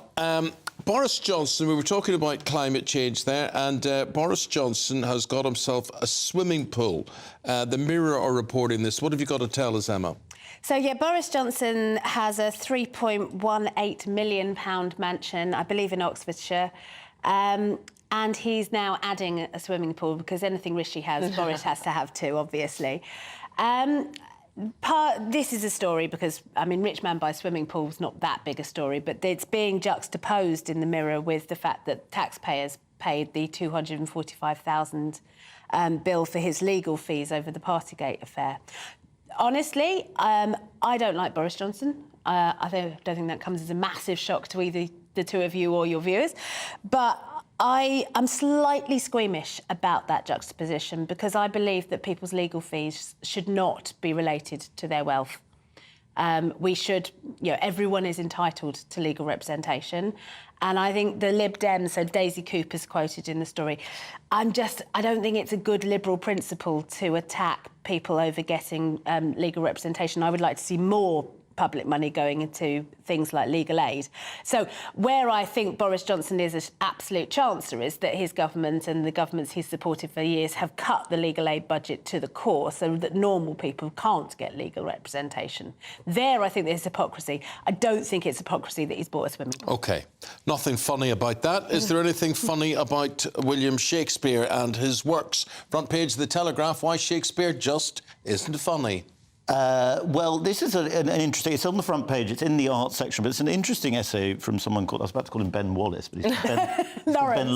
Boris Johnson, we were talking about climate change there, and Boris Johnson has got himself a swimming pool. The Mirror are reporting this. What have you got to tell us, Emma? So, yeah, Boris Johnson has a £3.18 million mansion, I believe, in Oxfordshire. And he's now adding a swimming pool because anything Rishi has, Boris has to have too, obviously. This is a story because, I mean, rich man buys swimming pools, not that big a story, but it's being juxtaposed in the Mirror with the fact that taxpayers paid the $245,000 bill for his legal fees over the Partygate affair. Honestly, I don't like Boris Johnson. I don't think that comes as a massive shock to either the two of you or your viewers. But I'm slightly squeamish about that juxtaposition because I believe that people's legal fees should not be related to their wealth. We should, everyone is entitled to legal representation. And I think the Lib Dems, so Daisy Cooper's quoted in the story, I don't think it's a good liberal principle to attack people over getting legal representation. I would like to see more public money going into things like legal aid. So where I think Boris Johnson is an absolute chancellor is that his government and the governments he's supported for years have cut the legal aid budget to the core so that normal people can't get legal representation. There, I think there's hypocrisy. I don't think it's hypocrisy that he's bought a swimming pool. OK. Nothing funny about that. Is there anything funny about William Shakespeare and his works? Front page of the Telegraph, why Shakespeare just isn't funny. Well, this is an interesting... It's on the front page. It's in the art section, but it's an interesting essay from someone called... I was about to call him Ben Wallace, but he's Ben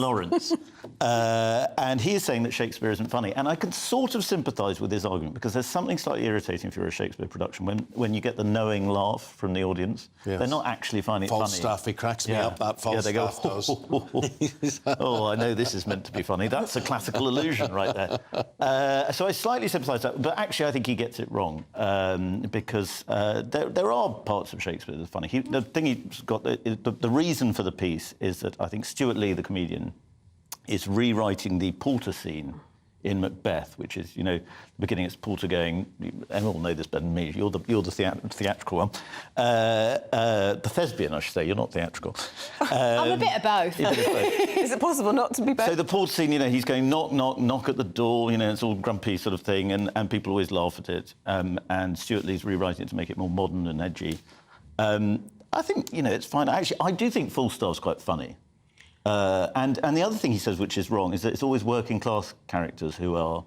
Lawrence. And he is saying that Shakespeare isn't funny. And I can sort of sympathise with his argument, because there's something slightly irritating if you're a Shakespeare production when you get the knowing laugh from the audience. Yes. They're not actually finding it funny. Falstaff, he cracks me up, that Falstaff does. Oh, I know this is meant to be funny. That's a classical illusion right there. So I slightly sympathise with that, but actually I think he gets it wrong. Because there are parts of Shakespeare that are funny. The thing he's got, the reason for the piece is that I think Stuart Lee, the comedian, is rewriting the Porter scene in Macbeth, which is, the beginning it's Porter going, Emma will know this better than me, you're the theatrical one. The thespian, I should say, you're not theatrical. I'm a bit of both. Is it possible not to be both? So the Porter scene, he's going knock, knock, knock at the door, it's all grumpy sort of thing, and people always laugh at it. And Stuart Lee's rewriting it to make it more modern and edgy. I think, it's fine. Actually, I do think Falstaff's quite funny. And the other thing he says, which is wrong, is that it's always working-class characters who are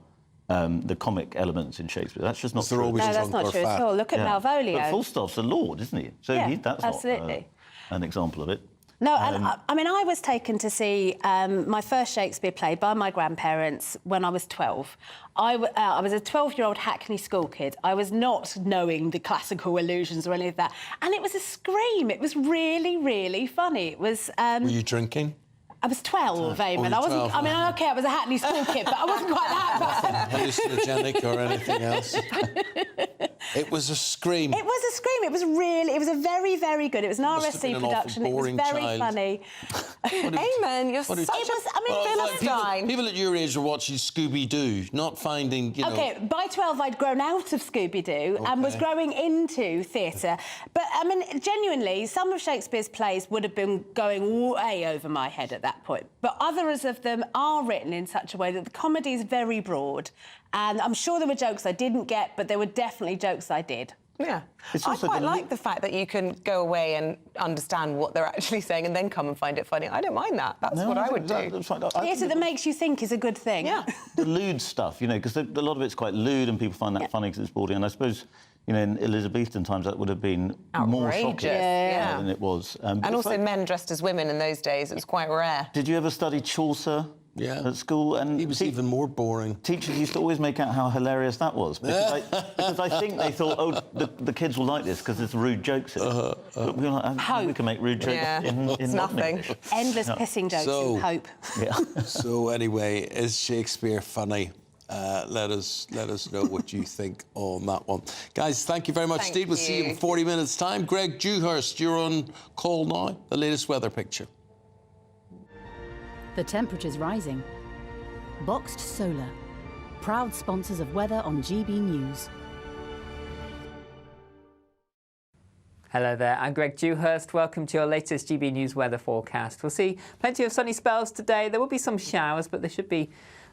the comic elements in Shakespeare. That's just not true. No, that's not true at all. Look at Malvolio. But Falstaff's a lord, isn't he? So that's absolutely. Not an example of it. No, and I mean, I was taken to see my first Shakespeare play by my grandparents when I was 12. I was a 12-year-old Hackney school kid. I was not knowing the classical allusions or any of that. And it was a scream. It was really, really funny. It was... Were you drinking? I was 12, Eamonn. I wasn't... 12, I mean, okay, I was a Hackney school kid, but I wasn't quite that bad. Hallucinogenic or anything else? It was a scream. It was a scream. It was really... It was a very, very good... It was an RSC production. It was very funny. Eamonn, you're such Philistine. People at your age were watching Scooby-Doo, not finding, you know... OK, by 12, I'd grown out of Scooby-Doo and was growing into theatre. But, I mean, genuinely, some of Shakespeare's plays would have been going way over my head at that point. But others of them are written in such a way that the comedy is very broad. And I'm sure there were jokes I didn't get, but there were definitely jokes I did. Yeah. I quite like the fact that you can go away and understand what they're actually saying and then come and find it funny. I don't mind that. That's what I would do. Theatre that makes you think is a good thing. Yeah. The lewd stuff, you know, because a lot of it's quite lewd and people find that funny because it's bawdy. And I suppose, you know, in Elizabethan times that would have been more shocking than it was. And also men dressed as women in those days, it was quite rare. Did you ever study Chaucer? At school, and he was even more boring. Teachers used to always make out how hilarious that was because I think they thought, oh, the kids will like this because there's rude jokes in it. But we were like, we can make rude jokes in nothing. Endless pissing jokes in Hope. So anyway, is Shakespeare funny? Let us know what you think on that one, guys. Thank you very much indeed. We'll see you in 40 minutes' time. Greg Dewhurst, you're on call now. The latest weather picture. The temperature's rising. Boxed Solar, proud sponsors of weather on GB News. Hello there, I'm Greg Dewhurst. Welcome to your latest GB News weather forecast. We'll see plenty of sunny spells today. There will be some showers, but they should be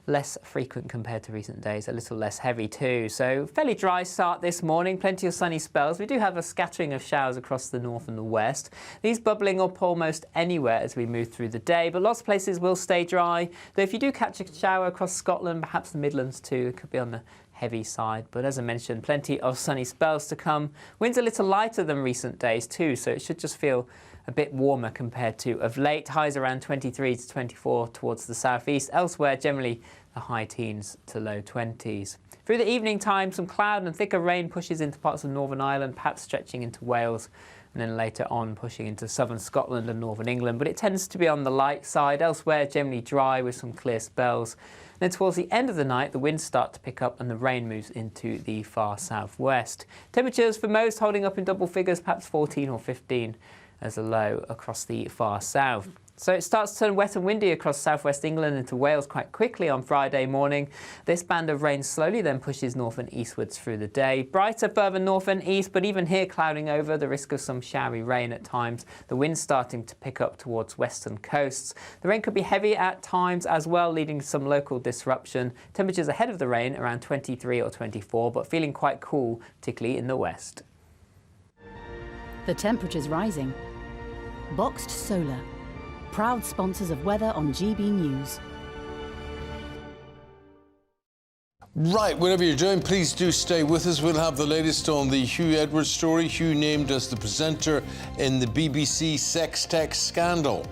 less frequent compared to recent days, a little less heavy too. So fairly dry start this morning, plenty of sunny spells. We do have a scattering of showers across the north and the west. These bubbling up almost anywhere as we move through the day, but lots of places will stay dry. Though if you do catch a shower across Scotland, perhaps the Midlands too, it could be on the heavy side. But as I mentioned, plenty of sunny spells to come. Winds a little lighter than recent days too, so it should just feel a bit warmer compared to of late. Highs around 23 to 24 towards the southeast. Elsewhere, generally the high teens to low 20s. Through the evening time, some cloud and thicker rain pushes into parts of Northern Ireland, perhaps stretching into Wales, and then later on pushing into southern Scotland and northern England. But it tends to be on the light side. Elsewhere, generally dry with some clear spells. And then towards the end of the night, the winds start to pick up and the rain moves into the far southwest. Temperatures for most holding up in double figures, perhaps 14 or 15 as a low across the far south. So it starts to turn wet and windy across southwest England into Wales quite quickly on Friday morning. This band of rain slowly then pushes north and eastwards through the day. Brighter further north and east, but even here clouding over, the risk of some showery rain at times. The wind starting to pick up towards western coasts. The rain could be heavy at times as well, leading to some local disruption. Temperatures ahead of the rain around 23 or 24, but feeling quite cool, particularly in the west. The temperature's rising. Boxed Solar, proud sponsors of weather on GB News. Right, whatever you're doing, please do stay with us. We'll have the latest on the Huw Edwards story. Huw named as the presenter in the BBC sex text scandal.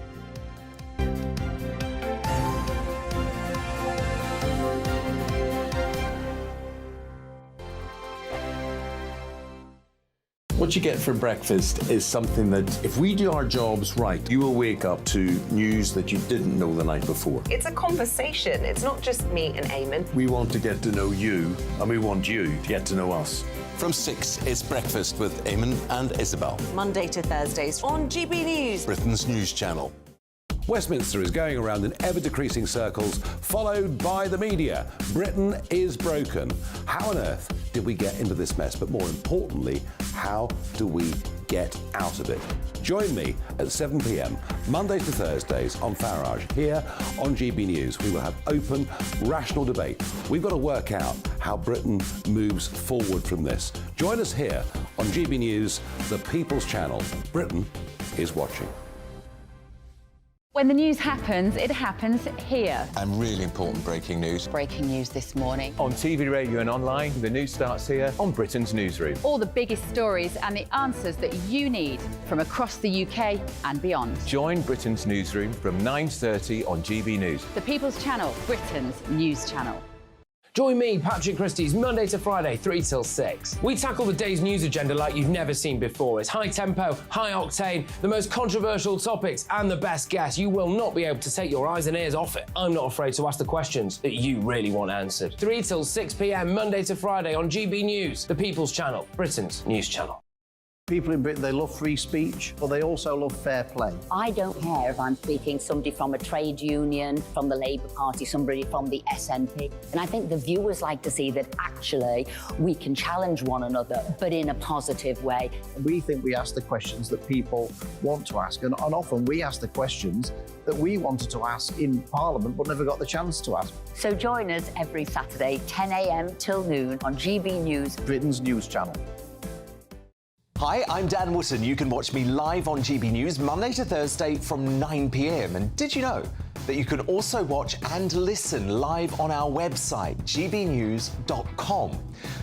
What you get for breakfast is something that, if we do our jobs right, you will wake up to news that you didn't know the night before. It's a conversation. It's not just me and Eamonn. We want to get to know you, and we want you to get to know us. From 6, it's Breakfast with Eamonn and Isabel. Monday to Thursdays on GB News, Britain's news channel. Westminster is going around in ever-decreasing circles, followed by the media. Britain is broken. How on earth did we get into this mess? But more importantly, how do we get out of it? Join me at 7 p.m, Monday to Thursdays on Farage, here on GB News. We will have open, rational debate. We've got to work out how Britain moves forward from this. Join us here on GB News, the People's Channel. Britain is watching. When the news happens, it happens here. And really important breaking news. Breaking news this morning. On TV, radio and online, the news starts here on Britain's Newsroom. All the biggest stories and the answers that you need from across the UK and beyond. Join Britain's Newsroom from 9:30 on GB News. The People's Channel, Britain's news channel. Join me, Patrick Christie's Monday to Friday, 3 till 6. We tackle the day's news agenda like you've never seen before. It's high tempo, high octane, the most controversial topics and the best guests. You will not be able to take your eyes and ears off it. I'm not afraid to ask the questions that you really want answered. 3 till 6 p.m, Monday to Friday on GB News, the People's Channel, Britain's news channel. People in Britain, they love free speech, but they also love fair play. I don't care if I'm speaking somebody from a trade union, from the Labour Party, somebody from the SNP. And I think the viewers like to see that actually we can challenge one another, but in a positive way. We think we ask the questions that people want to ask, and often we ask the questions that we wanted to ask in Parliament but never got the chance to ask. So join us every Saturday, 10 a.m. till noon on GB News, Britain's news channel. Hi, I'm Dan Wootton. You can watch me live on GB News Monday to Thursday from 9 p.m. And did you know that you can also watch and listen live on our website, gbnews.com?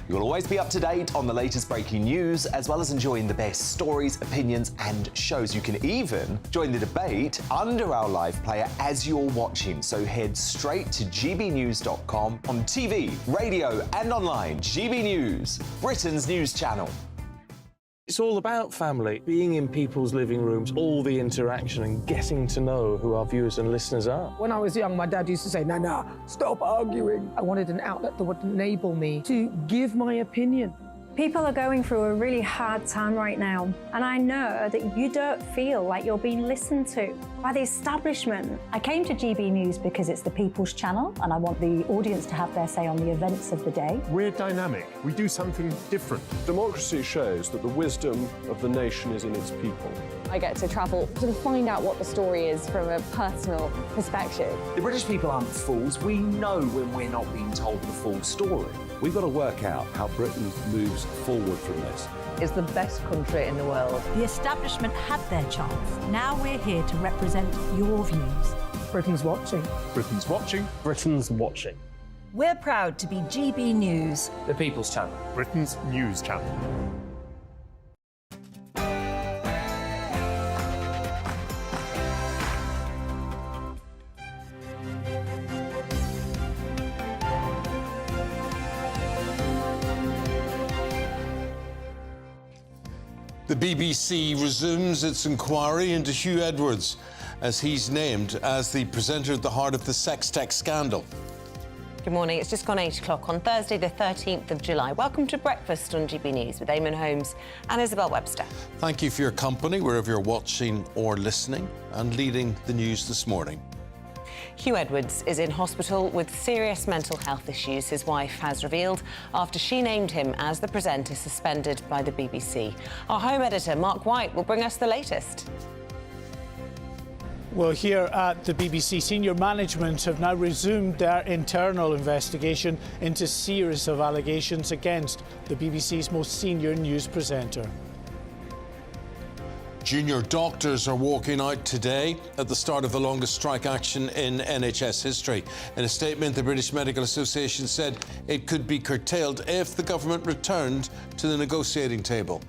You'll always be up to date on the latest breaking news, as well as enjoying the best stories, opinions and shows. You can even join the debate under our live player as you're watching. So head straight to gbnews.com on TV, radio and online. GB News, Britain's news channel. It's all about family, being in people's living rooms, all the interaction and getting to know who our viewers and listeners are. When I was young, my dad used to say, "Nah, stop arguing." I wanted an outlet that would enable me to give my opinion. People are going through a really hard time right now, and I know that you don't feel like you're being listened to by the establishment. I came to GB News because it's the People's Channel, and I want the audience to have their say on the events of the day. We're dynamic. We do something different. Democracy shows that the wisdom of the nation is in its people. I get to travel to find out what the story is from a personal perspective. The British people aren't fools. We know when we're not being told the full story. We've got to work out how Britain moves forward from this. It's the best country in the world. The establishment had their chance. Now we're here to represent your views. Britain's watching. Britain's watching. Britain's watching. We're proud to be GB News, The People's Channel, Britain's news channel. The BBC resumes its inquiry into Huw Edwards as he's named as the presenter at the heart of the sex tech scandal. Good morning. It's just gone 8 o'clock on Thursday, the 13th of July. Welcome to Breakfast on GB News with Eamonn, Holmes and Isabel Webster. Thank you for your company wherever you're watching or listening, and leading the news this morning. Huw Edwards is in hospital with serious mental health issues, his wife has revealed after she named him as the presenter suspended by the BBC. Our home editor, Mark White, will bring us the latest. Well, here at the BBC, senior management have now resumed their internal investigation into a series of allegations against the BBC's most senior news presenter. Junior doctors are walking out today at the start of the longest strike action in NHS history. In a statement, the British Medical Association said it could be curtailed if the government returned to the negotiating table.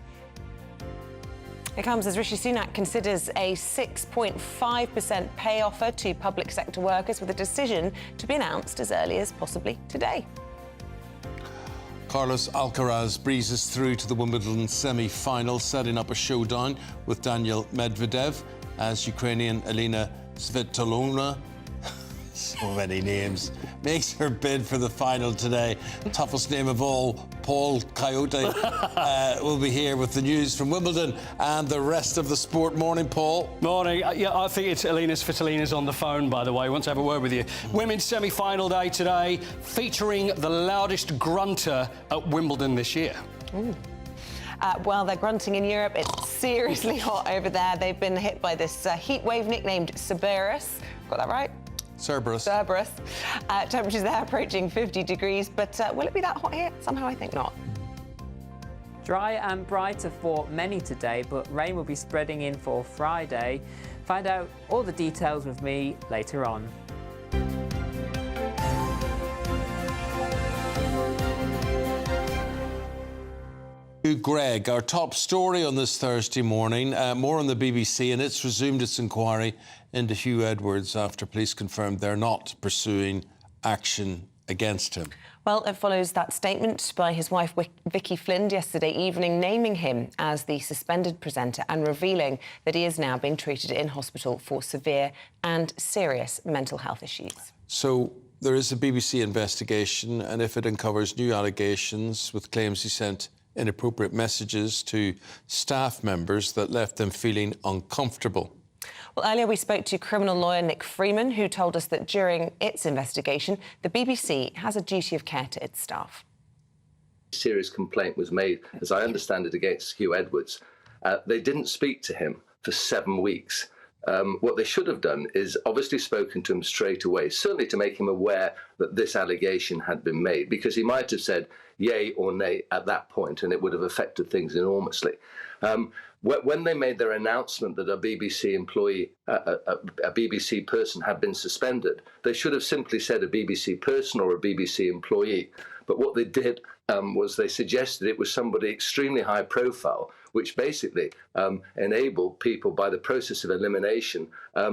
It comes as Rishi Sunak considers a 6.5% pay offer to public sector workers, with a decision to be announced as early as possibly today. Carlos Alcaraz breezes through to the Wimbledon semi-final, setting up a showdown with Daniil Medvedev as Ukrainian Elena Svitolina, so many names, makes her bid for the final today. Toughest name of all, Paul Coyote, will be here with the news from Wimbledon and the rest of the sport. Morning, Paul. Morning. Yeah, I think it's Elena Svitolina's on the phone, by the way. I want to have a word with you. Women's semi-final day today, featuring the loudest grunter at Wimbledon this year. Ooh. Well, they're grunting in Europe. It's seriously hot over there. They've been hit by this heat wave nicknamed Cerberus. Got that right? Cerberus. Cerberus. Temperatures there approaching 50 degrees, but will it be that hot here? Somehow I think not. Dry and brighter for many today, but rain will be spreading in for Friday. Find out all the details with me later on. Greg, our top story on this Thursday morning, more on the BBC, and it's resumed its inquiry into Huw Edwards after police confirmed they're not pursuing action against him. Well, it follows that statement by his wife, Vicky Flynn, yesterday evening, naming him as the suspended presenter and revealing that he is now being treated in hospital for severe and serious mental health issues. So there is a BBC investigation, and if it uncovers new allegations with claims he sent inappropriate messages to staff members that left them feeling uncomfortable. Well, earlier we spoke to criminal lawyer Nick Freeman, who told us that during its investigation, the BBC has a duty of care to its staff. Serious complaint was made, as I understand it, against Huw Edwards. They didn't speak to him for 7 weeks. What they should have done is obviously spoken to him straight away, certainly to make him aware that this allegation had been made, because he might have said yay or nay at that point, and it would have affected things enormously. When they made their announcement that a BBC employee, a BBC person had been suspended, they should have simply said a BBC person or a BBC employee. But what they did was they suggested it was somebody extremely high profile, which basically enabled people by the process of elimination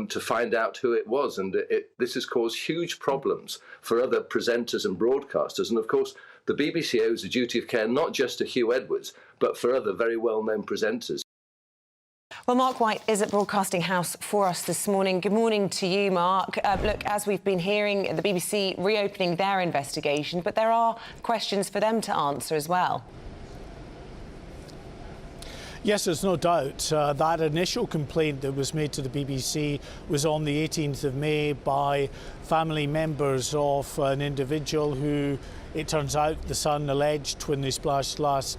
to find out who it was. And this has caused huge problems for other presenters and broadcasters. And of course, the BBC owes a duty of care not just to Huw Edwards, but for other very well-known presenters. Well, Mark White is at Broadcasting House for us this morning. Good morning to you, Mark. Look, as we've been hearing, the BBC reopening their investigation, but there are questions for them to answer as well. Yes, there's no doubt. That initial complaint that was made to the BBC was on the 18th of May by family members of an individual who, it turns out, the Sun alleged when they splashed last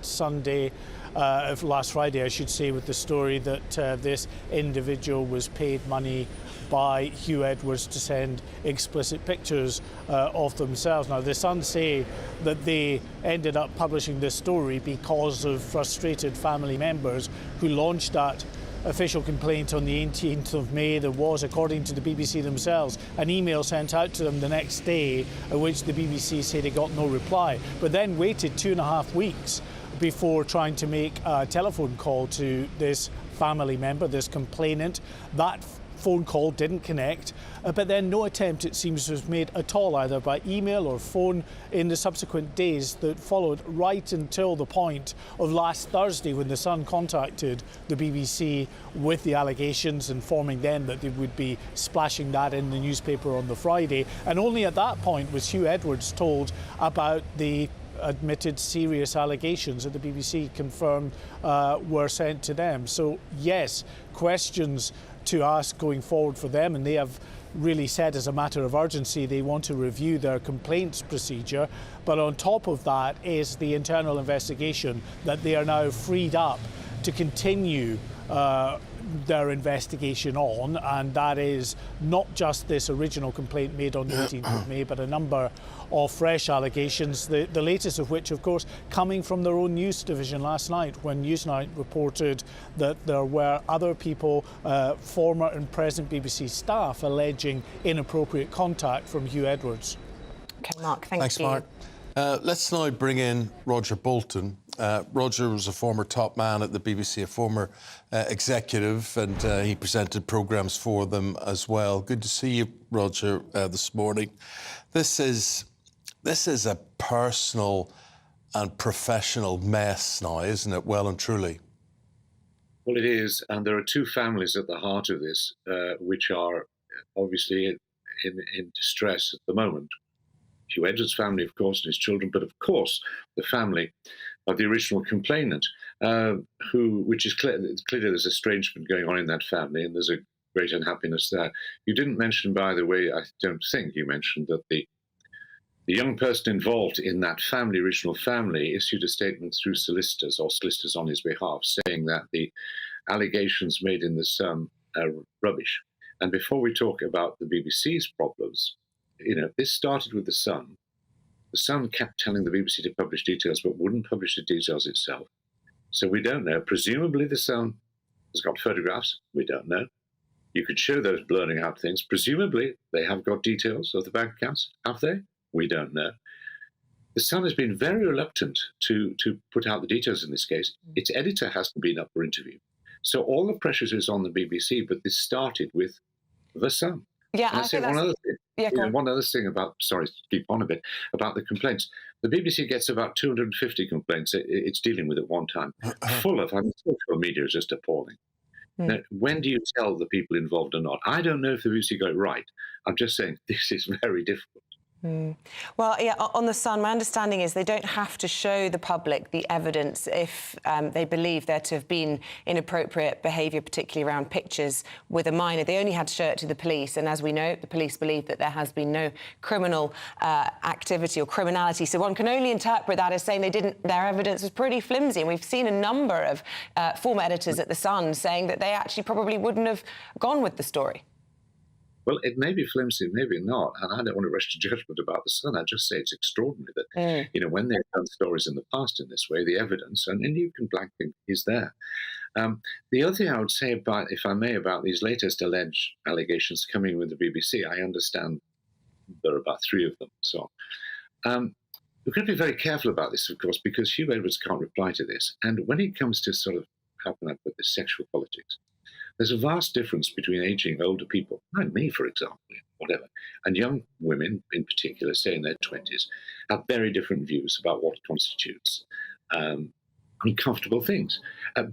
Friday, I should say, with the story that this individual was paid money by Huw Edwards to send explicit pictures of themselves. Now, the Sun say that they ended up publishing this story because of frustrated family members who launched that official complaint on the 18th of May. There was, according to the BBC themselves, an email sent out to them the next day, at which the BBC said they got no reply, but then waited 2.5 weeks before trying to make a telephone call to this family member, this complainant. That phone call didn't connect, but then no attempt, it seems, was made at all, either by email or phone, in the subsequent days that followed, right until the point of last Thursday, when the Sun contacted the BBC with the allegations, informing them that they would be splashing that in the newspaper on the Friday. And only at that point was Huw Edwards told about the admitted serious allegations that the BBC confirmed were sent to them. So yes, questions to ask going forward for them, and they have really said as a matter of urgency they want to review their complaints procedure. But on top of that is the internal investigation that they are now freed up to continue their investigation on, and that is not just this original complaint made on the 18th of May, but a number of fresh allegations, the latest of which, of course, coming from their own news division last night, when Newsnight reported that there were other people, former and present BBC staff, alleging inappropriate contact from Huw Edwards. OK, Mark, thanks you. Mark. Let's now bring in Roger Bolton. Roger was a former top man at the BBC, a former executive, and he presented programmes for them as well. Good to see you, Roger, this morning. This is a personal and professional mess now, isn't it? Well and truly. Well, it is, and there are two families at the heart of this, which are obviously in distress at the moment. Huw Edwards' family, of course, and his children, but of course the family of the original complainant, which is clearly there's estrangement going on in that family, and there's a great unhappiness there. You didn't mention, by the way, I don't think you mentioned that the young person involved in that family, original family, issued a statement through solicitors, or solicitors on his behalf, saying that the allegations made in the Sun are rubbish. And before we talk about the BBC's problems, this started with the Sun. The Sun kept telling the BBC to publish details, but wouldn't publish the details itself. So we don't know. Presumably the Sun has got photographs. We don't know. You could show those blurring out things. Presumably, they have got details of the bank accounts. Have they? We don't know. The Sun has been very reluctant to put out the details in this case. Its editor hasn't been up for interview. So all the pressure is on the BBC, but this started with the Sun. Yeah, and I say one other thing. Yeah, one other thing about, sorry, to keep on a bit, about the complaints. The BBC gets about 250 complaints it's dealing with at one time, full of, social media is just appalling. Now, when do you tell the people involved or not? I don't know if the BBC got it right. I'm just saying this is very difficult. Well, yeah, on the Sun, my understanding is they don't have to show the public the evidence if they believe there to have been inappropriate behaviour, particularly around pictures with a minor. They only had to show it to the police, and as we know, the police believe that there has been no criminal activity or criminality. So one can only interpret that as saying their evidence was pretty flimsy. And we've seen a number of former editors at the Sun saying that they actually probably wouldn't have gone with the story. Well, it may be flimsy, maybe not, and I don't want to rush to judgment about the Sun. I just say it's extraordinary that, when they've done stories in the past in this way, the evidence, and you can blank think, is there. The other thing I would say about, if I may, about these latest alleged allegations coming with the BBC, I understand there are about 3 of them. So we've got to be very careful about this, of course, because Huw Edwards can't reply to this. And when it comes to sort of, how can I put this, sexual politics, there's a vast difference between aging older people, like me, for example, whatever, and young women in particular, say in their 20s, have very different views about what constitutes uncomfortable things.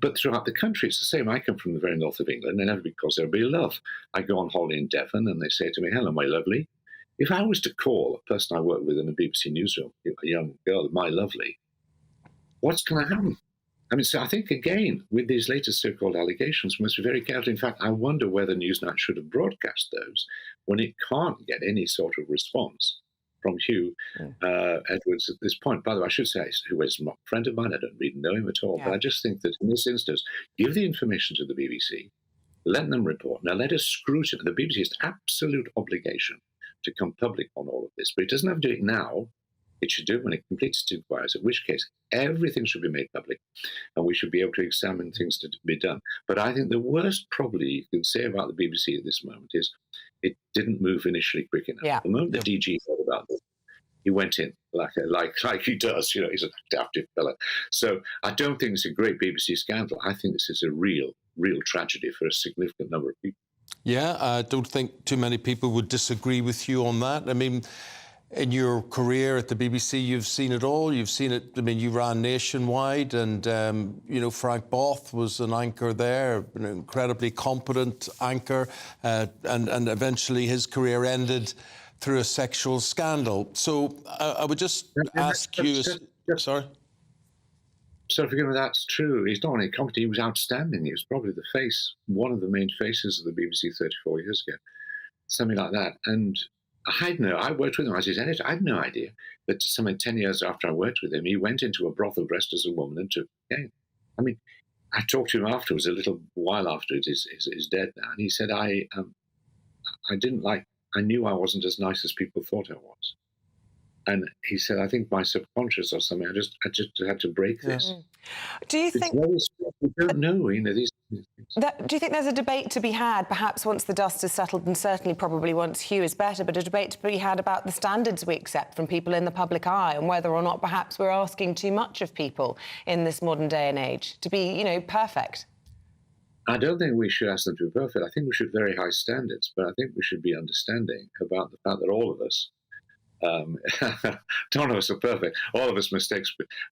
But throughout the country, it's the same. I come from the very north of England, and everybody calls everybody love. I go on holiday in Devon, and they say to me, hello, my lovely. If I was to call a person I work with in a BBC newsroom, a young girl, my lovely, what's going to happen? I mean, so I think, again, with these latest so-called allegations, we must be very careful. In fact, I wonder whether Newsnight should have broadcast those when it can't get any sort of response from Huw Edwards at this point. By the way, I should say, who is not a friend of mine, I don't really know him at all, but I just think that in this instance, give the information to the BBC, let them report. Now, let us scrutinize. The BBC has absolute obligation to come public on all of this, but it doesn't have to do it now. It should do it when it completes its inquiries, in which case everything should be made public and we should be able to examine things to be done. But I think the worst probably you can say about the BBC at this moment is it didn't move initially quick enough. The moment the DG thought about this, he went in like he does. He's an adaptive fella. So I don't think it's a great BBC scandal. I think this is a real tragedy for a significant number of people. Yeah, I don't think too many people would disagree with you on that. I mean, in your career at the BBC, you've seen it all. You've seen it. I mean, you ran nationwide, and Frank Both was an anchor there, an incredibly competent anchor, and eventually his career ended through a sexual scandal. So I would just ask you. Sorry. So forgive me, that's true. He's not only competent; he was outstanding. He was probably the face, one of the main faces of the BBC 34 years ago, something like that, and. I worked with him as his editor. I had no idea that something 10 years after I worked with him, he went into a brothel dressed as a woman and took cocaine. I mean, I talked to him afterwards, a little while after he's dead now, and he said, I knew I wasn't as nice as people thought I was. And he said, I think my subconscious or something, I just had to break this. Do you think... We don't know, these things. Do you think there's a debate to be had, perhaps once the dust has settled, and certainly probably once Huw is better, but a debate to be had about the standards we accept from people in the public eye and whether or not perhaps we're asking too much of people in this modern day and age to be, perfect? I don't think we should ask them to be perfect. I think we should have very high standards, but I think we should be understanding about the fact that all of us, none of us are perfect. All of us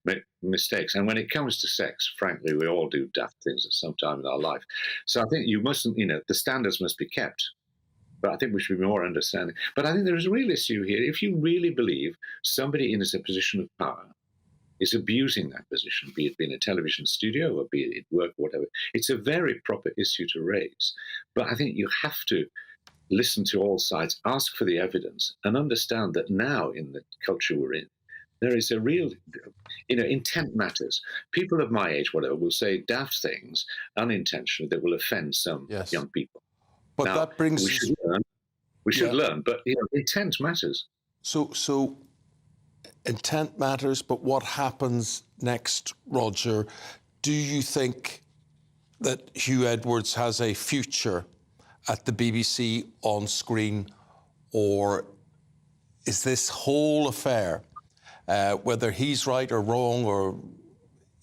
make mistakes. And when it comes to sex, frankly, we all do daft things at some time in our life. So I think you mustn't, the standards must be kept. But I think we should be more understanding. But I think there is a real issue here. If you really believe somebody in a position of power is abusing that position, be it in a television studio or be it at work or whatever, it's a very proper issue to raise. But I think you have to listen to all sides, ask for the evidence, and understand that now in the culture we're in, there is a real, intent matters. People of my age, whatever, will say daft things unintentionally that will offend some young people. But now, that brings... We should learn, but intent matters. So intent matters, but what happens next, Roger? Do you think that Huw Edwards has a future at the BBC on screen, or is this whole affair, whether he's right or wrong, or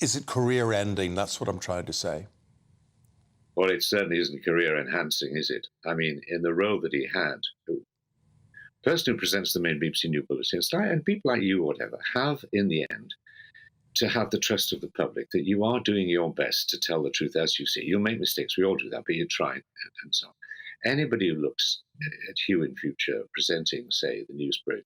is it career-ending? That's what I'm trying to say. Well, it certainly isn't career-enhancing, is it? I mean, in the role that he had, the person who presents the main BBC News bulletins, and people like you or whatever, have, in the end, to have the trust of the public that you are doing your best to tell the truth as you see. You'll make mistakes, we all do that, but you try and so on. Anybody who looks at Huw in future presenting, say, the news programme,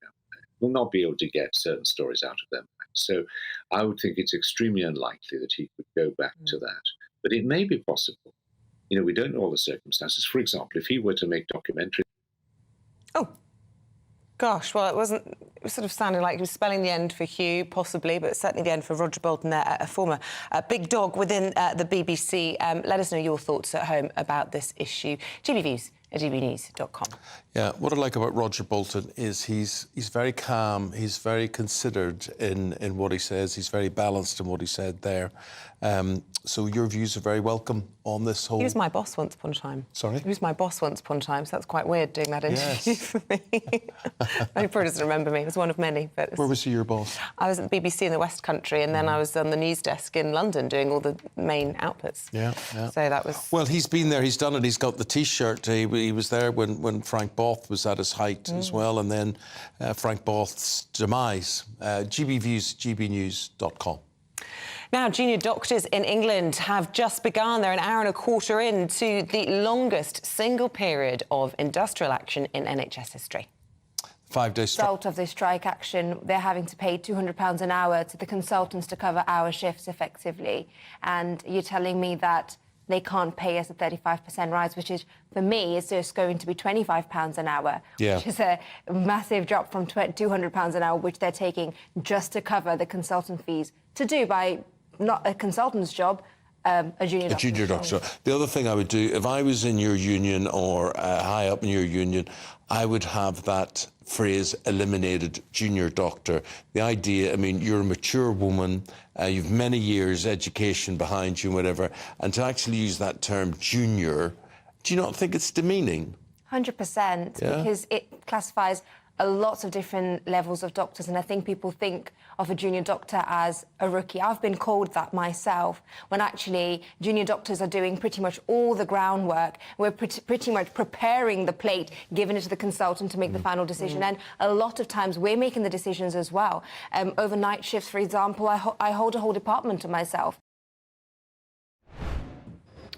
will not be able to get certain stories out of them. So I would think it's extremely unlikely that he could go back to that. But it may be possible. You know, we don't know all the circumstances. For example, if he were to make documentaries. Oh. Gosh, well, it sort of sounded like he was spelling the end for Huw, possibly, but certainly the end for Roger Bolton, a former big dog within the BBC. Let us know your thoughts at home about this issue. GBViews at gbnews.com. Yeah, what I like about Roger Bolton is he's very calm, he's very considered in what he says, he's very balanced in what he said there. So your views are very welcome on this whole... He was my boss once upon a time. Sorry? He was my boss once upon a time, so that's quite weird doing that interview for me. He probably doesn't remember me. It was one of many. But Where was he your boss? I was at the BBC in the West Country, and then I was on the news desk in London doing all the main outputs. Yeah. So that was... Well, he's been there, he's done it, he's got the T-shirt. He was there when Frank Both was at his height as well, and then Frank Both's demise. GBViews, gbnews.com. Now, junior doctors in England have just begun. They're an hour and a quarter into the longest single period of industrial action in NHS history. 5-day strike. Result of this strike action, they're having to pay £200 an hour to the consultants to cover our shifts effectively. And you're telling me that they can't pay us a 35% rise, which is, for me, is just going to be £25 an hour, which is a massive drop from £200 an hour, which they're taking just to cover the consultant fees to do by not a consultant's job, a junior doctor. A junior doctor. The other thing I would do, if I was in your union or high up in your union, I would have that phrase eliminated, junior doctor. The idea, I mean, you're a mature woman, you've many years education behind you, whatever, and to actually use that term junior, do you not think it's demeaning? 100%, because it classifies lots of different levels of doctors, and I think people think of a junior doctor as a rookie. I've been called that myself, when actually junior doctors are doing pretty much all the groundwork. We're pretty much preparing the plate, giving it to the consultant to make the final decision, and a lot of times we're making the decisions as well. Overnight shifts, for example, I hold a whole department to myself.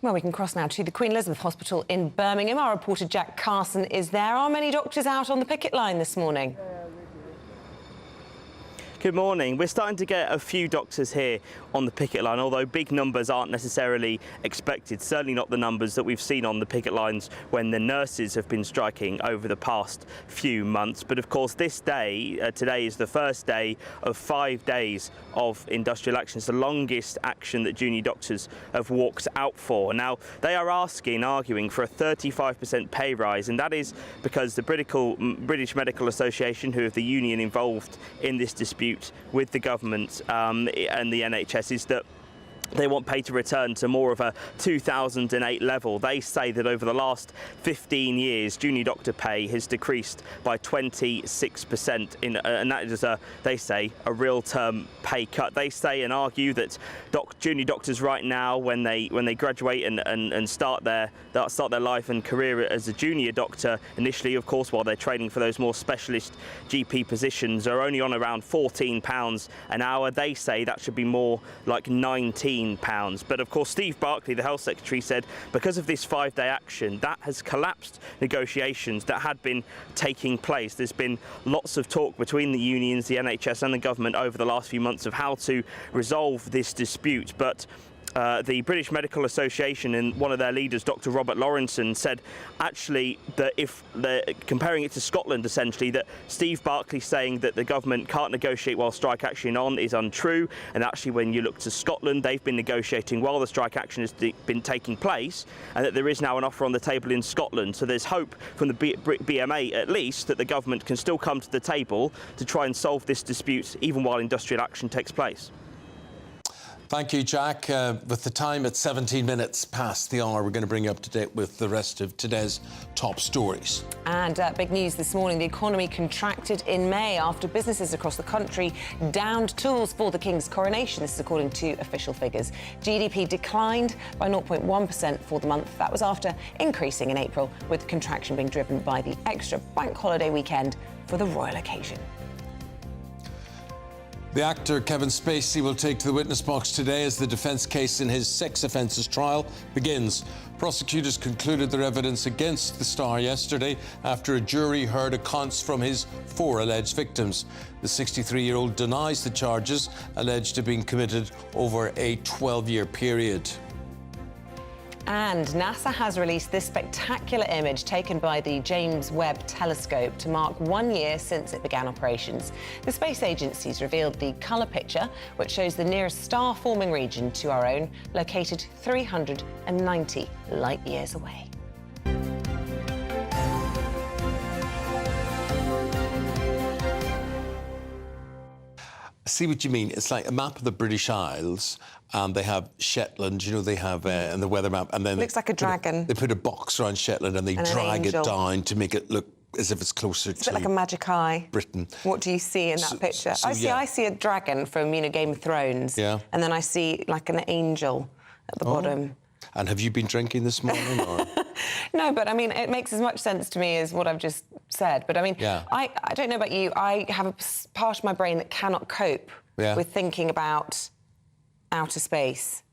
Well, we can cross now to the Queen Elizabeth Hospital in Birmingham. Our reporter Jack Carson is there. Are many doctors out on the picket line this morning? Good morning. We're starting to get a few doctors here on the picket line, although big numbers aren't necessarily expected, certainly not the numbers that we've seen on the picket lines when the nurses have been striking over the past few months. But of course, this day, today is the first day of 5 days of industrial action. It's the longest action that junior doctors have walked out for. Now, they are arguing for a 35% pay rise, and that is because the British Medical Association, who are the union involved in this dispute with the government and the NHS, is that they want pay to return to more of a 2008 level. They say that over the last 15 years, junior doctor pay has decreased by 26%, and that is, they say, a real-term pay cut. They say and argue that junior doctors right now, when they graduate and start their life and career as a junior doctor, initially, of course, while they're training for those more specialist GP positions, are only on around £14 an hour. They say that should be more like £19. But of course, Steve Barclay, the Health Secretary, said because of this 5-day action, that has collapsed negotiations that had been taking place. There's been lots of talk between the unions, the NHS and the government over the last few months of how to resolve this dispute, but the British Medical Association and one of their leaders, Dr. Robert Lawrenson, said actually that if they're comparing it to Scotland, essentially, that Steve Barclay saying that the government can't negotiate while strike action on is untrue. And actually, when you look to Scotland, they've been negotiating while the strike action has been taking place, and that there is now an offer on the table in Scotland. So there's hope from the BMA, at least, that the government can still come to the table to try and solve this dispute even while industrial action takes place. Thank you, Jack. With the time at 17 minutes past the hour, we're going to bring you up to date with the rest of today's top stories. And big news this morning, the economy contracted in May after businesses across the country downed tools for the King's coronation. This is according to official figures. GDP declined by 0.1% for the month. That was after increasing in April, with contraction being driven by the extra bank holiday weekend for the royal occasion. The actor Kevin Spacey will take to the witness box today as the defence case in his sex offences trial begins. Prosecutors concluded their evidence against the star yesterday after a jury heard accounts from his 4 alleged victims. The 63-year-old denies the charges alleged to have been committed over a 12-year period. And NASA has released this spectacular image taken by the James Webb Telescope to mark 1 year since it began operations. The space agency's revealed the colour picture, which shows the nearest star-forming region to our own, located 390 light-years away. I see what you mean. It's like a map of the British Isles, and they have Shetland, you know, they have and the weather map, and then looks like a dragon. They put a box around Shetland and they drag it down to make it look as if it's closer to. It's a bit like a magic eye. Britain. What do you see in that picture? I see a dragon from, you know, Game of Thrones. Yeah. And then I see like an angel at the bottom. And have you been drinking this morning? Or? No, but I mean, it makes as much sense to me as what I've just said. But I mean, I don't know about you. I have a part of my brain that cannot cope with thinking about outer space.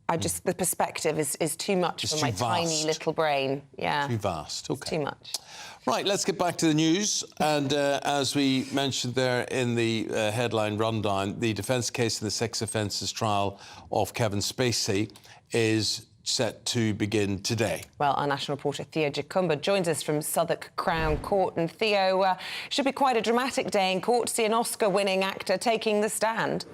The perspective is too much for my tiny little brain. Yeah. Too vast. Okay. It's too much. Right, let's get back to the news. And as we mentioned there in the headline rundown, the defence case in the sex offences trial of Kevin Spacey is set to begin today. Well, our national reporter Theo Jacumba joins us from Southwark Crown Court. And Theo, should be quite a dramatic day in court to see an Oscar-winning actor taking the stand.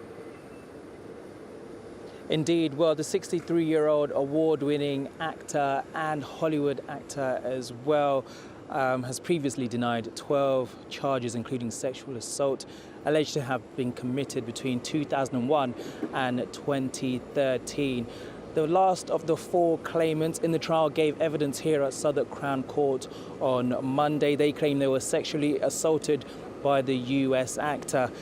Indeed. Well, the 63-year-old award-winning actor and Hollywood actor as well has previously denied 12 charges, including sexual assault, alleged to have been committed between 2001 and 2013. The last of the 4 claimants in the trial gave evidence here at Southwark Crown Court on Monday. They claim they were sexually assaulted by the US actor.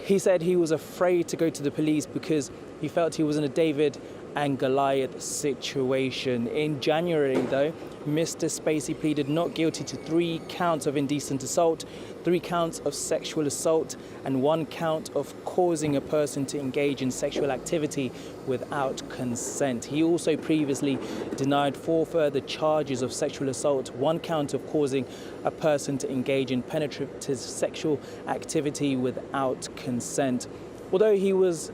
He said he was afraid to go to the police because he felt he was in a David and Goliath situation. In January, though, Mr. Spacey pleaded not guilty to 3 counts of indecent assault, 3 counts of sexual assault, and 1 count of causing a person to engage in sexual activity without consent. He also previously denied 4 further charges of sexual assault, 1 count of causing a person to engage in penetrative sexual activity without consent. Although he was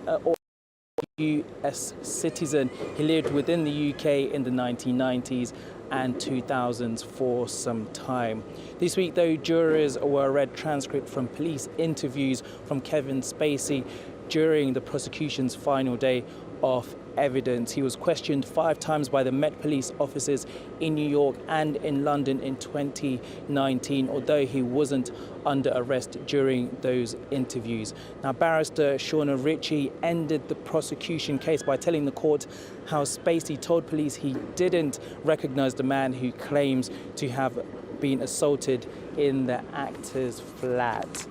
US citizen, he lived within the UK in the 1990s and 2000s for some time. This week, though, jurors were read transcript from police interviews from Kevin Spacey during the prosecution's final day of evidence. He was questioned 5 times by the Met Police officers in New York and in London in 2019, although he wasn't under arrest during those interviews. Now, barrister Shauna Ritchie ended the prosecution case by telling the court how Spacey told police he didn't recognize the man who claims to have been assaulted in the actor's flat.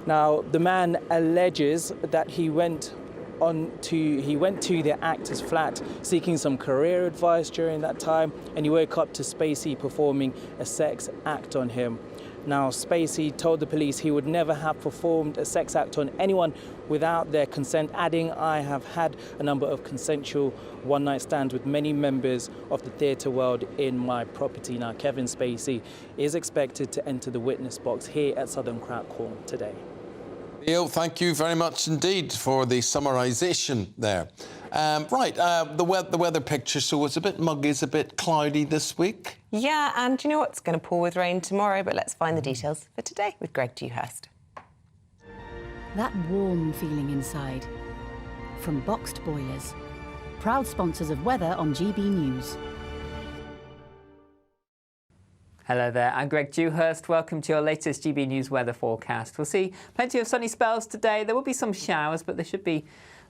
Now, the man alleges that he went to the actor's flat seeking some career advice during that time, and he woke up to Spacey performing a sex act on him. Now, Spacey told the police he would never have performed a sex act on anyone without their consent, adding, "I have had a number of consensual one-night stands with many members of the theatre world in my property." Now, Kevin Spacey is expected to enter the witness box here at Southwark Crown Court today. Theo, thank you very much indeed for the summarisation there. The weather picture, so it's a bit muggy, it's a bit cloudy this week. Yeah, and you know what? It's going to pour with rain tomorrow, but let's find the details for today with Greg Dewhurst. That warm feeling inside. From Boxed Boilers. Proud sponsors of weather on GB News. Hello there, I'm Greg Dewhurst. Welcome to your latest GB News weather forecast. We'll see plenty of sunny spells today. There will be some showers, but they should be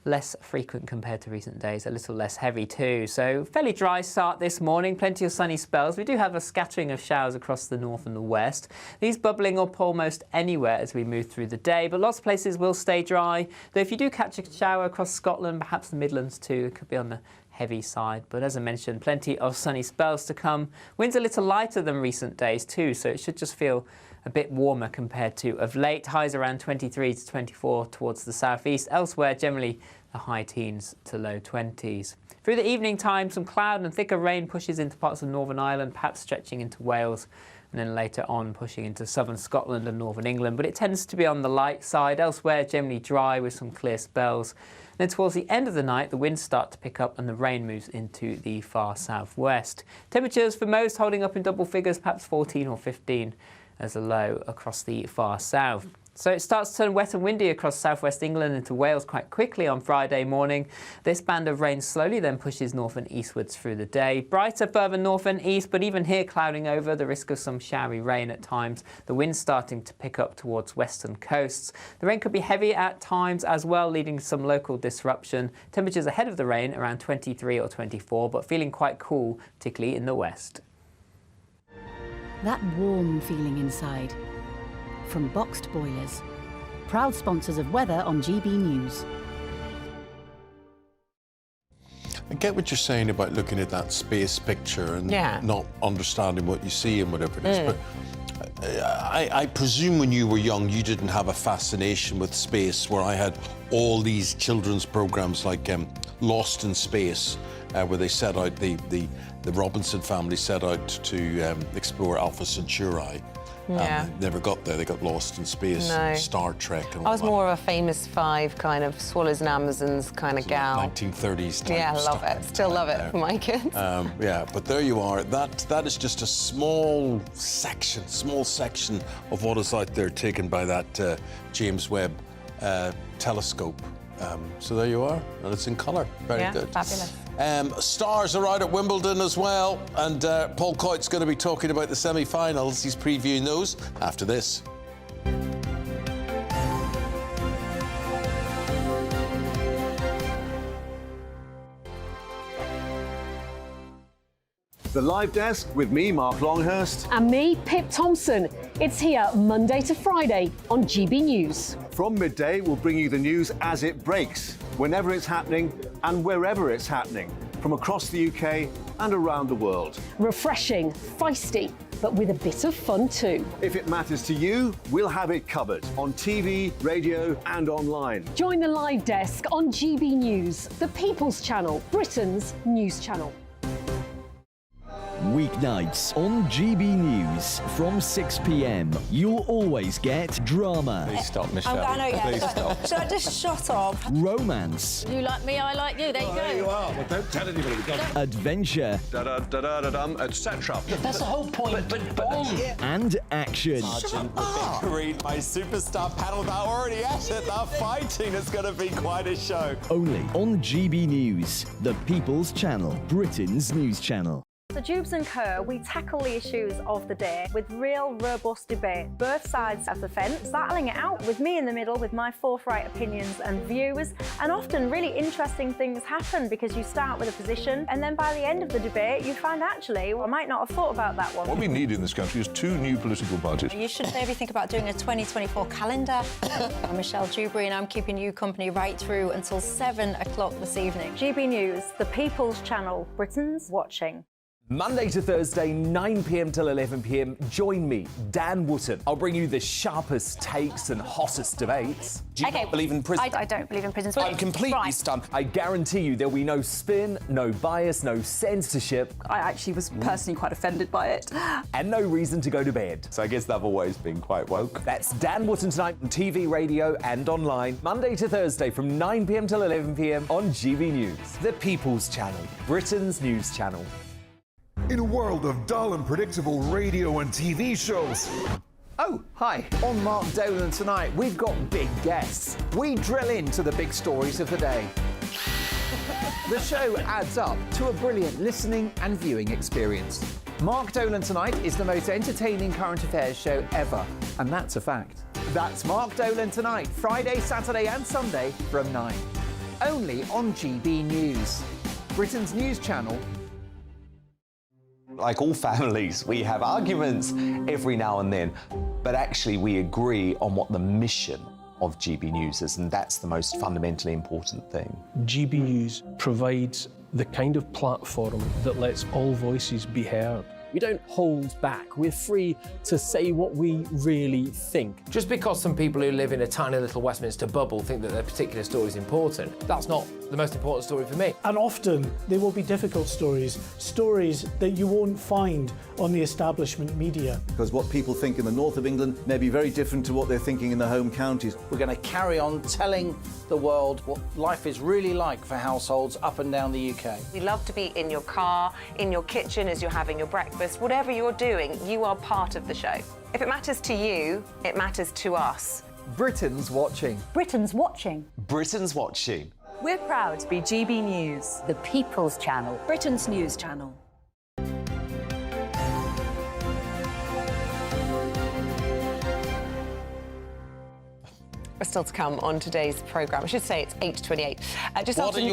less frequent compared to recent days, a little less heavy too. So fairly dry start this morning, plenty of sunny spells. We do have a scattering of showers across the north and the west. These bubbling up almost anywhere as we move through the day, but lots of places will stay dry. Though if you do catch a shower across Scotland, perhaps the Midlands too, it could be on the heavy side. But as I mentioned, plenty of sunny spells to come. Winds a little lighter than recent days too, so it should just feel a bit warmer compared to of late. Highs around 23 to 24 towards the southeast. Elsewhere, generally the high teens to low 20s. Through the evening time, some cloud and thicker rain pushes into parts of Northern Ireland, perhaps stretching into Wales, and then later on pushing into southern Scotland and northern England. But it tends to be on the light side. Elsewhere, generally dry with some clear spells. Then towards the end of the night, the winds start to pick up and the rain moves into the far southwest. Temperatures for most holding up in double figures, perhaps 14 or 15 as a low across the far south. So it starts to turn wet and windy across southwest England into Wales quite quickly on Friday morning. This band of rain slowly then pushes north and eastwards through the day. Brighter further north and east, but even here clouding over, the risk of some showery rain at times. The wind starting to pick up towards western coasts. The rain could be heavy at times as well, leading to some local disruption. Temperatures ahead of the rain around 23 or 24, but feeling quite cool, particularly in the west. That warm feeling inside. From Boxed Boilers, proud sponsors of weather on GB News. I get what you're saying about looking at that space picture and not understanding what you see and whatever it is, but I presume when you were young you didn't have a fascination with space where I had all these children's programs like Lost in Space, where they set out, the Robinson family set out to explore Alpha Centauri. They never got there. They got lost in space. No. Star Trek and all I was that. more of a Famous Five kind of Swallows and Amazons kind of gal. 1930s type Yeah, I love stuff it. Still love it for my kids. Yeah, but there you are. That is just a small section of what is out there taken by that James Webb telescope. So there you are, and it's in colour. Very good. Fabulous. Stars are out at Wimbledon as well, and Paul Coyte's going to be talking about the semi-finals. He's previewing those after this. The Live Desk with me, Mark Longhurst. And me, Pip Thompson. It's here Monday to Friday on GB News. From midday, we'll bring you the news as it breaks, whenever it's happening and wherever it's happening, from across the UK and around the world. Refreshing, feisty, but with a bit of fun too. If it matters to you, we'll have it covered on TV, radio and online. Join the Live Desk on GB News, the People's Channel, Britain's news channel. Weeknights on GB News from 6 p.m. You'll always get drama. Please stop, Michelle. I know, yeah. Please stop. Should I just shut up? Romance. You like me, I like you. There you go. There you are. Well, don't tell anybody. Adventure. Etc. That's the whole point. But boom. And action. Sergeant, the big green, my superstar panel that already at it. They're fighting. It's going to be quite a show. Only on GB News, the People's Channel, Britain's news channel. So Jubes and Co, we tackle the issues of the day with real robust debate, both sides of the fence, battling it out with me in the middle with my forthright opinions and views, and often really interesting things happen because you start with a position and then by the end of the debate you find actually, well, I might not have thought about that one. What we need in this country is 2 new political parties. You should maybe think about doing a 2024 calendar. I'm Michelle Dewberry and I'm keeping you company right through until 7 o'clock this evening. GB News, the People's Channel, Britain's watching. Monday to Thursday, 9 p.m. till 11 p.m. Join me, Dan Wootton. I'll bring you the sharpest takes and hottest debates. Do you not believe in prisons? I don't believe in prisons. I'm completely stunned. I guarantee you there'll be no spin, no bias, no censorship. I actually was personally quite offended by it. And no reason to go to bed. So I guess they've always been quite woke. That's Dan Wootton tonight on TV, radio and online. Monday to Thursday from 9 p.m. till 11 p.m. on GB News. The People's Channel, Britain's news channel. In a world of dull and predictable radio and TV shows. Oh, hi. On Mark Dolan tonight, we've got big guests. We drill into the big stories of the day. The show adds up to a brilliant listening and viewing experience. Mark Dolan Tonight is the most entertaining current affairs show ever, and that's a fact. That's Mark Dolan Tonight, Friday, Saturday and Sunday from 9. only on GB News, Britain's news channel. Like all families, we have arguments every now and then, but actually we agree on what the mission of GB News is, and that's the most fundamentally important thing. GB News provides the kind of platform that lets all voices be heard. We don't hold back. We're free to say what we really think. Just because some people who live in a tiny little Westminster bubble think that their particular story is important, that's not the most important story for me. And often they will be difficult stories, stories that you won't find on the establishment media. Because what people think in the north of England may be very different to what they're thinking in their home counties. We're going to carry on telling the world what life is really like for households up and down the UK. We love to be in your car, in your kitchen as you're having your breakfast. Whatever you're doing, you are part of the show. If it matters to you, it matters to us. Britain's watching. Britain's watching. Britain's watching. We're proud to be GB News, The People's Channel. Britain's news channel. Still to come on today's programme. I should say it's 8:28.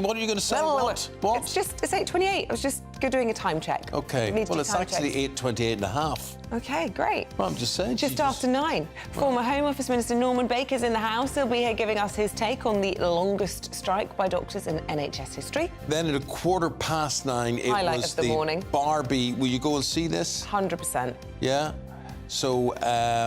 What are you going to say? What? It's 8:28. I was just doing a time check. Okay. Well, it's actually 8:28 and a half. Okay, great. Well, I'm just saying. Just after 9. Former Home Office Minister Norman Baker's in the House. He'll be here giving us his take on the longest strike by doctors in NHS history. Then at 9:15, it Highlight was of the morning. Barbie. Will you go and see this? 100%. Yeah. So,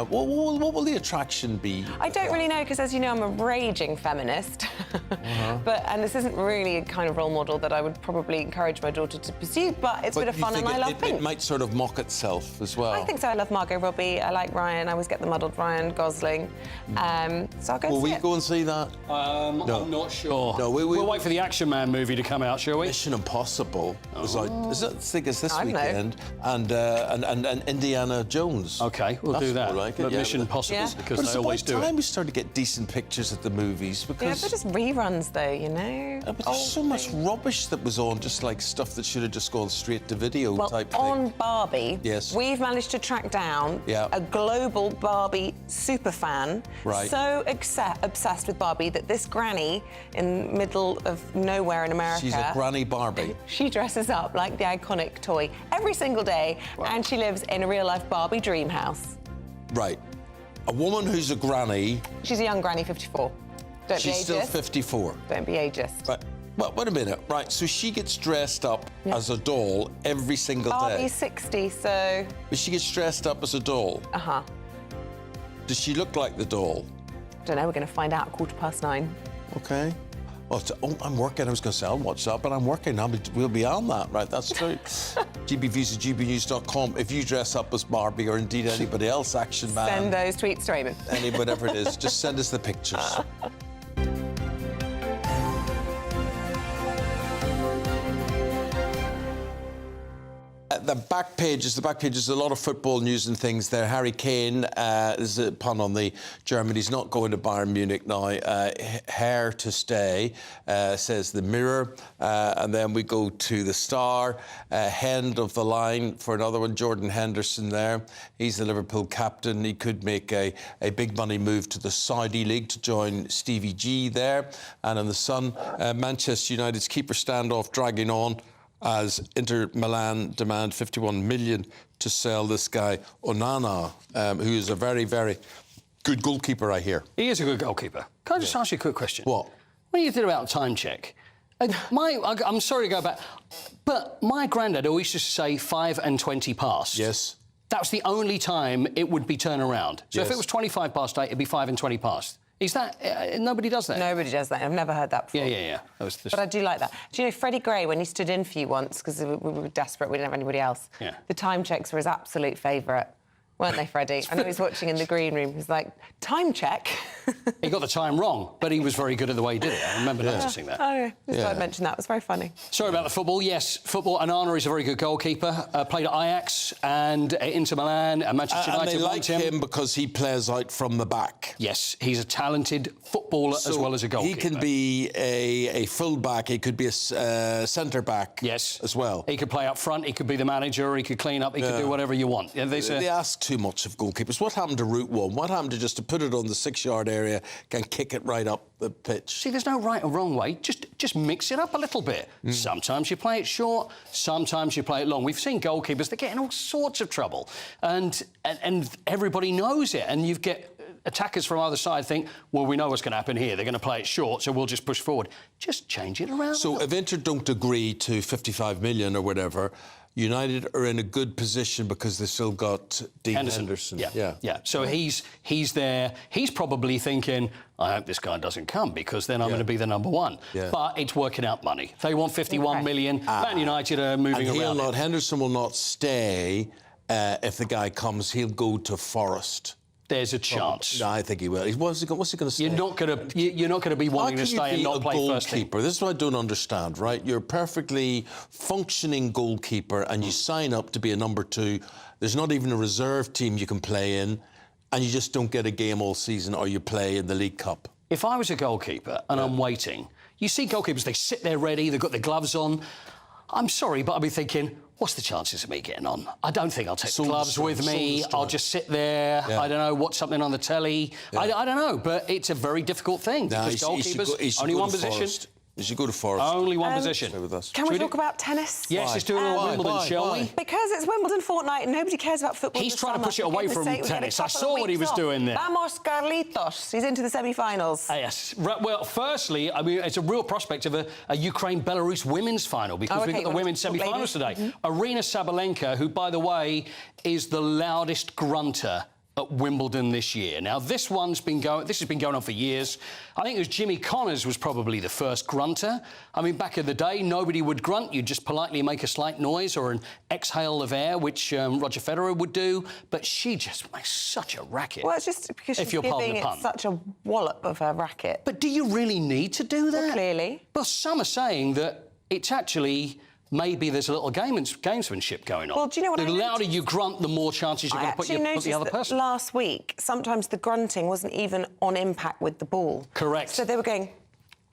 what will the attraction be? I don't really know, because as you know, I'm a raging feminist. And this isn't really a kind of role model that I would probably encourage my daughter to pursue, but it's a bit of fun and I love pink. It might sort of mock itself as well. I think so. I love Margot Robbie. I like Ryan. I always get the muddled Ryan Gosling. So I'll go Will see we it. go and see that? I'm not sure. No, we'll wait for the Action Man movie to come out, shall we? Mission Impossible was out. I think it's this I don't know. weekend, and Indiana Jones. Okay, we'll do that. Like but Mission Impossible, because they always do It's it. time we start to get decent pictures at the movies, Yeah, because they're just reruns, though, you know. but there's so much rubbish that was on, just like stuff that should have just gone straight to video type thing. On Barbie, Yes. we've managed to track down a global Barbie superfan. Right. So obsessed with Barbie that this granny in the middle of nowhere in America... She's a granny Barbie. She dresses up like the iconic toy every single day, and she lives in a real-life Barbie dream house. Right. A woman who's a granny. She's a young granny, 54. Don't be ageist. She's still 54. Don't be ageist. Right. Well, wait a minute. Right, so she gets dressed up as a doll every single day. Barbie's 60, so... But she gets dressed up as a doll. Uh-huh. Does she look like the doll? Don't know, we're going to find out at 9:15. Okay. Well, I'm working. I was going to say, I'll watch that, but I'm working. We'll be on that, right? That's true. gbviews@gbnews.com. If you dress up as Barbie or indeed anybody else, Action Man... Send those tweets to Eamonn. Whatever it is, just send us the pictures. The back pages, a lot of football news and things there. Harry Kane, there's a pun on the German, he's not going to Bayern Munich now. Hair to stay, says the Mirror. And then we go to the Star, end of the line for another one, Jordan Henderson there. He's the Liverpool captain. He could make a big money move to the Saudi League to join Stevie G there. And in the Sun, Manchester United's keeper standoff dragging on, as Inter Milan demand 51 million to sell this guy Onana, who is a very, very good goalkeeper, I hear. He is a good goalkeeper. Can I just ask you a quick question? What? When you did about time check, I'm sorry to go back, but my granddad always used to say 5 and 20 past. Yes. That's the only time it would be turn around. So if Yes. it was 25 past 8, it'd be 5 and 20 past. Is that... nobody does that? Nobody does that. I've never heard that before. Yeah. But I do like that. Do you know Freddie Gray, when he stood in for you once, because we were desperate, we didn't have anybody else, the time checks were his absolute favourite, weren't they, Freddie? I know he was watching in the green room. He was like, time check? He got the time wrong, but he was very good at the way he did it. I remember noticing that. Oh, yeah. Just thought I'd mention that. It was very funny. Sorry about the football. Yes, football. Onana is a very good goalkeeper. Played at Ajax and Inter Milan and Manchester United. And they like him because he plays out from the back. Yes, he's a talented footballer as well as a goalkeeper. He can be a full-back. He could be a centre-back as well. He could play up front. He could be the manager. He could clean up. He could do whatever you want. They ask too much of goalkeepers. What happened to Route 1? What happened to just to put it on the 6-yard area, can kick it right up the pitch? See, there's no right or wrong way. Just just mix it up a little bit. Sometimes you play it short, sometimes you play it long. We've seen goalkeepers that get in all sorts of trouble, and everybody knows it, and you get attackers from either side think, well, we know what's going to happen here. They're going to play it short, so we'll just push forward. Just change it around. So if Inter don't agree to 55 million or whatever, United are in a good position because they've still got Dean Henderson. Yeah. So he's there. He's probably thinking, I hope this guy doesn't come because then I'm going to be the number one. Yeah. But it's working out money. They want 51 million. Man United are moving around. Henderson will not stay if the guy comes. He'll go to Forest. There's a chance. No, I think he will. What's he going to say? You're not going to be wanting to stay and not play first team. This is what I don't understand, right? You're a perfectly functioning goalkeeper and you sign up to be a number 2. There's not even a reserve team you can play in, and you just don't get a game all season, or you play in the League Cup. If I was a goalkeeper and I'm waiting, you see goalkeepers, they sit there ready, they've got their gloves on. I'm sorry, but I'll be thinking, what's the chances of me getting on? I don't think I'll take the gloves with me. I'll just sit there. I don't know, watch something on the telly. I don't know, but it's a very difficult thing because goalkeepers, only one position. You should go to Forest. Only one position. Can we talk about tennis? Yes, let's do it on Wimbledon, shall we? Because it's Wimbledon fortnight and nobody cares about football. He's trying to push it away from tennis. I saw what he was doing there. Vamos, Carlitos. He's into the semi-finals. Yes. Well, firstly, I mean, it's a real prospect of a Ukraine-Belarus women's final because we've got the women's semi-finals today. Arina Sabalenka, who, by the way, is the loudest grunter at Wimbledon this year. Now, this has been going on for years. I think it was Jimmy Connors was probably the first grunter. I mean, back in the day, nobody would grunt. You'd just politely make a slight noise or an exhale of air, which Roger Federer would do. But she just makes such a racket. Well, it's just because she's giving it such a wallop of her racket. But do you really need to do that? Well, clearly. Well, some are saying that it's actually... maybe there's a little gamesmanship going on. Well, do you know what the louder you grunt, the more chances you're going to put the other person. Last week, sometimes the grunting wasn't even on impact with the ball. Correct. So they were going...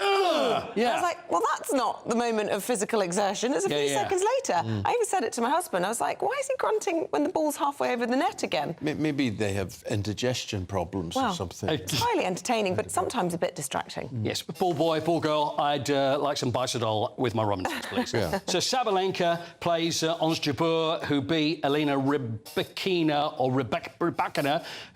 Yeah. I was like, well, that's not the moment of physical exertion. It's a few seconds later. I even said it to my husband. I was like, why is he grunting when the ball's halfway over the net again? Maybe they have indigestion problems or something. It's highly entertaining, but sometimes a bit distracting. Yes, but ball boy, ball girl, I'd like some Bicidol with my Robinsons, please. So Sabalenka plays Ons Jabeur, who beat Elena Rybakina,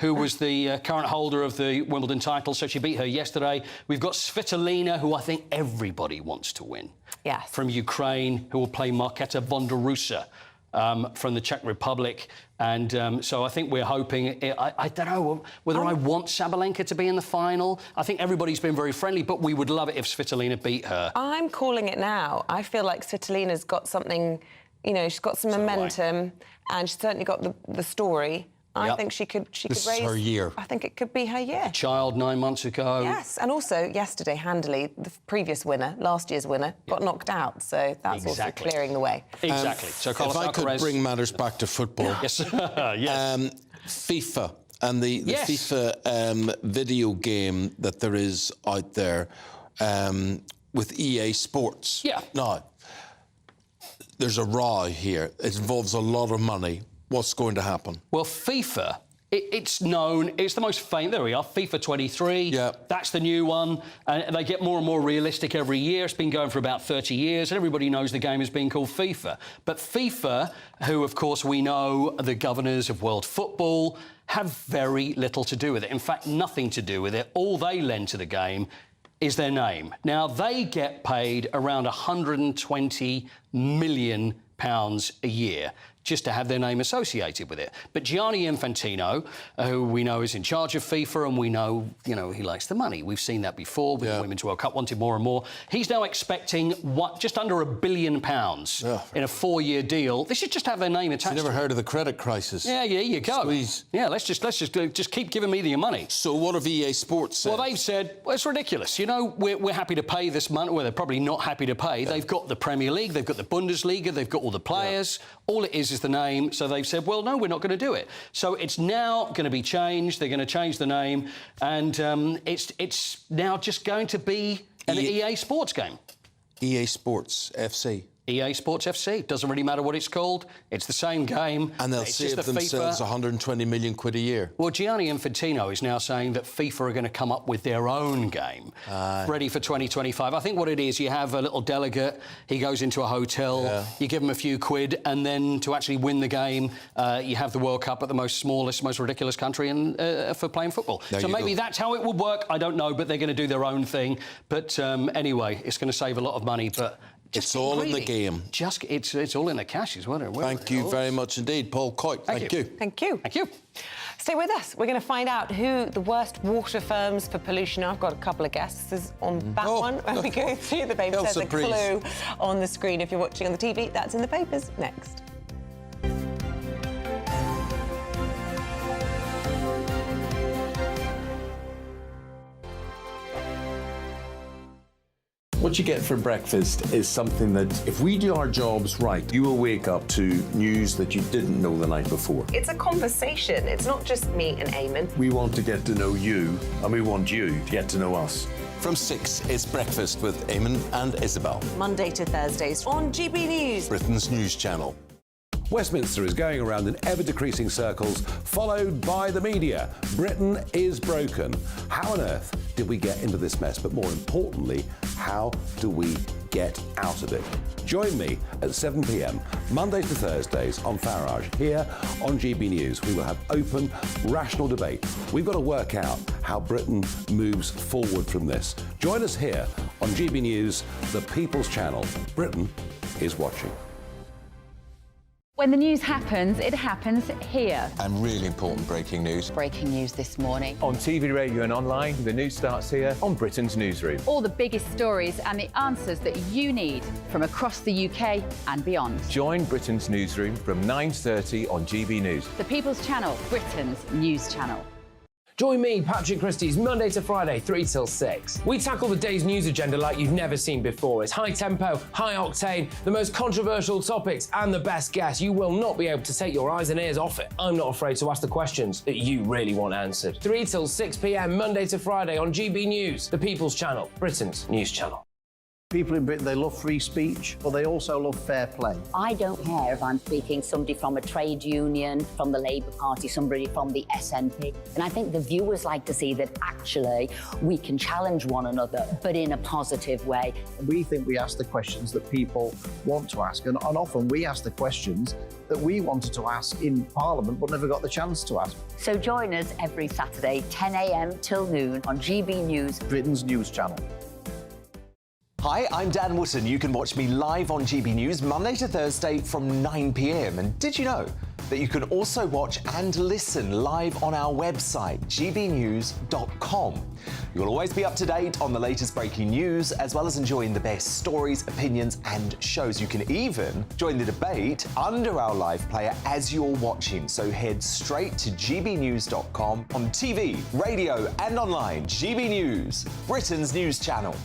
who was the current holder of the Wimbledon title. So she beat her yesterday. We've got Svitolina, who I think everybody wants to win. Yes. From Ukraine, who will play Marketa Vondarusa from the Czech Republic. And so I think we're hoping... I don't know whether I want Sabalenka to be in the final. I think everybody's been very friendly, but we would love it if Svitolina beat her. I'm calling it now. I feel like Svitolina's got something... You know, she's got some momentum, and she's certainly got the story. I think she could raise... This is her year. I think it could be her year. Child 9 months ago. Yes, and also yesterday, handily, the previous winner, last year's winner, got knocked out, so that's also clearing the way. Exactly. So if I could bring matters back to football. Yes. Yes. FIFA and the FIFA video game that there is out there with EA Sports. Yeah. Now, there's a row here. It involves a lot of money. What's going to happen? Well, FIFA, it's known, it's the most famous, there we are, FIFA 23. Yeah. That's the new one. And they get more and more realistic every year. It's been going for about 30 years, and everybody knows the game has been called FIFA. But FIFA, who, of course, we know are the governors of world football, have very little to do with it. In fact, nothing to do with it. All they lend to the game is their name. Now, they get paid around £120 million a year just to have their name associated with it. But Gianni Infantino, who we know is in charge of FIFA, and we know, you know, he likes the money. We've seen that before with the Women's World Cup, wanted more and more. He's now expecting just under £1 billion in a 4-year deal. They should just have their name attached. You never heard of the credit crisis? Yeah, yeah, you go. Squeeze. Yeah, let's just keep giving me the money. So what have EA Sports said? Well, they've said, well, it's ridiculous. You know, we're happy to pay this money. Well, they're probably not happy to pay. They've got the Premier League, they've got the Bundesliga, they've got all the players. All it is the name. So they've said, well, no, we're not going to do it. So it's now going to be changed. They're going to change the name, and it's now just going to be an EA Sports game. EA Sports FC. EA Sports FC. Doesn't really matter what it's called. It's the same game. And they'll It's save just the themselves FIFA. 120 million quid a year. Well, Gianni Infantino is now saying that FIFA are going to come up with their own game, ready for 2025. I think what it is, you have a little delegate, he goes into a hotel, you give him a few quid, and then to actually win the game, you have the World Cup at the most smallest, most ridiculous country for playing football. There So you maybe go. that's how it would work. I don't know, but they're going to do their own thing. But anyway, it's going to save a lot of money, but... It's all in the game. It's all in the cash, isn't it? Thank you very much indeed, Paul Coyte. Thank you. Thank you. Thank you. Stay with us. We're going to find out who the worst water firms for pollution are. I've got a couple of guesses on that one when we go through the papers. There's a clue on the screen. If you're watching on the TV, that's in the papers next. What you get for breakfast is something that, if we do our jobs right, you will wake up to news that you didn't know the night before. It's a conversation. It's not just me and Eamonn. We want to get to know you, and we want you to get to know us. From 6, it's Breakfast with Eamonn and Isabel. Monday to Thursdays on GB News. Britain's news channel. Westminster is going around in ever-decreasing circles, followed by the media. Britain is broken. How on earth did we get into this mess? But more importantly, how do we get out of it? Join me at 7 p.m, Mondays to Thursdays on Farage, here on GB News. We will have open, rational debate. We've got to work out how Britain moves forward from this. Join us here on GB News, the People's Channel. Britain is watching. When the news happens, it happens here. And really important breaking news. Breaking news this morning. On TV, radio and online, the news starts here on Britain's Newsroom. All the biggest stories and the answers that you need from across the UK and beyond. Join Britain's Newsroom from 9:30 on GB News. The People's Channel, Britain's news channel. Join me, Patrick Christie's, Monday to Friday, 3 till 6. We tackle the day's news agenda like you've never seen before. It's high tempo, high octane, the most controversial topics, and the best guests. You will not be able to take your eyes and ears off it. I'm not afraid to ask the questions that you really want answered. 3 till 6 p.m, Monday to Friday on GB News, the People's Channel, Britain's news channel. People in Britain, they love free speech, but they also love fair play. I don't care if I'm speaking somebody from a trade union, from the Labour Party, somebody from the SNP. And I think the viewers like to see that actually we can challenge one another, but in a positive way. We think we ask the questions that people want to ask, and often we ask the questions that we wanted to ask in Parliament but never got the chance to ask. So join us every Saturday, 10 a.m. till noon on GB News, Britain's news channel. Hi, I'm Dan Wootton. You can watch me live on GB News Monday to Thursday from 9 p.m. And did you know that you can also watch and listen live on our website, gbnews.com? You'll always be up to date on the latest breaking news, as well as enjoying the best stories, opinions and shows. You can even join the debate under our live player as you're watching. So head straight to gbnews.com on TV, radio and online. GB News, Britain's news channel.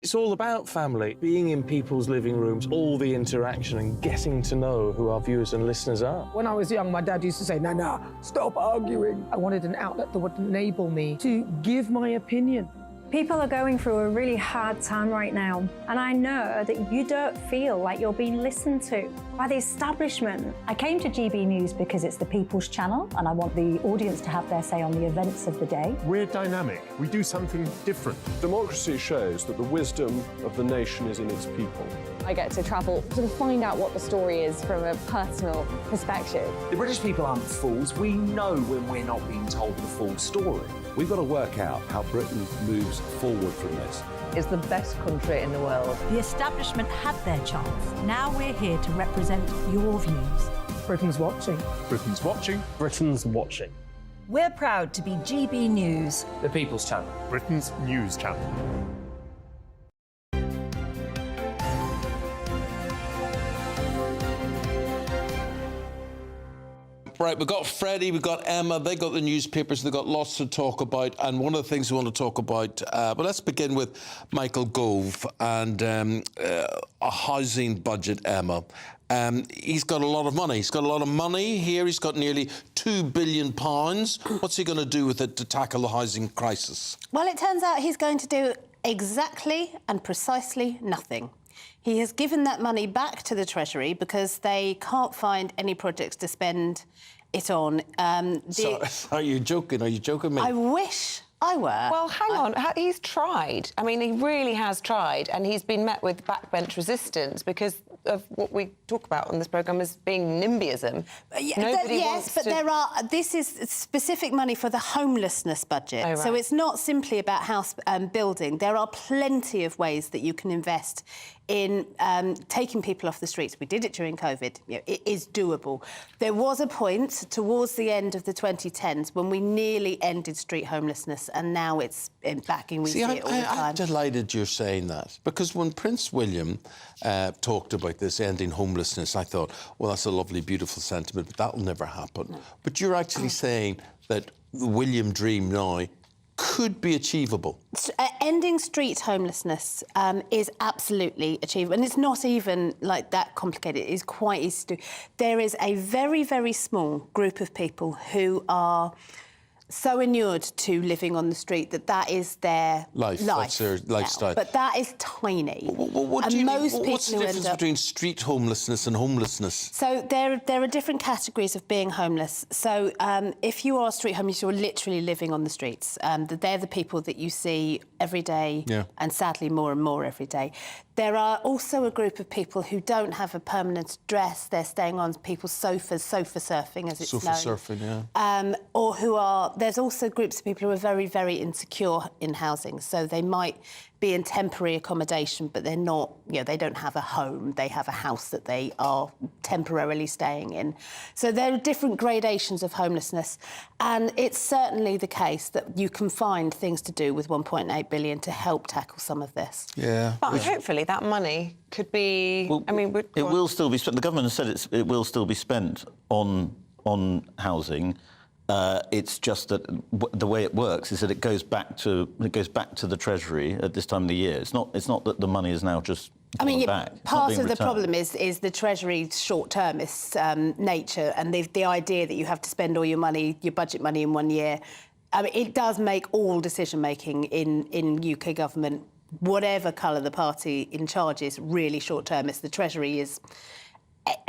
It's all about family, being in people's living rooms, all the interaction and getting to know who our viewers and listeners are. When I was young, my dad used to say, "Nana, stop arguing." I wanted an outlet that would enable me to give my opinion. People are going through a really hard time right now, and I know that you don't feel like you're being listened to by the establishment. I came to GB News because it's the People's Channel, and I want the audience to have their say on the events of the day. We're dynamic. We do something different. Democracy shows that the wisdom of the nation is in its people. I get to travel to find out what the story is from a personal perspective. The British people aren't fools. We know when we're not being told the full story. We've got to work out how Britain moves forward from this. Is the best country in the world. The establishment had their chance. Now we're here to represent your views. Britain's watching. Britain's watching. Britain's watching. We're proud to be GB News, The People's Channel, Britain's news channel. Right, we've got Freddie, we've got Emma, they got the newspapers, they've got lots to talk about, and one of the things we want to talk about, but let's begin with Michael Gove and a housing budget, Emma. He's got a lot of money. He's got a lot of money here. He's got nearly £2 billion. What's he going to do with it to tackle the housing crisis? Well, it turns out he's going to do exactly and precisely nothing. He has given that money back to the Treasury because they can't find any projects to spend it on. Are you joking? Are you joking me? I wish I were. Well, hang on. He's tried. I mean, he really has tried, and he's been met with backbench resistance because of what we talk about on this programme as being NIMBYism. This is specific money for the homelessness budget. Oh, right. So it's not simply about house building. There are plenty of ways that you can invest in taking people off the streets. We did it during COVID. It is doable. There was a point towards the end of the 2010s when we nearly ended street homelessness, and now it's back and we see it all the time. I'm delighted you're saying that, because when Prince William talked about this ending homelessness, I thought, well, that's a lovely, beautiful sentiment, but that'll never happen. No. But you're actually saying that the William dream now could be achievable. Ending street homelessness is absolutely achievable, and it's not even like that complicated. It is quite easy to do. There is a very, very small group of people who are so inured to living on the street that is their life. That's their lifestyle. But that is tiny. What's the difference between street homelessness and homelessness? So there are different categories of being homeless. So if you are street homeless, you're literally living on the streets. They're the people that you see every day, and sadly more and more every day. There are also a group of people who don't have a permanent address. They're staying on people's sofas, sofa surfing, as it's known. Sofa surfing, yeah. Or who are... There's also groups of people who are very, very insecure in housing. So they might be in temporary accommodation, but they're not, they don't have a home. They have a house that they are temporarily staying in. So there are different gradations of homelessness. And it's certainly the case that you can find things to do with 1.8 billion to help tackle some of this. Yeah. But hopefully that money could be... Well, it will still be spent. The government has said it will still be spent on housing. It's just that the way it works is that it goes back to the Treasury at this time of the year. It's not that the money is now just back. Part of the problem is the Treasury's short-termist nature, and the idea that you have to spend all your money, your budget money, in 1 year. I mean, it does make all decision-making in UK government, whatever colour the party in charge is, really short-termist. The Treasury is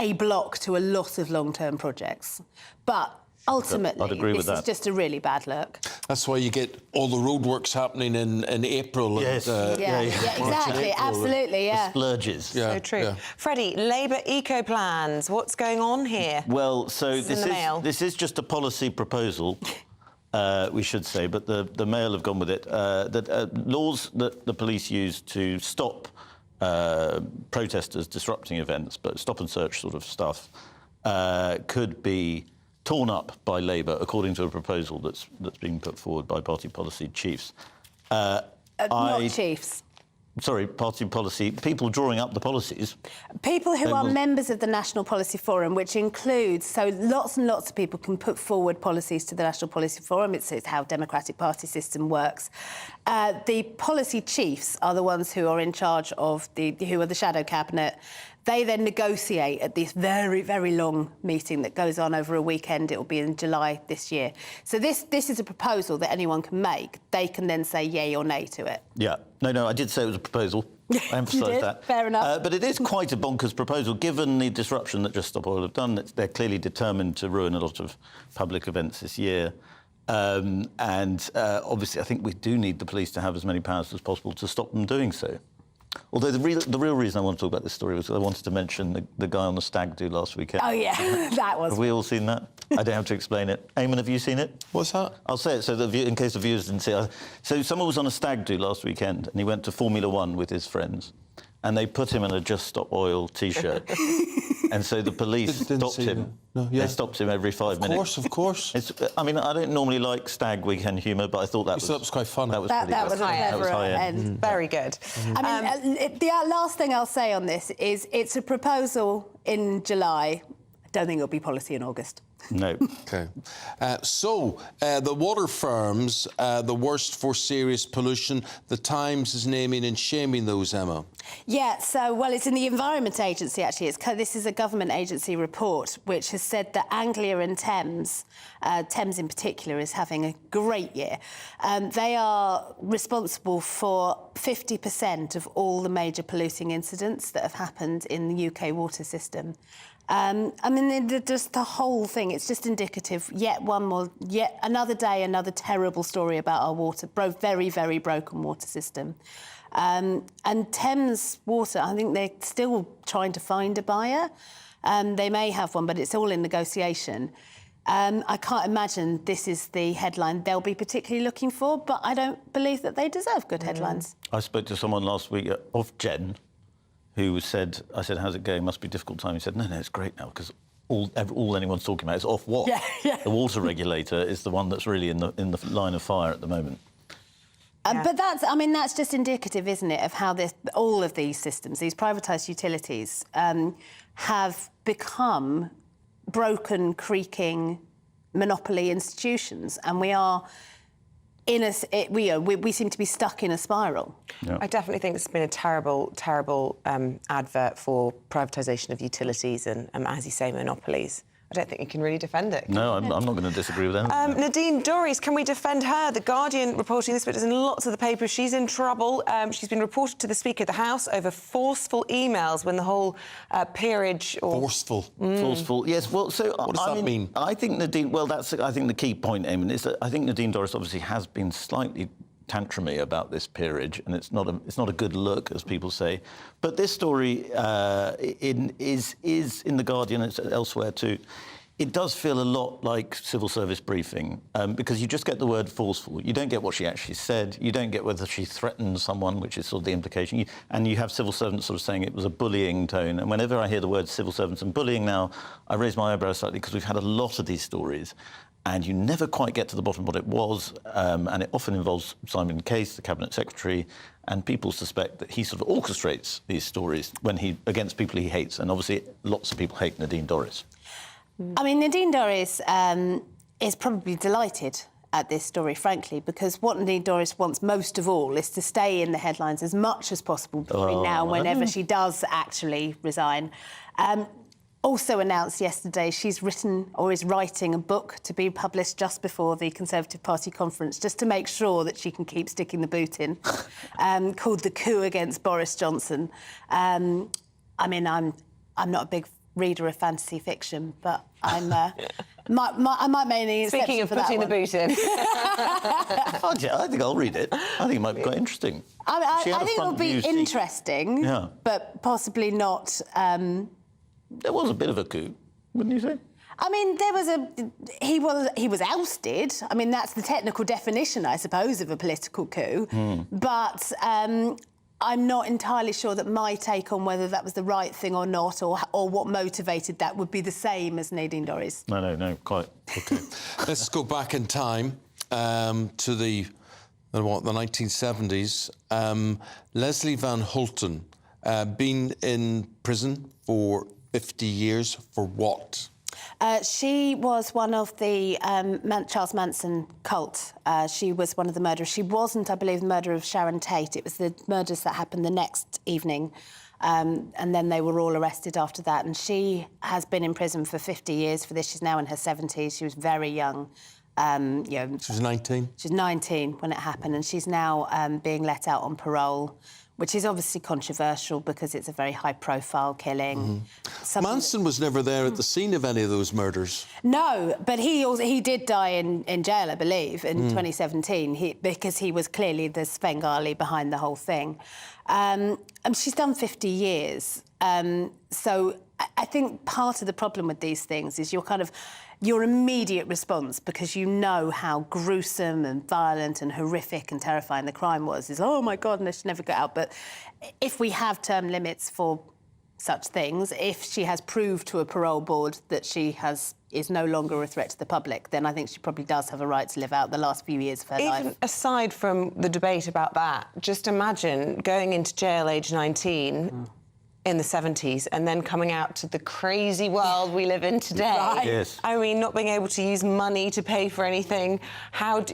a block to a lot of long-term projects, but ultimately, this is just a really bad look. That's why you get all the roadworks happening in April. Yes. And, exactly. Absolutely, The splurges. Yeah, so true. Freddie, Labour eco plans. What's going on here? Well, so this is just a policy proposal. We should say, but the Mail have gone with it. That laws that the police use to stop protesters disrupting events, but stop and search sort of stuff, could be torn up by Labour, according to a proposal that's being put forward by party policy chiefs. Not chiefs. Sorry, party policy, people drawing up the policies. People who are members of the National Policy Forum, which includes, so lots and lots of people can put forward policies to the National Policy Forum. It's how democratic party system works. The policy chiefs are the ones who are in charge of who are the shadow cabinet. They then negotiate at this very, very long meeting that goes on over a weekend. It will be in July this year. So this is a proposal that anyone can make. They can then say yay or nay to it. Yeah. No, I did say it was a proposal. I emphasised that. Fair enough. But it is quite a bonkers proposal, given the disruption that Just Stop Oil have done. They're clearly determined to ruin a lot of public events this year. Obviously, I think we do need the police to have as many powers as possible to stop them doing so. Although the real reason I want to talk about this story was I wanted to mention the guy on the stag do last weekend. Oh, yeah, that was... Have we all seen that? I don't have to explain it. Eamonn, have you seen it? What's that? I'll say it so that in case the viewers didn't see it. So someone was on a stag do last weekend and he went to Formula 1 with his friends and they put him in a Just Stop Oil T-shirt. And so the police stopped him. They stopped him every 5 minutes. Of course. I mean, I don't normally like stag weekend humour, but I thought that was quite fun. That was high end. Very good. I mean, the last thing I'll say on this is it's a proposal in July. I don't think it'll be policy in August. No. OK. The water firms, the worst for serious pollution. The Times is naming and shaming those, Emma. Yeah, well, it's in the Environment Agency, actually. This is a government agency report which has said that Anglia and Thames, Thames in particular, is having a great year. They are responsible for 50% of all the major polluting incidents that have happened in the UK water system. I mean, just the whole thing, it's just indicative. Yet another day, another terrible story about our water, very, very broken water system. And Thames Water, I think they're still trying to find a buyer. They may have one, but it's all in negotiation. I can't imagine this is the headline they'll be particularly looking for, but I don't believe that they deserve good headlines. I spoke to someone last week of Jen, who said, I said, how's it going? Must be a difficult time. He said, no, it's great now, because all anyone's talking about is Ofwat. Yeah. The water regulator is the one that's really in the line of fire at the moment. But that's just indicative, isn't it, of how all of these systems, these privatised utilities, have become broken, creaking monopoly institutions, and we are we seem to be stuck in a spiral. I definitely think it's been a terrible, terrible advert for privatisation of utilities and, as you say, monopolies. I don't think you can really defend it. No, I'm not going to disagree with that. Nadine Dorries, can we defend her? The Guardian reporting this, but it's in lots of the papers. She's in trouble. She's been reported to the Speaker of the House over forceful emails when the whole peerage... Forceful? Forceful, yes. Well, so... What does that mean? I think Nadine... Well, that's, I think, the key point, Eamonn, is that I think Nadine Dorries obviously has been slightly tantrumy about this peerage, and it's not a good look, as people say. But this story is in The Guardian, it's elsewhere too. It does feel a lot like civil service briefing, because you just get the word forceful. You don't get what she actually said. You don't get whether she threatened someone, which is sort of the implication. And you have civil servants sort of saying it was a bullying tone. And whenever I hear the word civil servants and bullying now, I raise my eyebrows slightly, because we've had a lot of these stories. And you never quite get to the bottom of what it was, and it often involves Simon Case, the Cabinet Secretary, and people suspect that he sort of orchestrates these stories against people he hates, and obviously lots of people hate Nadine Dorries. I mean, Nadine Dorries is probably delighted at this story, frankly, because what Nadine Dorries wants most of all is to stay in the headlines as much as possible between now and whenever she does actually resign. Also announced yesterday she's written or is writing a book to be published just before the Conservative Party conference, just to make sure that she can keep sticking the boot in, called The Coup Against Boris Johnson. I mean, I'm not a big reader of fantasy fiction, but I might make an exception. Speaking of putting the boot in. I think I'll read it. I think it might be quite interesting. I think it'll be interesting, but possibly not... There was a bit of a coup, wouldn't you say? I mean, he was ousted. I mean, that's the technical definition, I suppose, of a political coup. But I'm not entirely sure that my take on whether that was the right thing or not, or what motivated that, would be the same as Nadine Dorries. No, quite. Okay. Let's go back in time to the 1970s. Leslie Van Hulten, been in prison for 50 years for what? She was one of the Charles Manson cult. She was one of the murderers. She wasn't, I believe, the murderer of Sharon Tate. It was the murders that happened the next evening. And then they were all arrested after that. And she has been in prison for 50 years for this. She's now in her 70s. She was very young. She was 19? She was 19 when it happened, and she's now being let out on parole, which is obviously controversial because it's a very high-profile killing. Manson was never there at the scene of any of those murders. No, but he did die in jail, I believe, in 2017, because he was clearly the Svengali behind the whole thing. She's done 50 years. So I think part of the problem with these things is your immediate response, because you know how gruesome and violent and horrific and terrifying the crime was, is, oh, my God, and they should never get out. But if we have term limits for such things, if she has proved to a parole board that she is no longer a threat to the public, then I think she probably does have a right to live out the last few years of her life. Even aside from the debate about that, just imagine going into jail age 19... in the 70s, and then coming out to the crazy world we live in today. Right. Yes. I mean, not being able to use money to pay for anything. And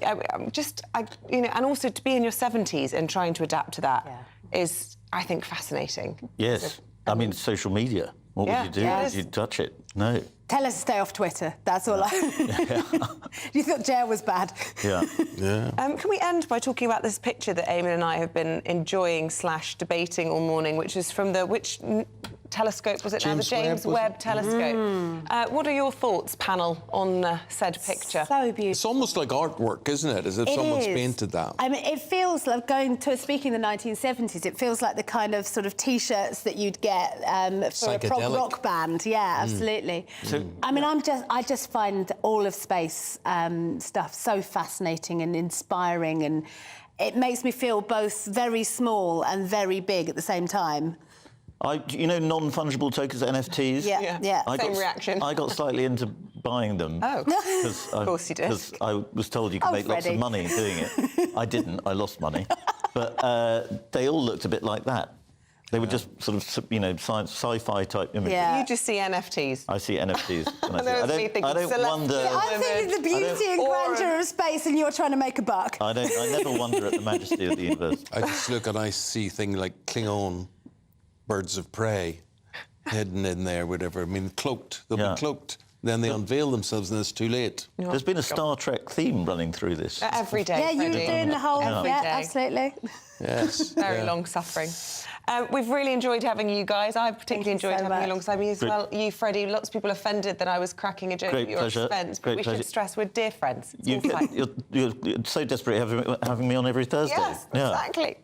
also to be in your 70s and trying to adapt to that is, I think, fascinating. Yes. I mean, social media. What would you do? Yes. You'd touch it? No. Tell us to stay off Twitter. That's all You thought jail was bad. Yeah. Can we end by talking about this picture that Eamonn and I have been enjoying / debating all morning, which is from which telescope was it now? The James Webb telescope. What are your thoughts, panel, on said picture? So beautiful. It's almost like artwork, isn't it? As if someone's painted that. I mean, it feels like speaking of the 1970s, it feels like the kind of sort of T-shirts that you'd get for a prog rock band. Yeah, absolutely. I mean, I just find all of space stuff so fascinating and inspiring, and it makes me feel both very small and very big at the same time. Non-fungible tokens, NFTs? Yeah. Same reaction. I got slightly into buying them. Oh, of course you did. Because I was told you could make lots of money doing it. I didn't. I lost money. But they all looked a bit like that. They were just sort of, sci-fi type images. Yeah. You just see NFTs. I see NFTs. I don't wonder. I'm thinking the beauty and grandeur of space, and you're trying to make a buck. I never wonder at the majesty of the universe. I just look and I see things like Klingon birds of prey hidden in there, whatever. I mean, cloaked. They'll be cloaked. Then they unveil themselves, and it's too late. There's been a Star Trek theme running through this. Every day. Yeah, you're doing the whole. Every day. Absolutely. Yes. Very long suffering. We've really enjoyed having you guys. I particularly enjoyed having you alongside me as well. You, Freddie, lots of people offended that I was cracking a joke at your expense, but we should stress we're dear friends. You're so desperate having me on every Thursday. Yes, exactly.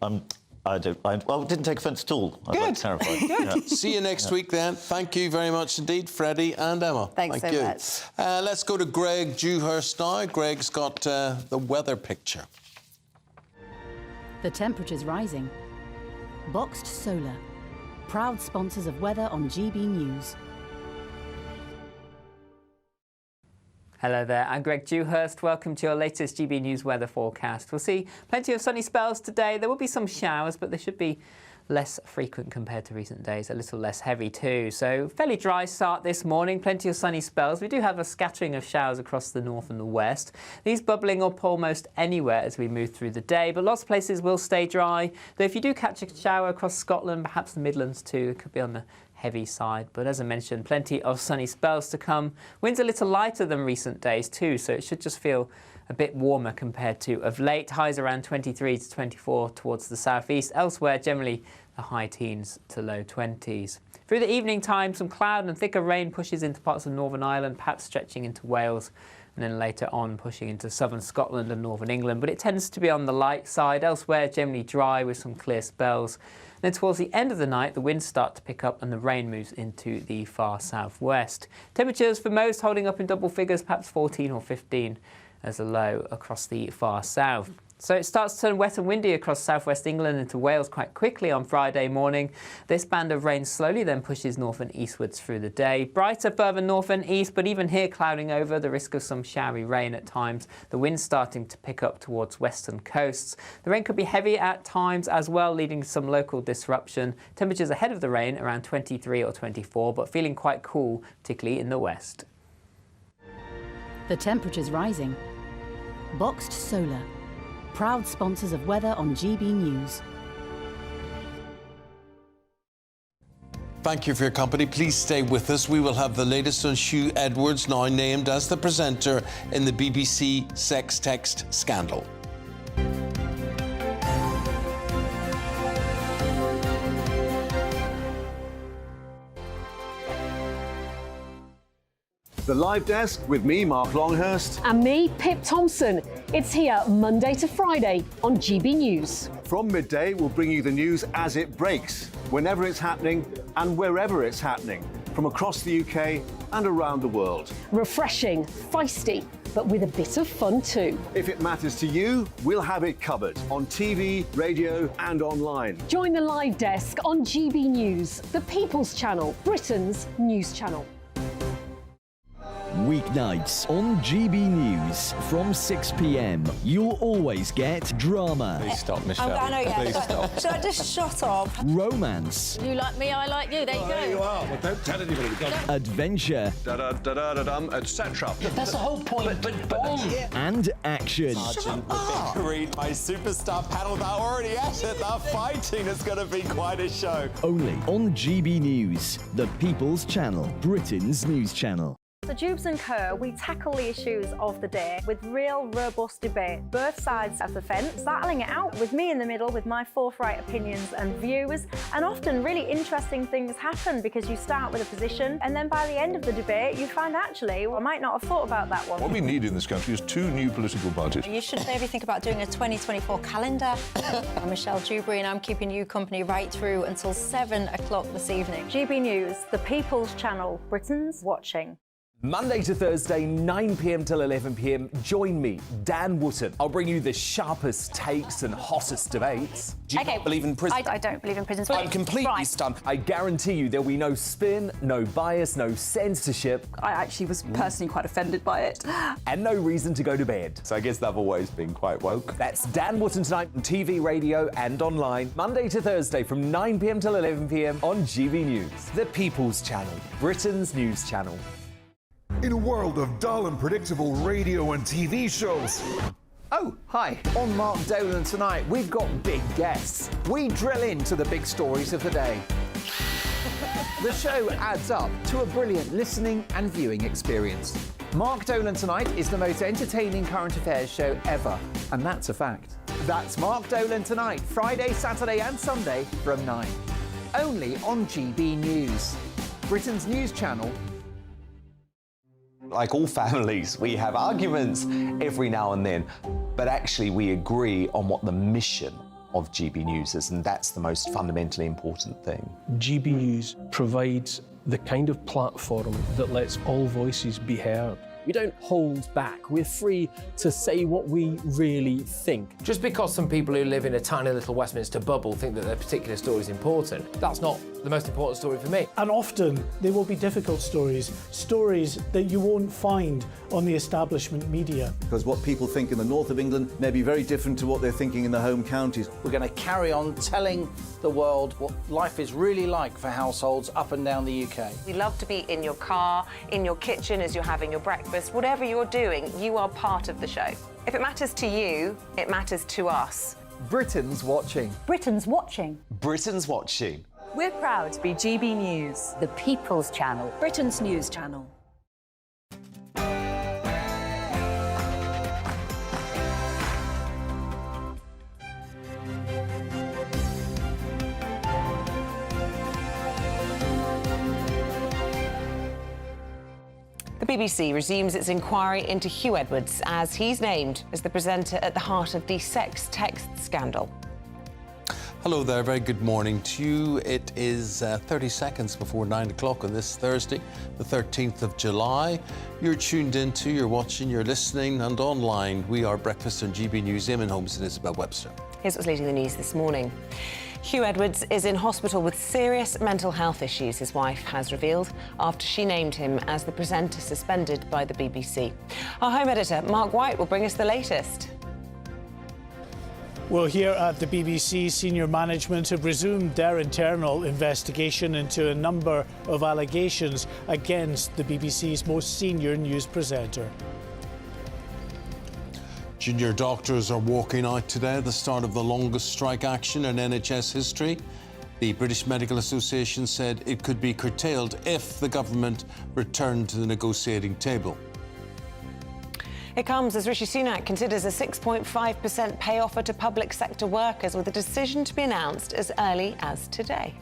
I didn't take offence at all. I was like, terrified. Good. See you next week then. Thank you very much indeed, Freddie and Emma. Thanks so much. Let's go to Greg Dewhurst now. Greg's got the weather picture. The temperature's rising. Boxed Solar, proud sponsors of weather on GB News. Hello there, I'm Greg Dewhurst. Welcome to your latest GB News weather forecast. We'll see plenty of sunny spells today. There will be some showers, but they should be less frequent compared to recent days, a little less heavy too. So fairly dry start this morning, plenty of sunny spells. We do have a scattering of showers across the north and the west. These bubbling up almost anywhere as we move through the day, but lots of places will stay dry. Though if you do catch a shower across Scotland, perhaps the Midlands too, it could be on the heavy side. But as I mentioned, plenty of sunny spells to come. Winds a little lighter than recent days too, so it should just feel a bit warmer compared to of late. Highs around 23 to 24 towards the southeast. Elsewhere, generally the high teens to low 20s. Through the evening time, some cloud and thicker rain pushes into parts of Northern Ireland, perhaps stretching into Wales, and then later on pushing into southern Scotland and northern England. But it tends to be on the light side. Elsewhere, generally dry with some clear spells. Then towards the end of the night, the winds start to pick up and the rain moves into the far southwest. Temperatures for most holding up in double figures, perhaps 14 or 15 as a low across the far south. So it starts to turn wet and windy across southwest England into Wales quite quickly on Friday morning. This band of rain slowly then pushes north and eastwards through the day. Brighter further north and east, but even here clouding over, the risk of some showery rain at times. The wind starting to pick up towards western coasts. The rain could be heavy at times as well, leading to some local disruption. Temperatures ahead of the rain around 23 or 24, but feeling quite cool, particularly in the west. The temperature's rising. Boxed Solar, proud sponsors of weather on GB News. Thank you for your company. Please stay with us. We will have the latest on Huw Edwards, now named as the presenter in the BBC sex text scandal. The Live Desk with me, Mark Longhurst. And me, Pip Thompson. It's here Monday to Friday on GB News. From midday, we'll bring you the news as it breaks, whenever it's happening and wherever it's happening, from across the UK and around the world. Refreshing, feisty, but with a bit of fun too. If it matters to you, we'll have it covered on TV, radio and online. Join the Live Desk on GB News, the People's Channel, Britain's news channel. Weeknights on GB News from 6 p.m. You'll always get drama. Please stop, Michelle. I know, yeah. Please stop. Should I just shut up? Romance. You like me, I like you. There you go. There you are. Well, don't tell anybody. Adventure. Da-da-da-da-dum, etc. That's the whole point. But and action. Sergeant the Big Green, my superstar panel, they're already at it. They're fighting. It's going to be quite a show. Only on GB News, the People's Channel, Britain's news channel. So Jubes and Co, we tackle the issues of the day with real robust debate, both sides of the fence, battling it out with me in the middle with my forthright opinions and views. And often really interesting things happen because you start with a position and then by the end of the debate you find actually, well, I might not have thought about that one. What we need in this country is 2 new political parties. You should maybe think about doing a 2024 calendar. I'm Michelle Dewberry and I'm keeping you company right through until 7 o'clock this evening. GB News, the People's Channel, Britain's watching. Monday to Thursday, 9 p.m. till 11 p.m. Join me, Dan Wootton. I'll bring you the sharpest takes and hottest debates. Do you not believe in prisons? I don't believe in prisons. I'm completely stunned. I guarantee you there'll be no spin, no bias, no censorship. I actually was personally quite offended by it. And no reason to go to bed. So I guess they've always been quite woke. That's Dan Wootton tonight on TV, radio and online. Monday to Thursday from 9 p.m. till 11 p.m. on GB News. The People's Channel, Britain's news channel. In a world of dull and predictable radio and TV shows. Oh, hi. On Mark Dolan tonight, we've got big guests. We drill into the big stories of the day. The show adds up to a brilliant listening and viewing experience. Mark Dolan Tonight is the most entertaining current affairs show ever, and that's a fact. That's Mark Dolan Tonight, Friday, Saturday and Sunday from 9. Only on GB News, Britain's news channel. Like all families, we have arguments every now and then, but actually we agree on what the mission of GB News is, and that's the most fundamentally important thing. GB News provides the kind of platform that lets all voices be heard. We don't hold back. We're free to say what we really think. Just because some people who live in a tiny little Westminster bubble think that their particular story is important, that's not the most important story for me. And often they will be difficult stories, stories that you won't find on the establishment media. Because what people think in the north of England may be very different to what they're thinking in their home counties. We're going to carry on telling the world what life is really like for households up and down the UK. We love to be in your car, in your kitchen as you're having your breakfast. Whatever you're doing, you are part of the show. If it matters to you, it matters to us. Britain's watching. Britain's watching. Britain's watching. We're proud to be GB News, the People's Channel, Britain's news channel. The BBC resumes its inquiry into Huw Edwards as he's named as the presenter at the heart of the sex text scandal. Hello there, very good morning to you. It is 30 seconds before 9 o'clock on this Thursday, the 13th of July. You're tuned into, you're watching, you're listening and online. We are Breakfast on GB News. Eamonn, Holmes and Isabel, Webster. Here's what's leading the news this morning. Huw Edwards is in hospital with serious mental health issues, his wife has revealed, after she named him as the presenter suspended by the BBC. Our home editor, Mark White, will bring us the latest. Well, here at the BBC, senior management have resumed their internal investigation into a number of allegations against the BBC's most senior news presenter. Junior doctors are walking out today at the start of the longest strike action in NHS history. The British Medical Association said it could be curtailed if the government returned to the negotiating table. It comes as Rishi Sunak considers a 6.5% pay offer to public sector workers, with a decision to be announced as early as today.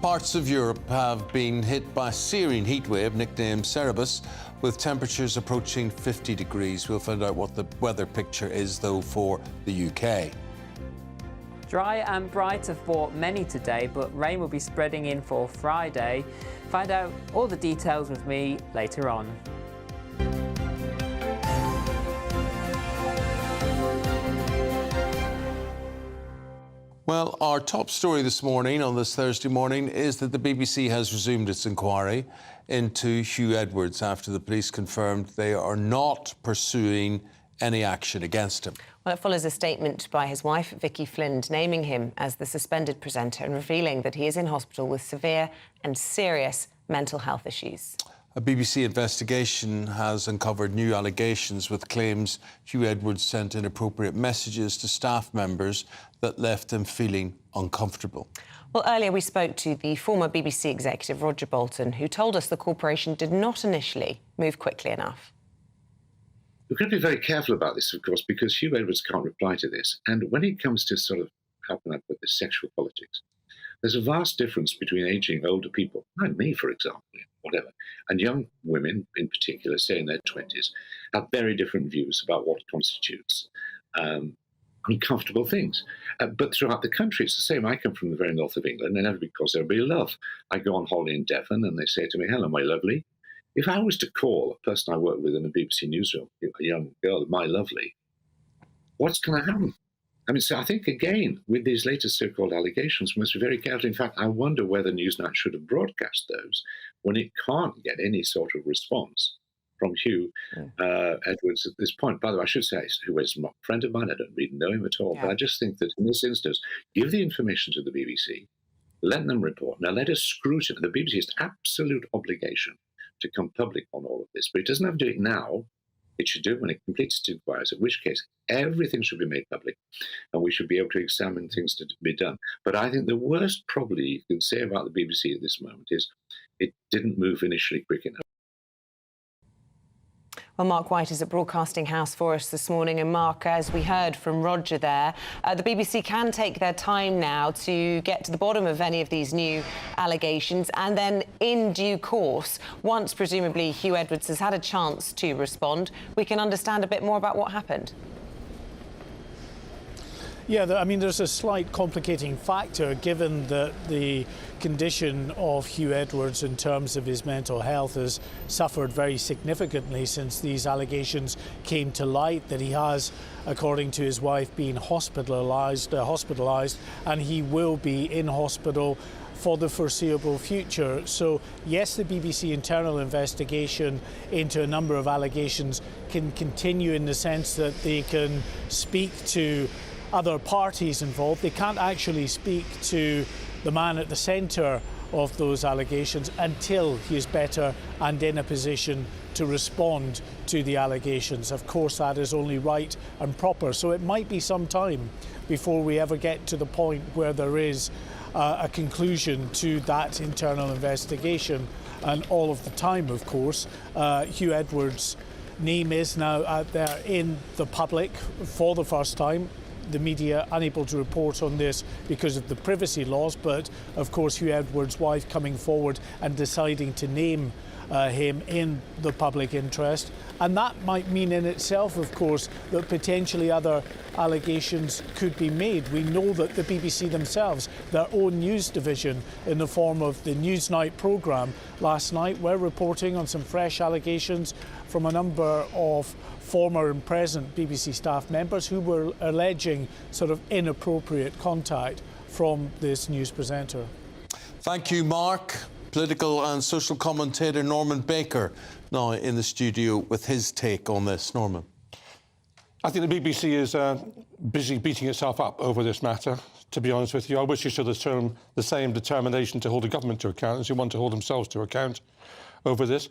Parts of Europe have been hit by a searing heatwave nicknamed Cerberus, with temperatures approaching 50 degrees. We'll find out what the weather picture is, though, for the UK. Dry and bright for many today, but rain will be spreading in for Friday. Find out all the details with me later on. Well, our top story this morning, on this Thursday morning, is that the BBC has resumed its inquiry into Huw Edwards after the police confirmed they are not pursuing any action against him. Well, it follows a statement by his wife, Vicky Flynn, naming him as the suspended presenter and revealing that he is in hospital with severe and serious mental health issues. A BBC investigation has uncovered new allegations with claims Huw Edwards sent inappropriate messages to staff members that left him feeling uncomfortable. Well, earlier we spoke to the former BBC executive, Roger Bolton, who told us the corporation did not initially move quickly enough. We've got to be very careful about this, of course, because Huw Edwards can't reply to this. And when it comes to sort of, how can I put this, sexual politics, there's a vast difference between ageing older people, like me, for example, whatever, and young women in particular, say in their 20s, have very different views about what constitutes uncomfortable things. But throughout the country, it's the same. I come from the very north of England, and everybody calls everybody love. I go on holiday in Devon, and they say to me, hello, my lovely. If I was to call a person I work with in a BBC newsroom, a young girl, my lovely, what's going to happen? I mean, so I think, again, with these latest so-called allegations, we must be very careful. In fact, I wonder whether Newsnight should have broadcast those when it can't get any sort of response from Huw Edwards at this point. By the way, I should say, who is not a friend of mine, I don't really know him at all, but I just think that in this instance, give the information to the BBC, let them report. Now, let us scrutinize. The BBC has absolute obligation to come public on all of this, but it doesn't have to do it now. It should do it when it completes its inquiries, in which case everything should be made public and we should be able to examine things to be done. But I think the worst probably you can say about the BBC at this moment is it didn't move initially quick enough. Well, Mark White is at Broadcasting House for us this morning. And Mark, as we heard from Roger there, the BBC can take their time now to get to the bottom of any of these new allegations. And then in due course, once presumably Huw Edwards has had a chance to respond, we can understand a bit more about what happened. Yeah, I mean, there's a slight complicating factor given that the condition of Huw Edwards in terms of his mental health has suffered very significantly since these allegations came to light, that he has, according to his wife, been hospitalised, and he will be in hospital for the foreseeable future. So yes, the BBC internal investigation into a number of allegations can continue in the sense that they can speak to other parties involved. They can't actually speak to the man at the centre of those allegations until he is better and in a position to respond to the allegations. Of course, that is only right and proper. So it might be some time before we ever get to the point where there is a conclusion to that internal investigation. And all of the time, of course, Huw Edwards' name is now out there in the public for the first time. The media unable to report on this because of the privacy laws, but of course Huw Edwards' wife coming forward and deciding to name him in the public interest. And that might mean in itself, of course, that potentially other allegations could be made. We know that the BBC themselves, their own news division in the form of the Newsnight programme last night, were reporting on some fresh allegations from a number of former and present BBC staff members who were alleging sort of inappropriate contact from this news presenter. Thank you, Mark. Political and social commentator Norman Baker now in the studio with his take on this. Norman. I think the BBC is busy beating itself up over this matter, to be honest with you. I wish it should have shown the same determination to hold the government to account as you want to hold themselves to account over this.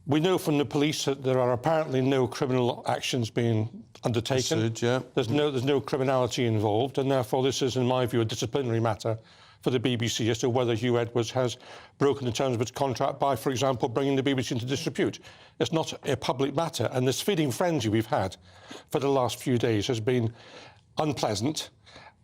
We know from the police that there are apparently no criminal actions being undertaken. There's no criminality involved, and therefore this is, in my view, a disciplinary matter for the BBC as to whether Huw Edwards has broken the terms of its contract by, for example, bringing the BBC into disrepute. It's not a public matter, and this feeding frenzy we've had for the last few days has been unpleasant,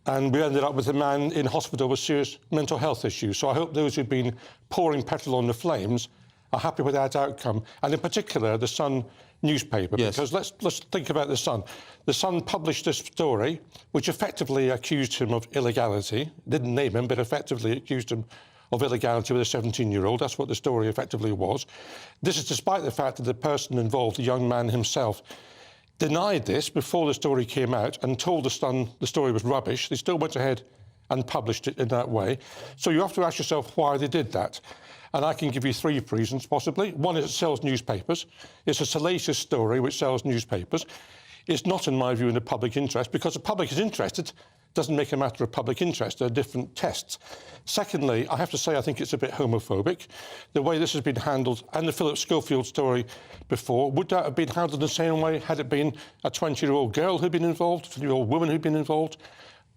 and we ended up with a man in hospital with serious mental health issues. So I hope those who've been pouring petrol on the flames are happy with that outcome, and in particular the Sun newspaper, because let's think about the Sun. The Sun published this story which effectively accused him of illegality, didn't name him, but effectively accused him of illegality with a 17-year-old. That's what the story effectively was. This is despite the fact that the person involved, the young man himself, denied this before the story came out and told the Sun the story was rubbish. They still went ahead and published it in that way. So you have to ask yourself why they did that. And I can give you 3 reasons, possibly. One is it sells newspapers. It's a salacious story which sells newspapers. It's not, in my view, in the public interest, because the public is interested doesn't make a matter of public interest. There are different tests. Secondly, I have to say I think it's a bit homophobic. The way this has been handled, and the Philip Schofield story before, would that have been handled the same way had it been a 20-year-old girl who'd been involved, a 20-year-old woman who'd been involved?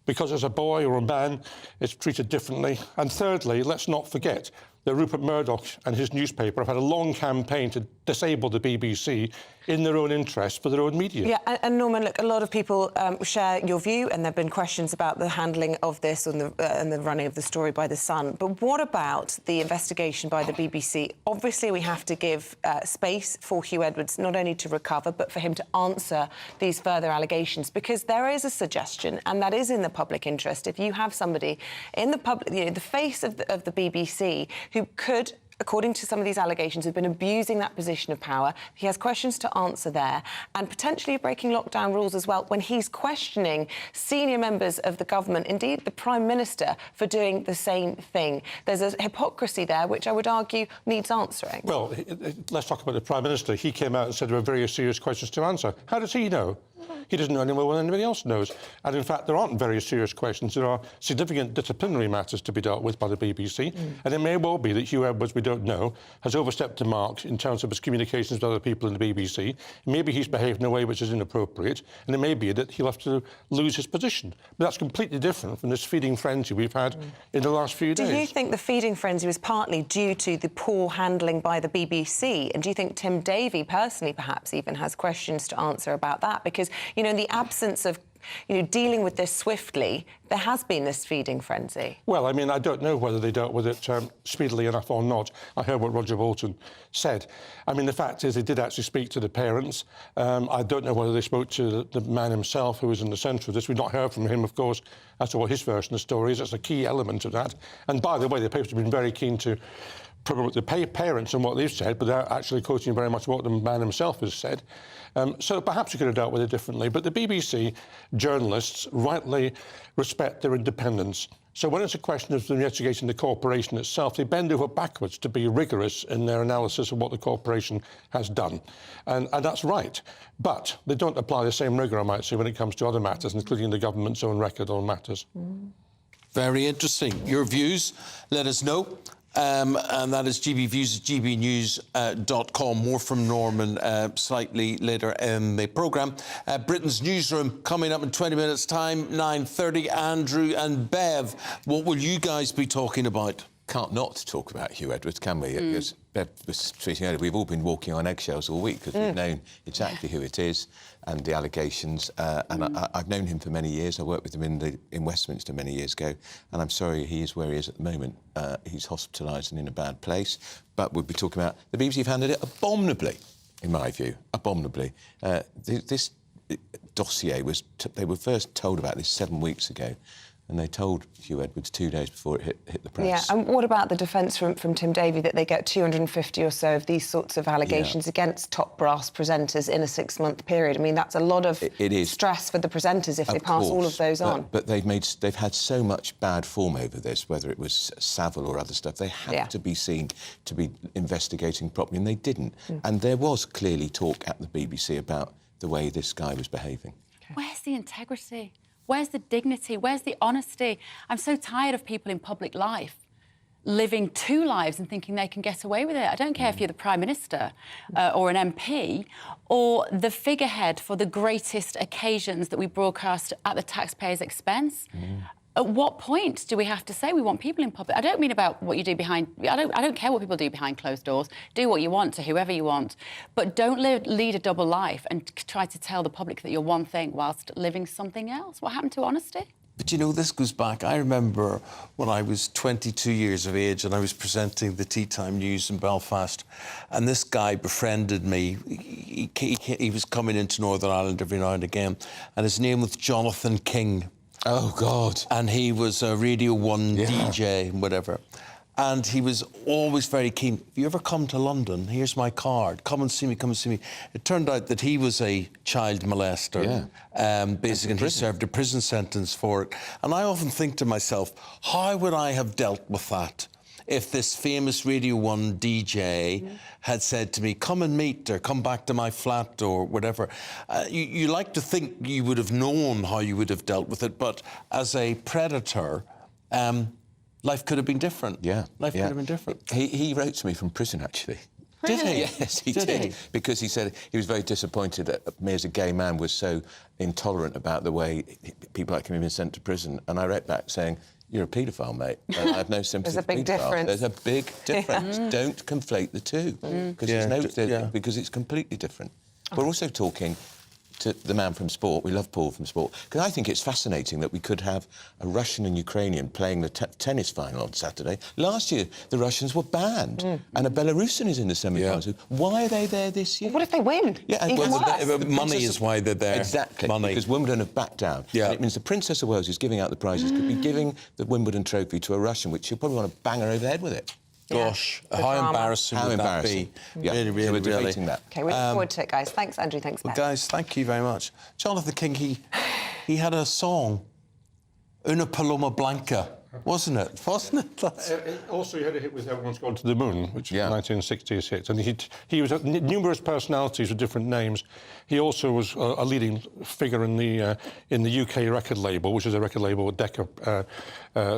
Because as a boy or a man, it's treated differently. And thirdly, let's not forget that Rupert Murdoch and his newspaper have had a long campaign to disable the BBC in their own interest for their own media. Yeah, and Norman, look, a lot of people share your view, and there have been questions about the handling of this and the running of the story by The Sun. But what about the investigation by the BBC? Obviously, we have to give space for Huw Edwards not only to recover, but for him to answer these further allegations, because there is a suggestion, and that is in the public interest. If you have somebody in the public, you know, the face of the BBC who could, according to some of these allegations, have been abusing that position of power. He has questions to answer there, and potentially breaking lockdown rules as well when he's questioning senior members of the government, indeed the Prime Minister, for doing the same thing. There's a hypocrisy there which I would argue needs answering. Well, let's talk about the Prime Minister. He came out and said there were very serious questions to answer. How does he know? He doesn't know any more than anybody else knows. And, in fact, there aren't very serious questions. There are significant disciplinary matters to be dealt with by the BBC. And it may well be that Huw Edwards, we don't know, has overstepped the mark in terms of his communications with other people in the BBC. Maybe he's behaved in a way which is inappropriate. And it may be that he'll have to lose his position. But that's completely different from this feeding frenzy we've had in the last few days. Do you think the feeding frenzy was partly due to the poor handling by the BBC? And do you think Tim Davie, personally, perhaps even has questions to answer about that? Because, you know, in the absence of, you know, dealing with this swiftly, there has been this feeding frenzy. Well, I mean, I don't know whether they dealt with it speedily enough or not. I heard what Roger Bolton said. I mean, the fact is they did actually speak to the parents. I don't know whether they spoke to the man himself who was in the centre of this. We've not heard from him, of course, as to what his version of the story is. That's a key element of that. And by the way, the papers have been very keen to promote the parents and what they've said, but they're actually quoting very much what the man himself has said. So perhaps you could have dealt with it differently. But the BBC journalists rightly respect their independence. So when it's a question of investigating the corporation itself, they bend over backwards to be rigorous in their analysis of what the corporation has done. And that's right. But they don't apply the same rigour, I might say, when it comes to other matters, including the government's own record on matters. Very interesting. Your views, let us know. And that is gbviews at gbnews.com. More from Norman slightly later in the programme. Britain's Newsroom coming up in 20 minutes' time, 9:30. Andrew and Bev, what will you guys be talking about? Can't not talk about Huw Edwards, can we? Because Bev was tweeting earlier, we've all been walking on eggshells all week because we've known exactly who it is and the allegations. And I've known him for many years. I worked with him in Westminster many years ago, and I'm sorry he is where he is at the moment. He's hospitalised and in a bad place. But we'll be talking about the BBC have handled it abominably, in my view, abominably. This dossier was they were first told about this 7 weeks ago. And they told Huw Edwards 2 days before it hit the press. Yeah, and what about the defence from Tim Davie that they get 250 or so of these sorts of allegations against top brass presenters in a 6-month period? I mean, that's a lot of stress for the presenters if they pass all of those on. But they've had so much bad form over this, whether it was Savile or other stuff. They had to be seen to be investigating properly, and they didn't. And there was clearly talk at the BBC about the way this guy was behaving. Where's the integrity? Where's the dignity? Where's the honesty? I'm so tired of people in public life living 2 lives and thinking they can get away with it. I don't care if you're the Prime Minister or an MP or the figurehead for the greatest occasions that we broadcast at the taxpayer's expense. At what point do we have to say we want people in public? I don't mean about what you do behind... I don't care what people do behind closed doors. Do what you want to whoever you want. But don't lead a double life and try to tell the public that you're one thing whilst living something else. What happened to honesty? But, you know, this goes back... I remember when I was 22 years of age and I was presenting the Tea Time News in Belfast, and this guy befriended me. He was coming into Northern Ireland every now and again, and his name was Jonathan King. Oh, God. And he was a Radio 1 DJ and whatever. And he was always very keen. If you ever come to London, here's my card. Come and see me, come and see me. It turned out that he was a child molester. Basically, and he served a prison sentence for it. And I often think to myself, how would I have dealt with that if this famous Radio 1 DJ had said to me, come and meet, or come back to my flat, or whatever. You like to think you would have known how you would have dealt with it, but as a predator, life could have been different. Life could have been different. He wrote to me from prison, actually. Did he? Yes, he did. Because he said he was very disappointed that me as a gay man was so intolerant about the way people like him had been sent to prison. And I wrote back saying, you're a paedophile, mate. I have no sympathy. There's a big difference. There's a big difference. Don't conflate the two. Because it's completely different. We're also talking to the man from sport. We love Paul from sport. Because I think it's fascinating that we could have a Russian and Ukrainian playing the tennis final on Saturday. Last year, the Russians were banned. And a Belarusian is in the semi-finals. Why are they there this year? What if they win? Money is why they're there. Exactly. Money. Because Wimbledon have backed down. And it means the Princess of Wales, who's giving out the prizes, could be giving the Wimbledon trophy to a Russian, which she'll probably want to bang her over the head with it. Gosh, how embarrassing would that be? Really, really, so we're really. that. OK, we look forward to it, guys. Thanks, Andrew. Thanks, Well, Beth. guys, thank you very much. Jonathan King, he had a song, Una Paloma Blanca, wasn't it? Also, he had a hit with Everyone's Gone to the Moon, which was a 1960s hit. And he was numerous personalities with different names. He also was a leading figure in the UK record label, which is a record label that Decca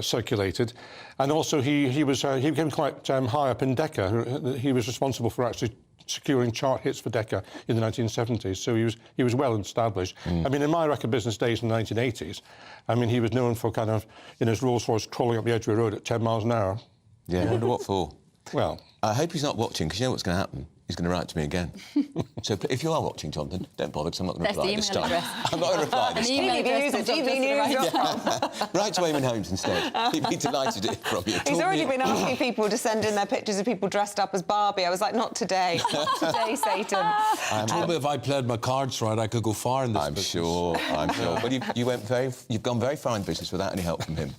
circulated. And also, he became quite high up in Decca. He was responsible for actually securing chart hits for Decca in the 1970s, so he was well established. I mean, in my record business days in the 1980s, I mean, he was known for kind of, in his Rolls-Royce, crawling up the Edgware Road at 10 miles an hour. Yeah, I wonder what for. Well, I hope he's not watching, because you know what's going to happen? He's going to write to me again. So if you are watching, Jonathan, don't bother, because I'm not going to reply this time. I'm not going to reply this time. GBNews. Write to Eamonn Holmes instead. He'd be delighted to hear from you. He's already been asking people to send in their pictures of people dressed up as Barbie. I was like, not today. Not today, Satan. Maybe if I played my cards right, I could go far in this business. I'm sure. But you've gone very far in business without any help from him.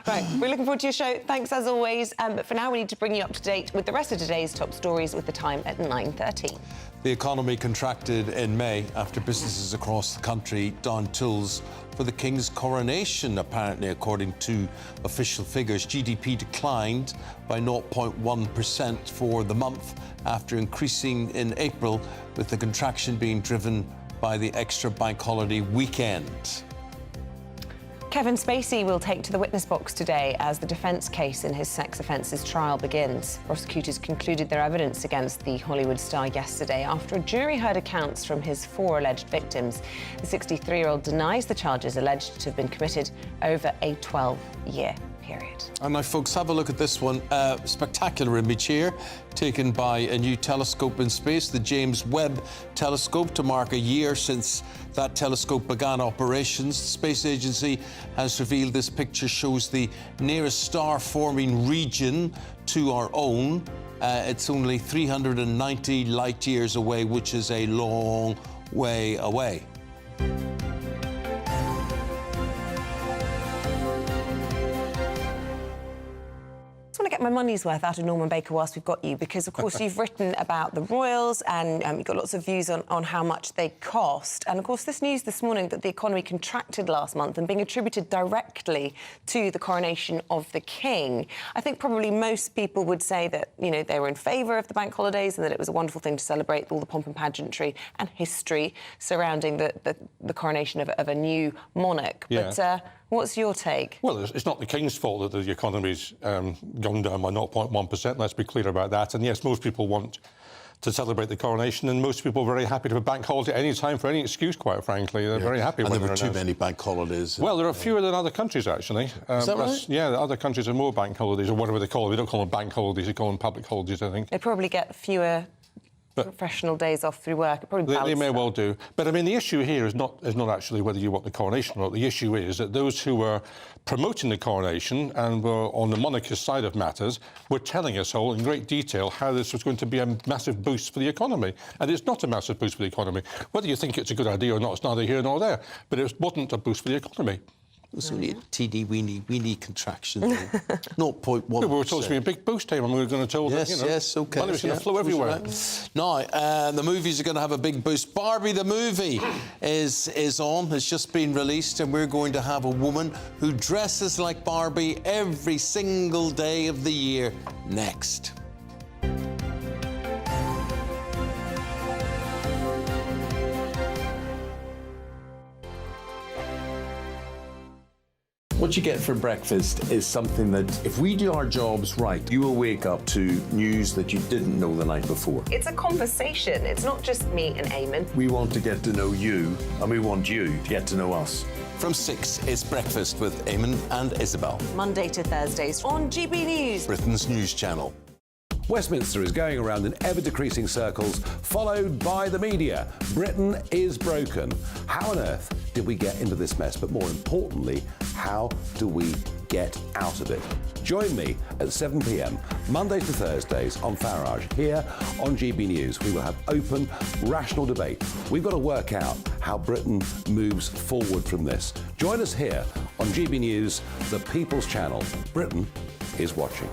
Right, we're looking forward to your show. Thanks as always. But for now, we need to bring you up to date with the rest of today's top stories with the time at 9:30. The economy contracted in May after businesses across the country downed tools for the King's coronation, apparently, according to official figures. GDP declined by 0.1% for the month after increasing in April, with the contraction being driven by the extra bank holiday weekend. Kevin Spacey will take to the witness box today as the defence case in his sex offences trial begins. Prosecutors concluded their evidence against the Hollywood star yesterday after a jury heard accounts from his 4 alleged victims. The 63-year-old denies the charges alleged to have been committed over a 12-year period. And now, folks, have a look at this one. Spectacular image here, taken by a new telescope in space, the James Webb Telescope, to mark a year since that telescope began operations. The Space Agency has revealed this picture shows the nearest star-forming region to our own. It's only 390 light years away, which is a long way away. I just want to get my money's worth out of Norman Baker whilst we've got you, because, of course, you've written about the royals and you've got lots of views on how much they cost. And, of course, this news this morning that the economy contracted last month and being attributed directly to the coronation of the King. I think probably most people would say that, you know, they were in favour of the bank holidays and that it was a wonderful thing to celebrate all the pomp and pageantry and history surrounding the coronation of a new monarch. Yeah. But what's your take? Well, it's not the King's fault that the economy's gone down by 0.1%, let's be clear about that. And yes, most people want to celebrate the coronation, and most people are very happy to have a bank holiday at any time for any excuse, quite frankly. They're very happy. And when there were too many bank holidays. Well, there are fewer than other countries, actually. Is that right? Yeah, other countries have more bank holidays, or whatever they call them. We don't call them bank holidays, we call them public holidays, I think. They probably get fewer professional days off through work. It probably they may well do. But, I mean, the issue here is not actually whether you want the coronation or not. The issue is that those who were promoting the coronation and were on the monarchist side of matters were telling us all in great detail how this was going to be a massive boost for the economy. And it's not a massive boost for the economy. Whether you think it's a good idea or not, it's neither here nor there. But it wasn't a boost for the economy. It's only a teeny weeny contraction. 0.1%. We were supposed to be a big boost time, and we were going to tell them, you know. Yes, OK. Well, it was going to flow everywhere. Now, the movies are going to have a big boost. Barbie the movie is on. It's just been released, and we're going to have a woman who dresses like Barbie every single day of the year next. What you get for breakfast is something that, if we do our jobs right, you will wake up to news that you didn't know the night before. It's a conversation. It's not just me and Eamonn. We want to get to know you, and we want you to get to know us. From 6, it's Breakfast with Eamonn and Isabel. Monday to Thursdays on GB News. Britain's news channel. Westminster is going around in ever-decreasing circles, followed by the media. Britain is broken. How on earth did we get into this mess? But more importantly, how do we get out of it? Join me at 7 p.m, Mondays to Thursdays on Farage, here on GB News. We will have open, rational debate. We've got to work out how Britain moves forward from this. Join us here on GB News, the People's Channel. Britain is watching.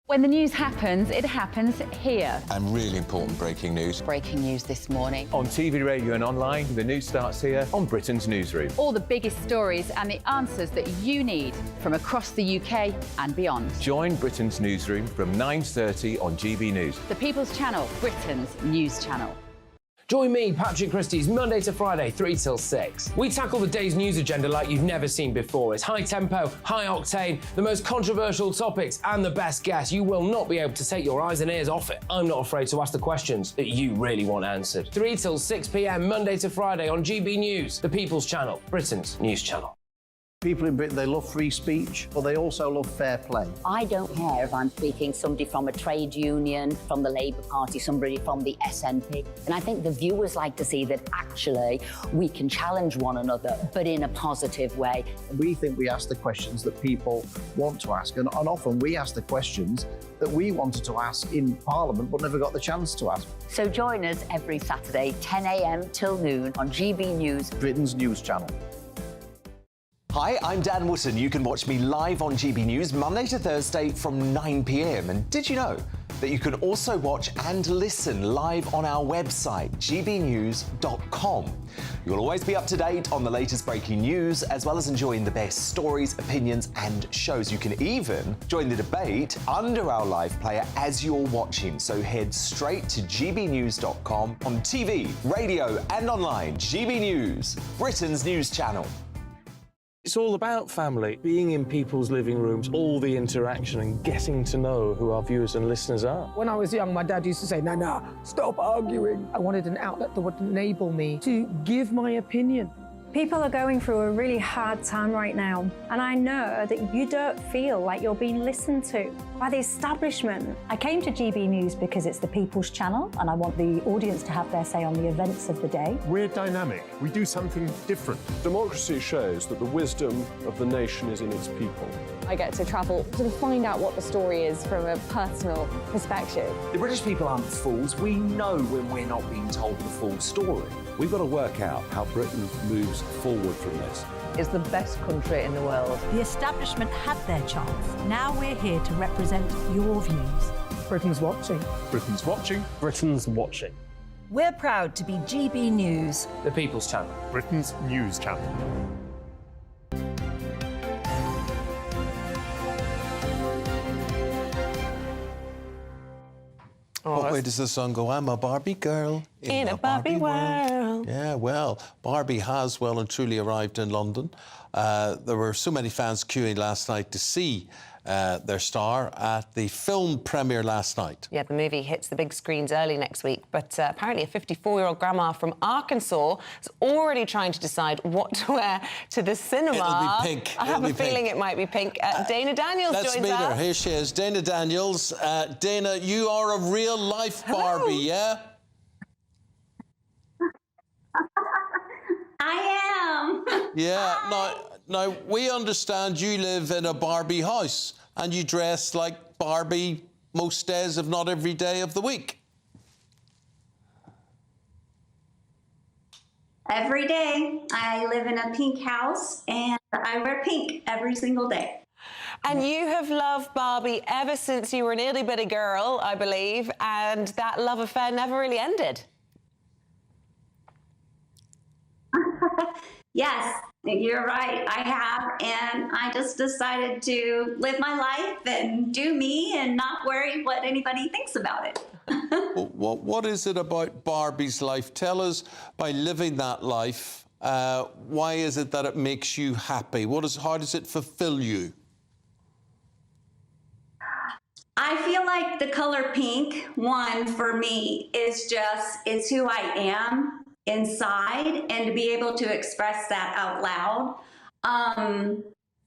When the news happens, it happens here. And really important breaking news. Breaking news this morning. On TV, radio and online, the news starts here on Britain's Newsroom. All the biggest stories and the answers that you need from across the UK and beyond. Join Britain's Newsroom from 9:30 on GB News. The People's Channel, Britain's news channel. Join me, Patrick Christie's, Monday to Friday, 3 till 6. We tackle the day's news agenda like you've never seen before. It's high tempo, high octane, the most controversial topics and the best guests. You will not be able to take your eyes and ears off it. I'm not afraid to ask the questions that you really want answered. 3 till 6 p.m, Monday to Friday on GB News, the People's Channel, Britain's news channel. People in Britain, they love free speech, but they also love fair play. I don't care if I'm speaking somebody from a trade union, from the Labour Party, somebody from the SNP. And I think the viewers like to see that actually we can challenge one another, but in a positive way. We think we ask the questions that people want to ask, and often we ask the questions that we wanted to ask in Parliament but never got the chance to ask. So join us every Saturday, 10 a.m. till noon on GB News, Britain's news channel. Hi, I'm Dan Wootton. You can watch me live on GB News Monday to Thursday from 9 p.m. And did you know that you can also watch and listen live on our website, gbnews.com? You'll always be up to date on the latest breaking news, as well as enjoying the best stories, opinions and shows. You can even join the debate under our live player as you're watching. So head straight to gbnews.com on TV, radio and online. GB News, Britain's news channel. It's all about family, being in people's living rooms, all the interaction and getting to know who our viewers and listeners are. When I was young, my dad used to say, "Nah, stop arguing." I wanted an outlet that would enable me to give my opinion. People are going through a really hard time right now, and I know that you don't feel like you're being listened to by the establishment. I came to GB News because it's the People's Channel, and I want the audience to have their say on the events of the day. We're dynamic. We do something different. Democracy shows that the wisdom of the nation is in its people. I get to travel to find out what the story is from a personal perspective. The British people aren't fools. We know when we're not being told the full story. We've got to work out how Britain moves forward from this. It's the best country in the world. The establishment had their chance. Now we're here to represent your views. Britain's watching. Britain's watching. Britain's watching. We're proud to be GB News, The People's Channel, Britain's news channel. What way does the song go? I'm a Barbie girl In a Barbie world. Yeah, well, Barbie has well and truly arrived in London. There were so many fans queuing last night to see their star at the film premiere last night. Yeah, the movie hits the big screens early next week, but apparently a 54-year-old grandma from Arkansas is already trying to decide what to wear to the cinema. It'll be pink. I have a feeling it might be pink. Dana Daniels joins us. Let's meet her. Here she is, Dana Daniels. Dana, you are a real-life Barbie, yeah? I am. Yeah, now, we understand you live in a Barbie house and you dress like Barbie most days, if not every day of the week. Every day. I live in a pink house and I wear pink every single day. And you have loved Barbie ever since you were an itty bitty girl, I believe, and that love affair never really ended. Yes, you're right. I have, and I just decided to live my life and do me and not worry what anybody thinks about it. What is it about Barbie's life? Tell us, by living that life, why is it that it makes you happy? How does it fulfill you? I feel like the color pink, one, for me, is who I am inside, and to be able to express that out loud.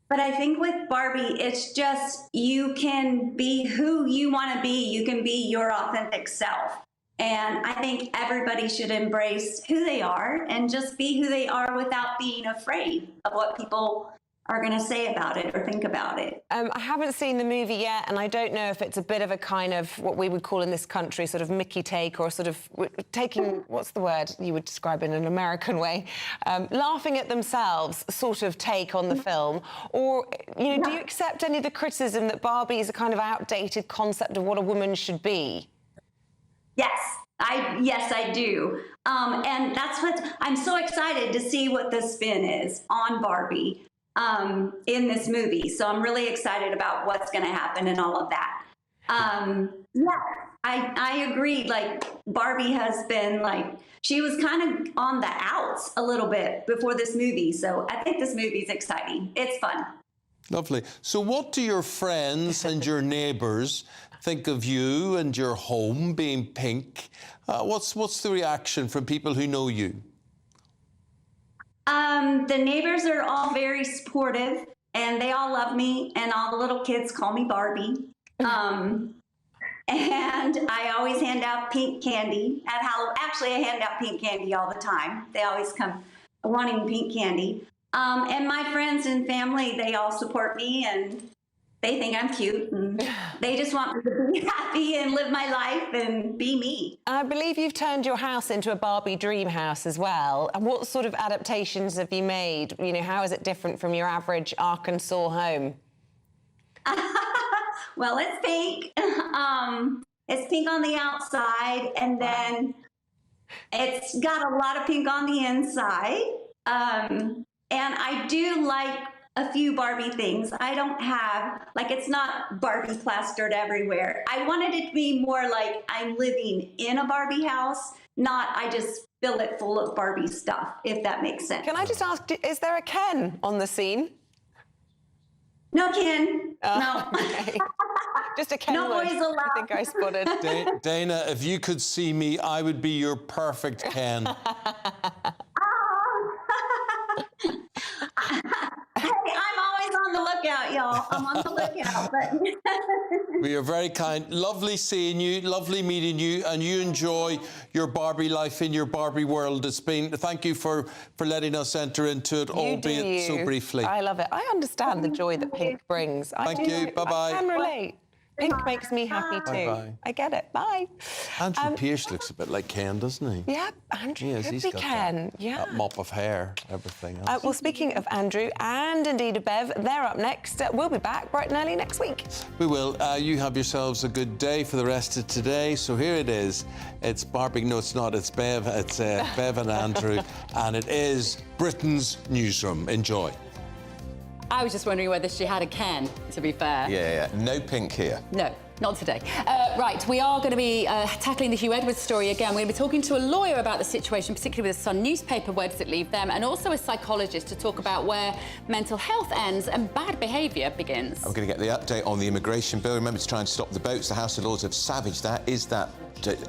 But I think with Barbie, it's just, you can be who you want to be. You can be your authentic self. And I think everybody should embrace who they are and just be who they are without being afraid of what people are going to say about it or think about it. I haven't seen the movie yet, and I don't know if it's a bit of a kind of what we would call in this country sort of Mickey take, or sort of taking, what's the word you would describe in an American way, laughing at themselves sort of take on the film. Or, you know, do you accept any of the criticism that Barbie is a kind of outdated concept of what a woman should be? Yes, I do. And that's what I'm so excited to see what the spin is on Barbie in this movie. So I'm really excited about what's going to happen and all of that. Yeah, I agree. Like, Barbie has been like, she was kind of on the outs a little bit before this movie. So I think this movie is exciting. It's fun. Lovely. So what do your friends and your neighbours think of you and your home being pink? What's the reaction from people who know you? The neighbors are all very supportive, and they all love me, and all the little kids call me Barbie. And I always hand out pink candy at Halloween. Actually, I hand out pink candy all the time. They always come wanting pink candy. And my friends and family, they all support me, and they think I'm cute, and they just want me to be happy and live my life and be me. I believe you've turned your house into a Barbie dream house as well. And what sort of adaptations have you made? You know, how is it different from your average Arkansas home? Well, it's pink. It's pink on the outside, and then it's got a lot of pink on the inside. And I do like a few Barbie things. I don't have, like, it's not Barbie plastered everywhere. I wanted it to be more like I'm living in a Barbie house, not I just fill it full of Barbie stuff, if that makes sense. Can I just ask, is there a Ken on the scene? No Ken, no. Okay. Just a Ken. No boys allowed. I think I spotted. Dana, if you could see me, I would be your perfect Ken. Hey, I'm always on the lookout, y'all. I'm on the lookout. But We are very kind. Lovely seeing you, lovely meeting you, and you enjoy your Barbie life in your Barbie world. It's been, thank you for letting us enter into it, albeit so briefly. I love it. I understand the joy that pink brings. Thank you. Bye-bye. I can relate. Pink makes me happy too. Bye-bye. I get it. Bye. Andrew Pierce looks a bit like Ken, doesn't he? Yeah, Andrew could he's be got Ken. that mop of hair, everything else. Well, speaking of Andrew and indeed Bev, they're up next. We'll be back bright and early next week. We will. You have yourselves a good day for the rest of today. So here it is. It's Barbie. No, it's not. It's Bev. It's Bev and Andrew. And it is Britain's Newsroom. Enjoy. I was just wondering whether she had a Ken, to be fair. Yeah. No pink here. No, not today. Right, we are going to be tackling the Huw Edwards story again. We're going to be talking to a lawyer about the situation, particularly with the Sun newspaper, where does it leave them, and also a psychologist to talk about where mental health ends and bad behaviour begins. I'm going to get the update on the immigration bill. Remember to try and stop the boats. The House of Lords have savaged that. Is that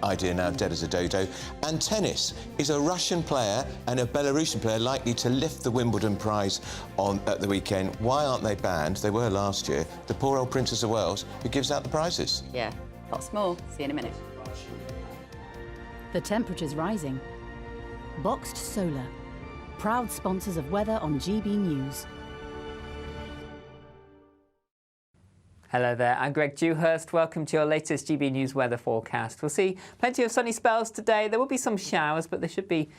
idea now dead as a dodo? And tennis. Is a Russian player and a Belarusian player likely to lift the Wimbledon prize at the weekend? Why aren't they banned? They were last year. The poor old Princess of Wales, who gives out the prizes. Yeah, lots more. See you in a minute. The temperature's rising. Boxed Solar, proud sponsors of weather on GBNews. Hello there, I'm Greg Dewhurst. Welcome to your latest GB News weather forecast. We'll see plenty of sunny spells today. There will be some showers, but they should be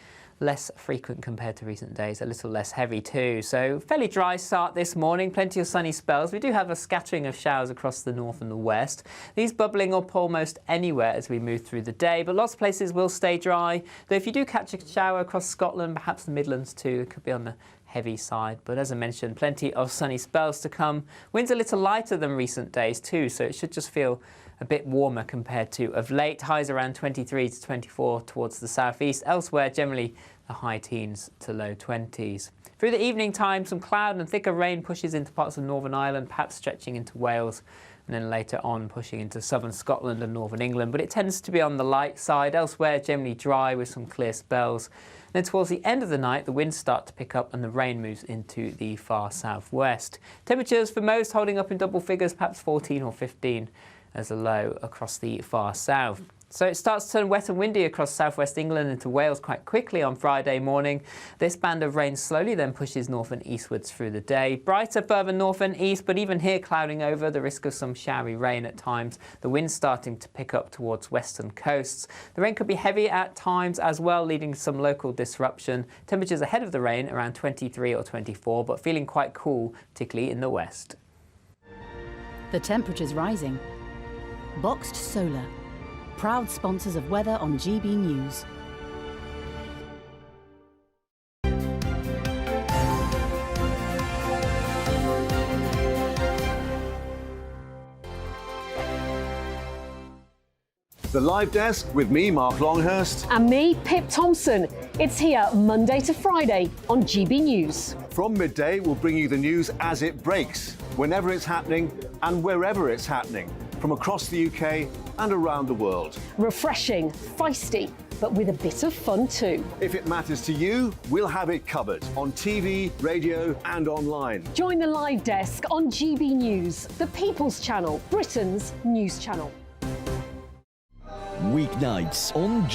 less frequent compared to recent days, a little less heavy too. So fairly dry start this morning, plenty of sunny spells. We do have a scattering of showers across the north and the west. These bubbling up almost anywhere as we move through the day, but lots of places will stay dry. Though if you do catch a shower across Scotland, perhaps the Midlands too, it could be on the heavy side. But as I mentioned, plenty of sunny spells to come. Winds a little lighter than recent days too, so it should just feel a bit warmer compared to of late. Highs around 23 to 24 towards the southeast. Elsewhere, generally the high teens to low 20s. Through the evening time, some cloud and thicker rain pushes into parts of Northern Ireland, perhaps stretching into Wales, and then later on pushing into southern Scotland and northern England. But it tends to be on the light side. Elsewhere, generally dry with some clear spells. Then towards the end of the night, the winds start to pick up and the rain moves into the far southwest. Temperatures for most holding up in double figures, perhaps 14 or 15 as a low across the far south. So it starts to turn wet and windy across southwest England into Wales quite quickly on Friday morning. This band of rain slowly then pushes north and eastwards through the day. Brighter further north and east, but even here clouding over, the risk of some showery rain at times. The wind starting to pick up towards western coasts. The rain could be heavy at times as well, leading to some local disruption. Temperatures ahead of the rain around 23 or 24, but feeling quite cool, particularly in the west. The temperature's rising. Boxed Solar, proud sponsors of weather on GB News. The Live Desk with me, Mark Longhurst. And me, Pip Thompson. It's here Monday to Friday on GB News. From midday, we'll bring you the news as it breaks, whenever it's happening and wherever it's happening, from across the UK and around the world. Refreshing, feisty, but with a bit of fun too. If it matters to you, we'll have it covered on TV, radio and online. Join the Live Desk on GB News, the People's Channel, Britain's news channel. Weeknights on